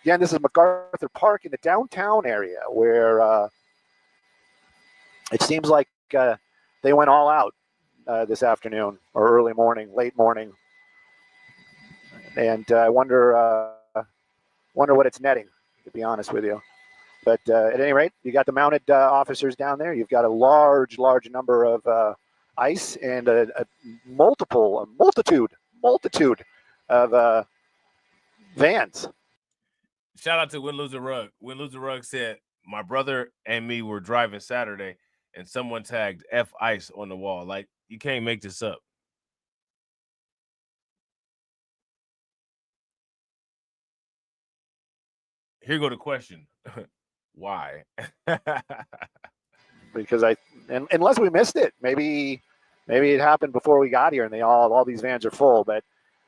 Again, this is MacArthur Park in the downtown area where it seems like they went all out this afternoon or early morning, late morning. And I wonder what it's netting, to be honest with you. But at any rate, you got the mounted officers down there. You've got a large number of ICE and a multitude of vans. Shout out to Win Lose a Rug. Win Lose a Rug said, my brother and me were driving Saturday and someone tagged F ICE on the wall. Like, you can't make this up. Here go the question. Why? Because unless we missed it, maybe it happened before we got here and all these vans are full. But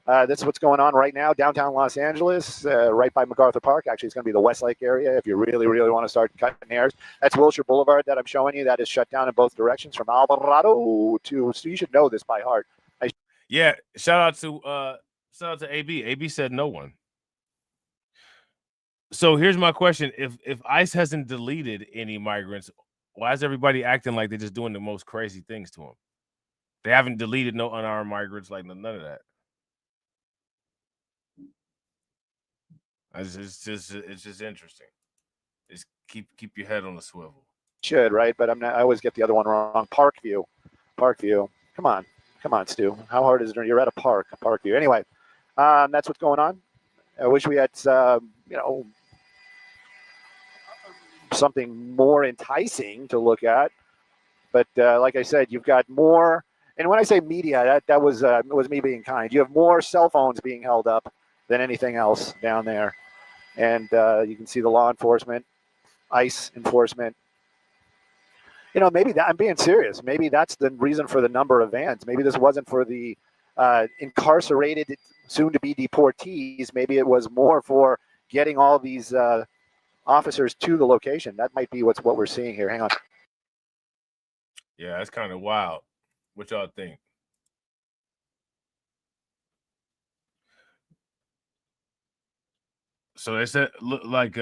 that's what's going on right now, downtown Los Angeles, right by MacArthur Park. Actually, it's going to be the Westlake area if you really want to start cutting hairs. That's Wilshire Boulevard that I'm showing you. That is shut down in both directions from Alvarado to. So you should know this by heart. Yeah, shout out to AB. AB said no one. So here's my question: If ICE hasn't deleted any migrants, why is everybody acting like they're just doing the most crazy things to them? They haven't deleted no unarmed migrants, like none of that. It's just interesting. Just keep your head on the swivel. Should, right? But I always get the other one wrong. Parkview. Come on, Stu. How hard is it? You're at a Parkview. Anyway, that's what's going on. I wish we had something more enticing to look at. But like I said, you've got more. And when I say media, that was me being kind. You have more cell phones being held up than anything else down there. And you can see the law enforcement, ICE enforcement. Maybe I'm being serious. Maybe that's the reason for the number of vans. Maybe this wasn't for the incarcerated, soon-to-be deportees. Maybe it was more for getting all these officers to the location. That might be what we're seeing here. Hang on. Yeah, that's kind of wild. What y'all think? So they said, look like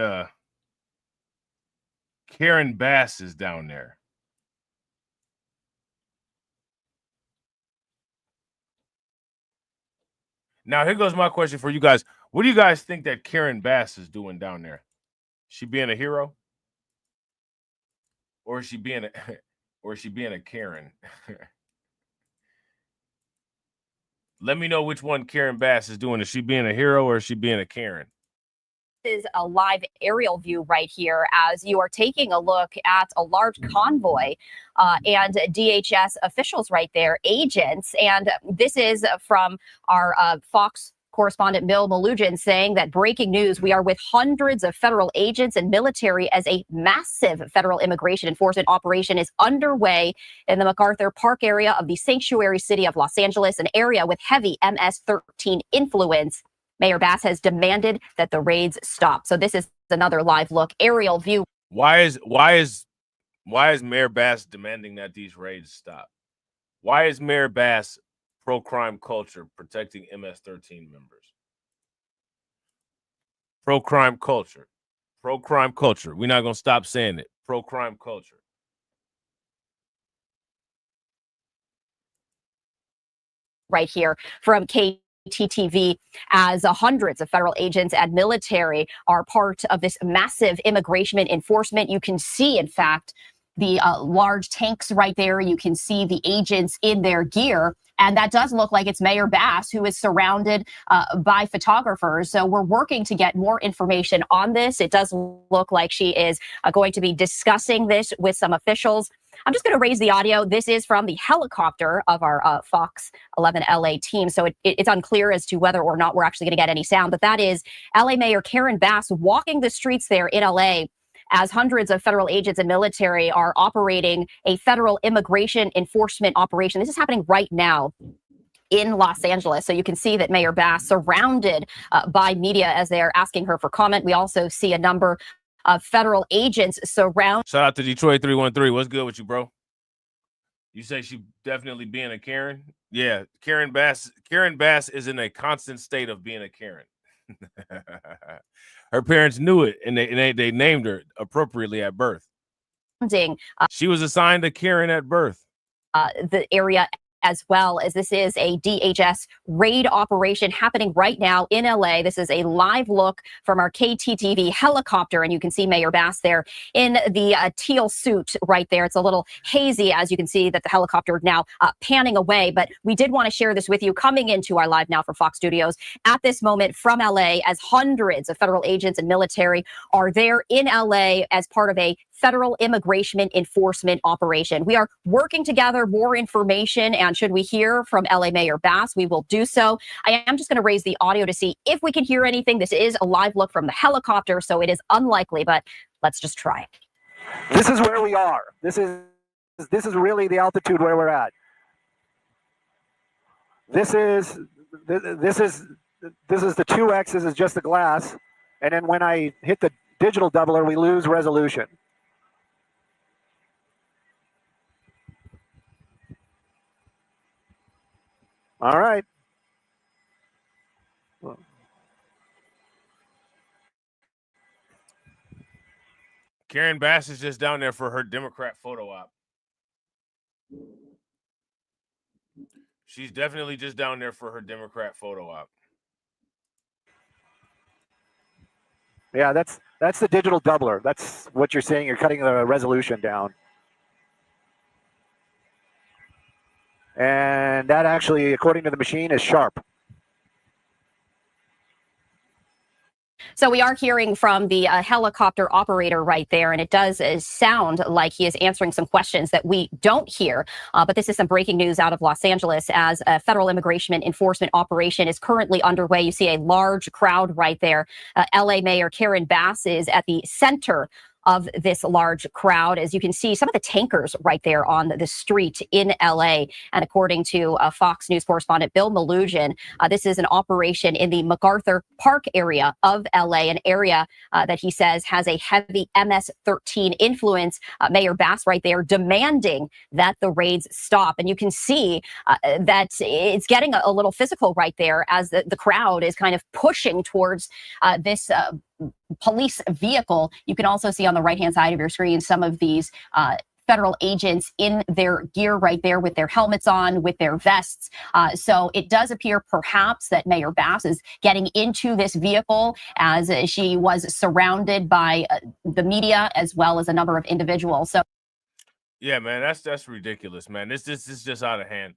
Karen Bass is down there. Now, here goes my question for you guys. What do you guys think that Karen Bass is doing down there? She being a hero? Or is she being a Karen? Let me know which one Karen Bass is doing. Is she being a hero or is she being a Karen? Is a live aerial view right here as you are taking a look at a large convoy and DHS officials right there, agents. And this is from our Fox correspondent Bill Malugin saying that breaking news, we are with hundreds of federal agents and military as a massive federal immigration enforcement operation is underway in the MacArthur Park area of the sanctuary city of Los Angeles, an area with heavy MS-13 influence. Mayor Bass has demanded that the raids stop. So this is another live look aerial view. Why is Mayor Bass demanding that these raids stop? Why is Mayor Bass pro-crime culture protecting MS-13 members? Pro-crime culture. Pro-crime culture. We're not going to stop saying it. Pro-crime culture. Right here from KTTV as hundreds of federal agents and military are part of this massive immigration enforcement. You can see, in fact, the large tanks right there. You can see the agents in their gear. And that does look like it's Mayor Bass, who is surrounded by photographers. So we're working to get more information on this. It does look like she is going to be discussing this with some officials. I'm just going to raise the audio. This is from the helicopter of our Fox 11 LA team. So it's unclear as to whether or not we're actually going to get any sound. But that is LA Mayor Karen Bass walking the streets there in LA as hundreds of federal agents and military are operating a federal immigration enforcement operation. This is happening right now in Los Angeles. So you can see that Mayor Bass surrounded by media as they're asking her for comment. We also see a number of federal agents surround. Shout out to Detroit 313. What's good with you, bro? You say she definitely being a Karen? Yeah, Karen Bass is in a constant state of being a Karen. Her parents knew it, and they named her appropriately at birth. She was assigned a Karen at birth. The area, as well as this is a DHS raid operation happening right now in LA. This is a live look from our KTTV helicopter, and you can see Mayor Bass there in the teal suit right there. It's a little hazy as you can see that the helicopter now panning away, but we did want to share this with you coming into our Live Now for Fox Studios at this moment from LA as hundreds of federal agents and military are there in LA as part of a federal immigration enforcement operation. We are working to gather more information, and should we hear from LA Mayor Bass, we will do so. I am just going to raise the audio to see if we can hear anything. This is a live look from the helicopter, so it is unlikely, but let's just try. This is where we are. This is really the altitude where we're at. This is the 2X. This is just the glass, and then when I hit the digital doubler, we lose resolution. All right. Karen Bass is just down there for her Democrat photo op. She's definitely just down there for her Democrat photo op. Yeah, that's the digital doubler. That's what you're saying. You're cutting the resolution down. And that actually, according to the machine, is sharp. So we are hearing from the helicopter operator right there, and it does sound like he is answering some questions that we don't hear. But this is some breaking news out of Los Angeles as a federal immigration enforcement operation is currently underway. You see a large crowd right there. LA Mayor Karen Bass is at the center of this large crowd. As you can see, some of the tankers right there on the street in LA. And according to Fox News correspondent Bill Malugin, this is an operation in the MacArthur Park area of LA, an area that he says has a heavy MS-13 influence. Mayor Bass right there demanding that the raids stop. And you can see that it's getting a little physical right there as the crowd is kind of pushing towards this police vehicle. You can also see on the right-hand side of your screen some of these federal agents in their gear right there with their helmets on, with their vests. So it does appear perhaps that Mayor Bass is getting into this vehicle as she was surrounded by the media as well as a number of individuals. So yeah, man, that's ridiculous, man. This is just out of hand.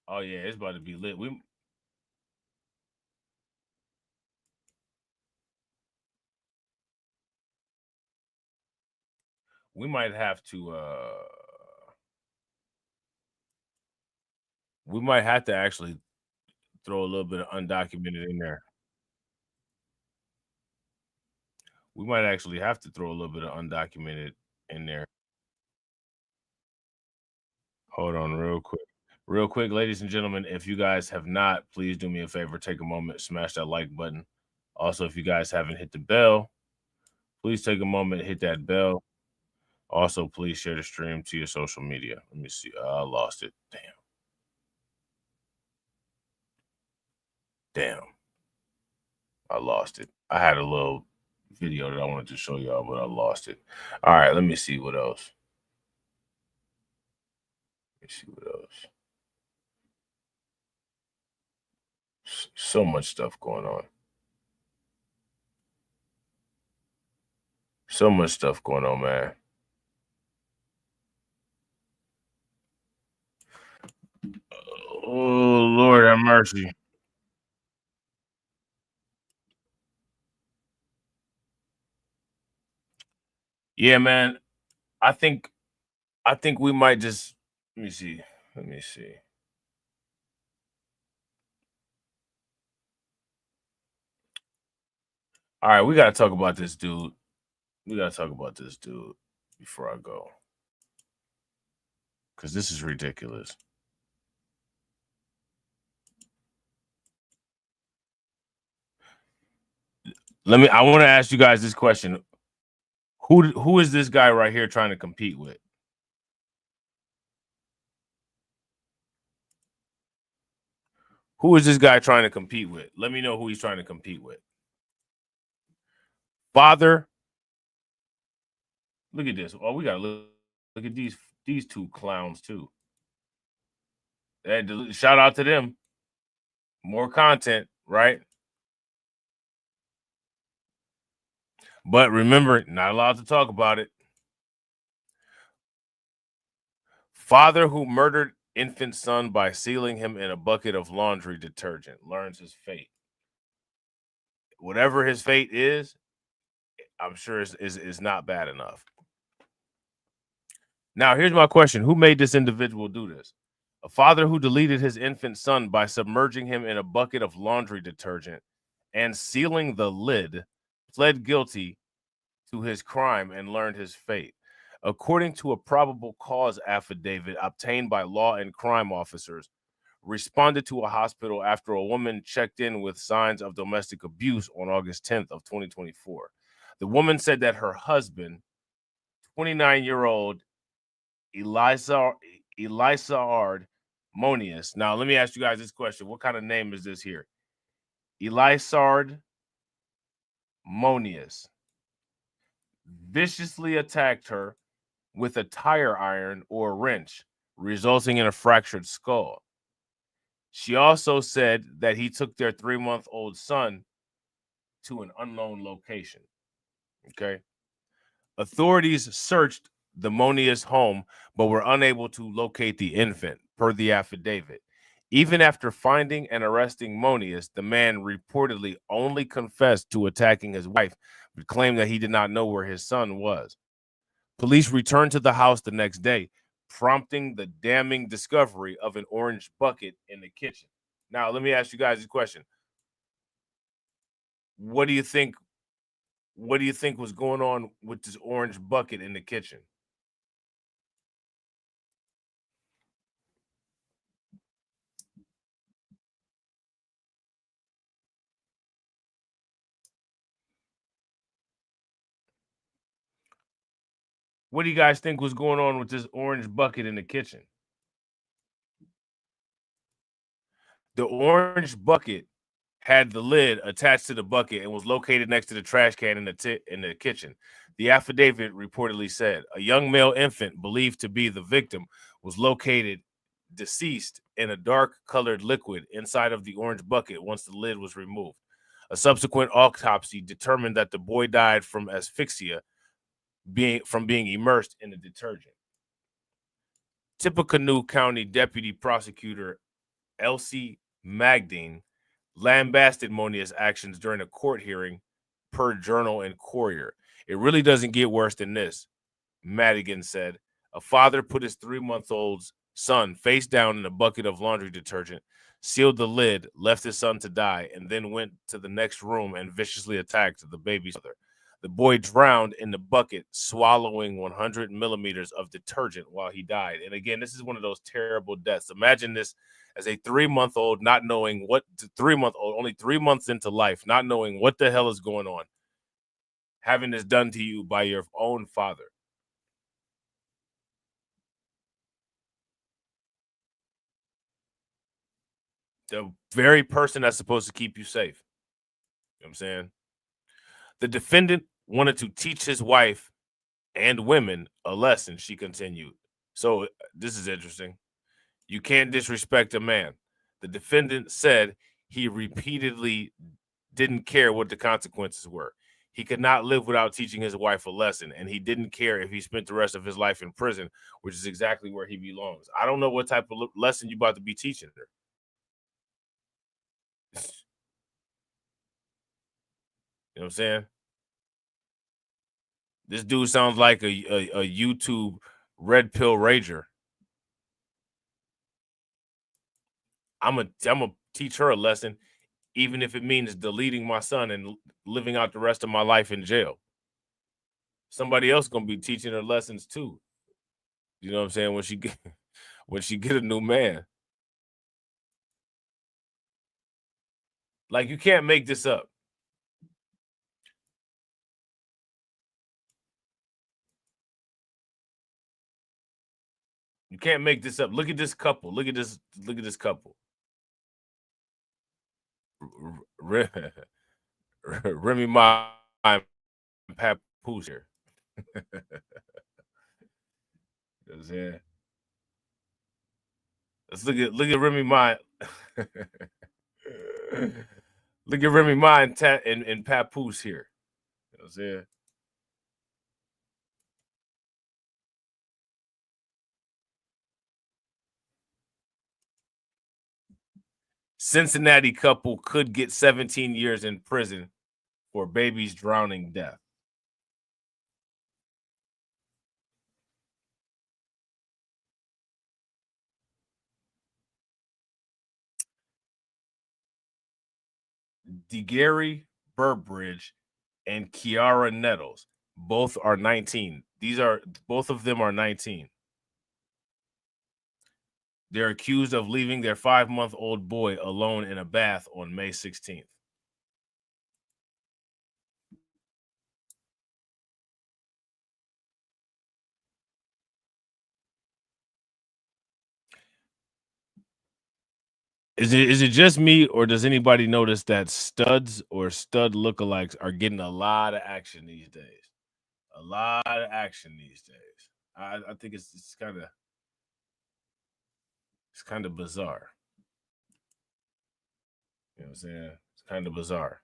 Oh yeah, it's about to be lit. We might have to actually throw a little bit of undocumented in there. We might actually have to throw a little bit of undocumented in there. Hold on real quick, ladies and gentlemen. If you guys have not, please do me a favor, take a moment, smash that like button. Also, if you guys haven't hit the bell, please take a moment, hit that bell. Also, please share the stream to your social media. Let me see. I lost it. Damn. I lost it. I had a little video that I wanted to show y'all, but I lost it. All right, let me see what else. So much stuff going on. So much stuff going on, man. Oh, Lord have mercy. Yeah, man. I think we might just let me see. All right, we got to talk about this dude. Before I go. Because this is ridiculous. I want to ask you guys this question. Who is this guy right here trying to compete with? Who is this guy trying to compete with? Let me know who he's trying to compete with. Father. Look at this. Oh, we got to look at these two clowns too. Shout out to them. More content, right? But remember, not allowed to talk about it. Father who murdered infant son by sealing him in a bucket of laundry detergent learns his fate. Whatever his fate is, I'm sure is not bad enough. Now, here's my question. Who made this individual do this? A father who deleted his infant son by submerging him in a bucket of laundry detergent and sealing the lid pled guilty to his crime and learned his fate. According to a probable cause affidavit obtained by law and crime officers, responded to a hospital after a woman checked in with signs of domestic abuse on August 10th of 2024. The woman said that her husband, 29-year-old Elisard Monius. Now, let me ask you guys this question. What kind of name is this here? Elisard Monius viciously attacked her with a tire iron or wrench, resulting in a fractured skull. She also said that he took their 3-month-old son to an unknown location. Okay. Authorities searched the Monius home, but were unable to locate the infant, per the affidavit. Even after finding and arresting Monius, the man reportedly only confessed to attacking his wife, but claimed that he did not know where his son was. Police returned to the house the next day, prompting the damning discovery of an orange bucket in the kitchen. Now, let me ask you guys a question. What do you think was going on with this orange bucket in the kitchen? What do you guys think was going on with this orange bucket in the kitchen? The orange bucket had the lid attached to the bucket and was located next to the trash can in the kitchen. The affidavit reportedly said a young male infant believed to be the victim was located deceased in a dark-colored liquid inside of the orange bucket once the lid was removed. A subsequent autopsy determined that the boy died from asphyxia, from being immersed in the detergent. Tippecanoe County Deputy Prosecutor Elsie Magdine lambasted Monia's actions during a court hearing, per Journal and Courier. It really doesn't get worse than this, Madigan said. A father put his 3-month-old son face down in a bucket of laundry detergent, sealed the lid, left his son to die, and then went to the next room and viciously attacked the baby's mother. The boy drowned in the bucket, swallowing 100 millimeters of detergent while he died. And again, this is one of those terrible deaths. Imagine this as a 3-month-old, not knowing what, 3-month-old, only 3 months into life, not knowing what the hell is going on, having this done to you by your own father. The very person that's supposed to keep you safe. You know what I'm saying? The defendant wanted to teach his wife and women a lesson, she continued. So this is interesting. You can't disrespect a man. The defendant said he repeatedly didn't care what the consequences were. He could not live without teaching his wife a lesson, and he didn't care if he spent the rest of his life in prison, which is exactly where he belongs. I don't know what type of lesson you about to be teaching her. You know what I'm saying? This dude sounds like a YouTube red pill rager. I'm gonna teach her a lesson, even if it means deleting my son and living out the rest of my life in jail. Somebody else gonna be teaching her lessons too. You know what I'm saying? When she get a new man. Like, you can't make this up. You can't make this up. Look at this couple. Look at this couple. Remy Ma and Papoose here. You know what I'm saying? Let's look at Remy Ma. Look at Remy Ma and Papoose here. You know what I'm saying? Cincinnati couple could get 17 years in prison for baby's drowning death. DeGary Burbridge and Kiara Nettles both are 19. Both of them are 19. They're accused of leaving their 5-month-old boy alone in a bath on May 16th. Is it just me, or does anybody notice that studs or stud lookalikes are getting a lot of action these days? A lot of action these days. I think it's kind of bizarre. You know what I'm saying? It's kind of bizarre.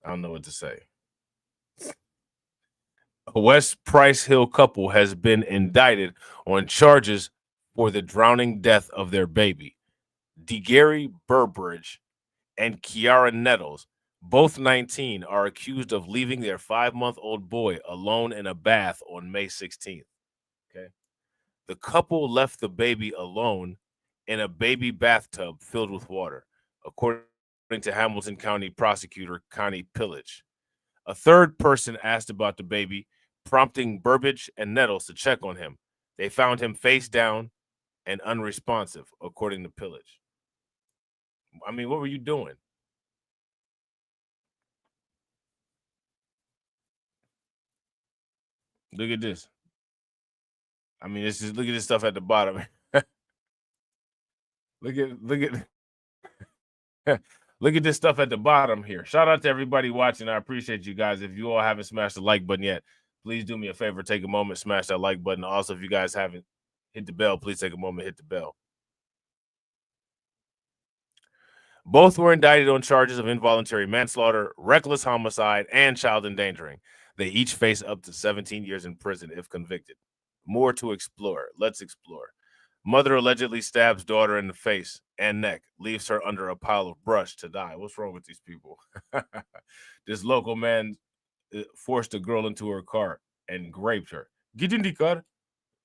I don't know what to say. A West Price Hill couple has been indicted on charges for the drowning death of their baby. DeGary Burbridge and Kiara Nettles, both 19, are accused of leaving their 5-month-old boy alone in a bath on May 16th. Okay. The couple left the baby alone in a baby bathtub filled with water, according to Hamilton County Prosecutor Connie Pillage. A third person asked about the baby, prompting Burbridge and Nettles to check on him. They found him face down and unresponsive, according to Pillage. I mean, what were you doing? Look at this. I mean, it's just, look at this stuff at the bottom. look at Look at this stuff at the bottom here. Shout out to everybody watching. I appreciate you guys. If you all haven't smashed the like button yet, please do me a favor. Take a moment, smash that like button. Also, if you guys haven't hit the bell, please take a moment, hit the bell. Both were indicted on charges of involuntary manslaughter, reckless homicide, and child endangering. They each face up to 17 years in prison if convicted. More to explore. Let's explore. Mother allegedly stabs daughter in the face and neck, leaves her under a pile of brush to die. What's wrong with these people? This local man forced a girl into her car and raped her. Get in the car.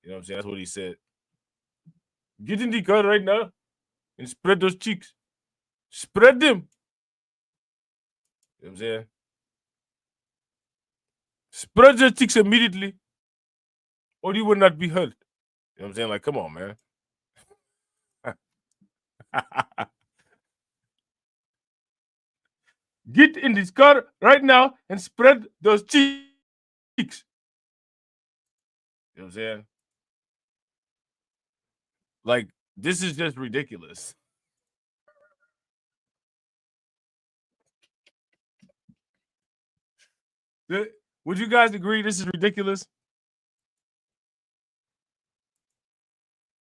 You know what I'm saying? That's what he said. Get in the car right now and spread those cheeks. Spread them. You know what I'm saying? Spread your cheeks immediately, or you will not be hurt. You know what I'm saying? Like, come on, man. Get in this car right now and spread those cheeks. You know what I'm saying? Like, this is just ridiculous. Would you guys agree this is ridiculous?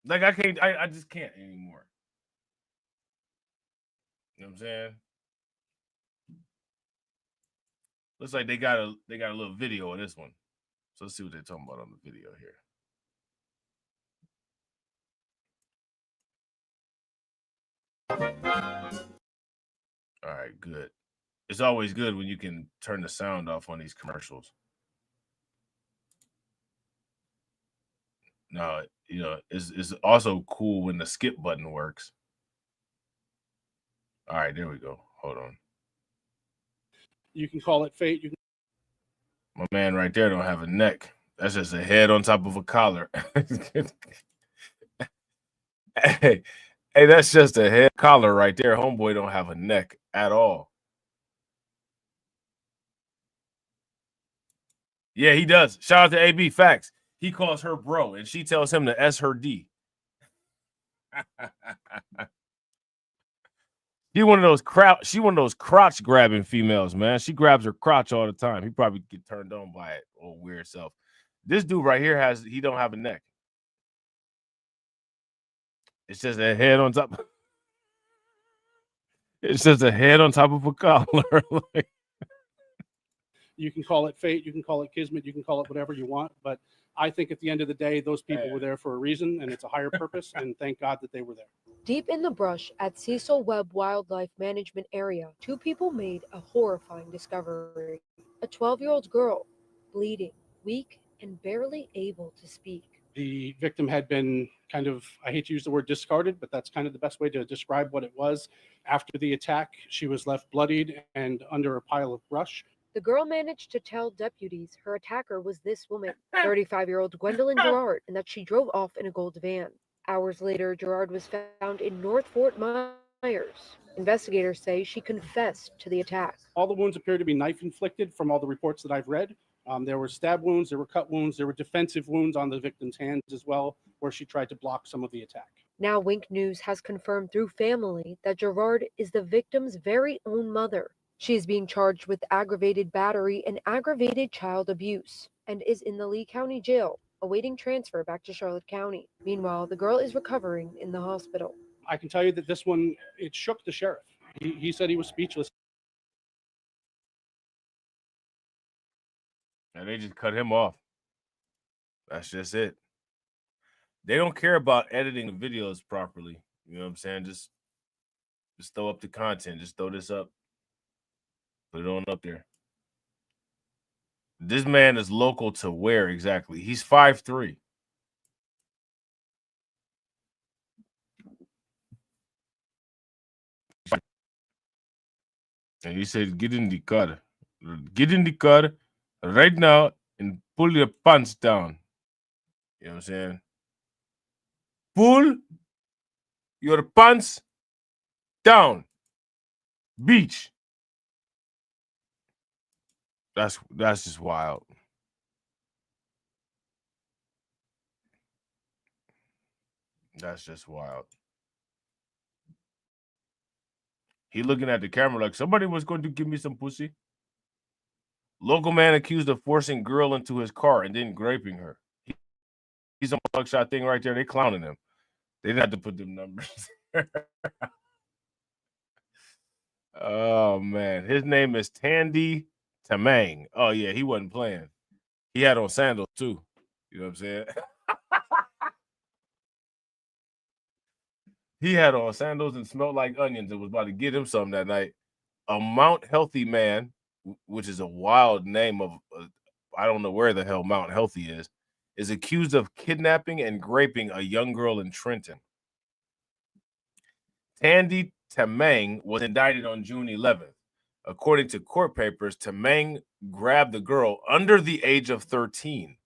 Like, I just can't anymore. You know what I'm saying? Looks like they got a little video of this one. So let's see what they're talking about on the video here. All right, good. It's always good when you can turn the sound off on these commercials. No, you know, it's also cool when the skip button works. All right, there we go. Hold on. You can call it fate. My man right there don't have a neck. That's just a head on top of a collar. Hey, that's just a head collar right there. Homeboy don't have a neck at all. Yeah, he does. Shout out to AB. Facts. He calls her bro, and she tells him to S her D. She one of those crotch grabbing females, man. She grabs her crotch all the time. He probably get turned on by it. Oh, weird self. This dude right here he don't have a neck. It's just a head on top. It's just a head on top of a collar. Like, You can call it fate. You can call it kismet. You can call it whatever you want. But I think at the end of the day, those people were there for a reason, and it's a higher purpose. And thank God that they were there. Deep in the brush at Cecil Webb Wildlife Management Area, two people made a horrifying discovery. A 12-year-old girl, bleeding, weak, and barely able to speak. The victim had been kind of, I hate to use the word discarded, but that's kind of the best way to describe what it was. After the attack, she was left bloodied and under a pile of brush. The girl managed to tell deputies her attacker was this woman, 35-year-old Gwendolyn Gerard, and that she drove off in a gold van. Hours later, Gerard was found in North Fort Myers. Investigators say she confessed to the attack. All the wounds appear to be knife inflicted from all the reports that I've read. There were stab wounds, there were cut wounds, there were defensive wounds on the victim's hands as well, where she tried to block some of the attack. Now Wink News has confirmed through family that Gerard is the victim's very own mother. She is being charged with aggravated battery and aggravated child abuse and is in the Lee County Jail, awaiting transfer back to Charlotte County. Meanwhile, the girl is recovering in the hospital. I can tell you that this one, it shook the sheriff. He said he was speechless. and they just cut him off. That's just it. They don't care about editing the videos properly. You know what I'm saying? Just throw up the content. Just throw this up. Put it on up there. This man is local to where exactly? He's 5'3". And he said, get in the car. Get in the car right now and pull your pants down. You know what I'm saying? Pull your pants down. Beach. That's just wild. That's just wild. He looking at the camera like somebody was going to give me some pussy. Local man accused of forcing girl into his car and then raping her. He's a mugshot thing right there. They clowning him. They didn't have to put them numbers. Oh man, his name is Tandy Tamang. Oh yeah, he wasn't playing. He had on sandals too. You know what I'm saying? He had on sandals and smelled like onions and was about to get him something that night. A Mount Healthy man, which is a wild name of, I don't know where the hell Mount Healthy is accused of kidnapping and raping a young girl in Trenton. Tandy Tamang was indicted on June 11th. According to court papers, Tamang grabbed the girl under the age of 13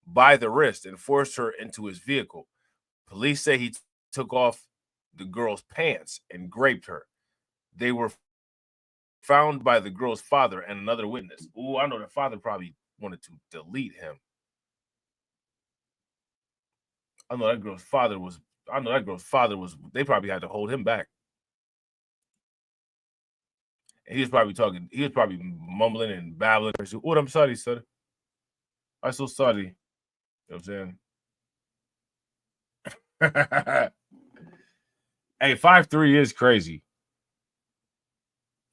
by the wrist and forced her into his vehicle. Police say he took off the girl's pants and raped her. They were found by the girl's father and another witness. Ooh, I know the father probably wanted to delete him. I know that girl's father was, they probably had to hold him back. And he was probably mumbling and babbling. Oh, I'm sorry, sir. I'm so sorry. You know what I'm saying? Hey, 5'3" is crazy.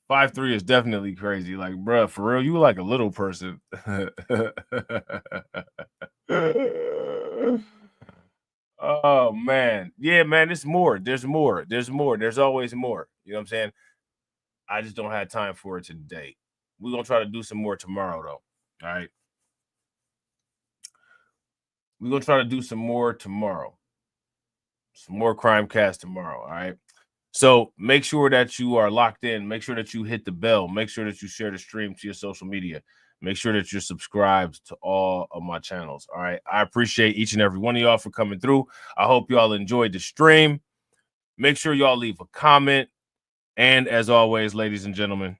5'3" is definitely crazy. Like, bruh, for real, you like a little person. Oh, man. Yeah, man, it's more. There's more. There's more. There's always more. You know what I'm saying? I just don't have time for it today. We're going to try to do some more tomorrow, though. All right? We're going to try to do some more tomorrow. Some more Crimecast tomorrow, all right? So make sure that you are locked in. Make sure that you hit the bell. Make sure that you share the stream to your social media. Make sure that you're subscribed to all of my channels, all right? I appreciate each and every one of y'all for coming through. I hope y'all enjoyed the stream. Make sure y'all leave a comment. And as always, ladies and gentlemen,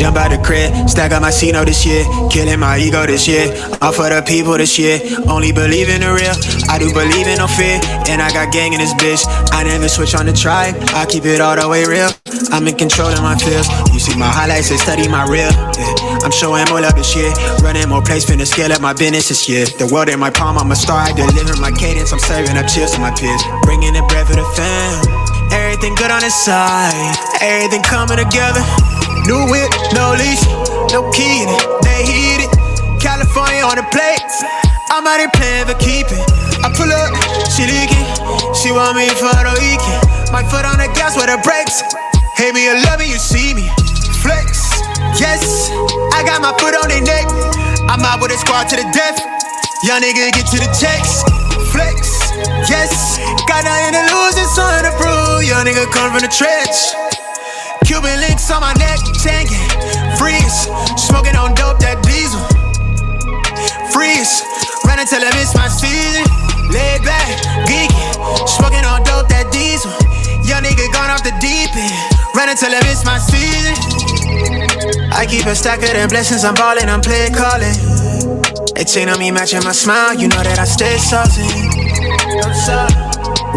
jump out the crib, stack up my C-note this year, killing my ego this year, all for the people this year, only believe in the real, I do believe in no fear, and I got gang in this bitch, I never switch on the tribe, I keep it all the way real, I'm in control of my feels, you see my highlights and study my real, yeah. I'm showing more love this year, running more plays, finna scale up my business this year, the world in my palm, I'm a star, I deliver my cadence, I'm serving up chips to my peers, bringing the bread for the fam, everything good on the side, everything coming together. New whip, no leash, no key in it, they heat it. California on the plate, I'm out here playing for keeping. I pull up, she leaking, she want me for the weekend. My foot on the gas with the brakes. Hate me or love me, you see me. Flex, yes, I got my foot on their neck. I'm out with a squad to the death. Young nigga get to the checks. Flex, yes, got nothing to lose and something to prove. Young nigga come from the trench. Cuban links on my neck, tanking, freeze, smoking on dope, that diesel, freeze, running till I miss my season, laid back, geeky, smoking on dope, that diesel, young nigga gone off the deep end, running till I miss my season, I keep a stack of them blessings, I'm ballin', I'm playing, callin', they chain on me matching my smile, you know that I stay salty,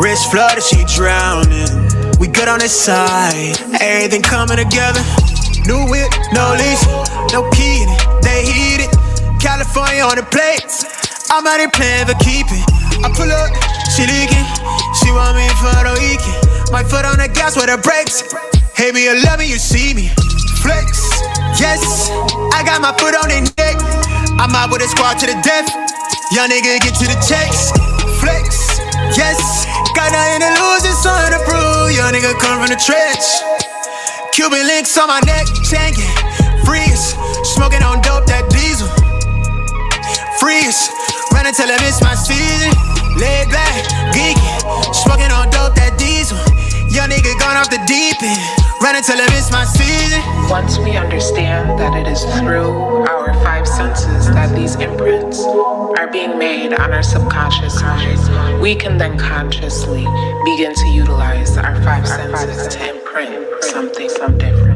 wrist flooded, she drowning. We good on this side, everything coming together. New whip, no leash, no key in it, they heat it. California on the plates, I'm out here playing for keeping. I pull up, she leaking, she want me for the weekend. My foot on the gas with the brakes. Hate me or love me, you see me. Flex, yes, I got my foot on their neck. I'm out with a squad to the death. Young nigga get to the checks. Flex, yes, got nothing to lose and something to prove. Young nigga come from the trench. Cuban links on my neck, tanking, freeze, smoking on dope, that diesel. Freeze, running till I miss my season. Laid back, geeky, smoking on dope, that diesel. Young nigga gone off the deep end, running till I miss my season. Once we understand that it is through our five senses that these imprints are being made on our subconscious mind, we can then consciously begin to utilize our five senses to imprint something different.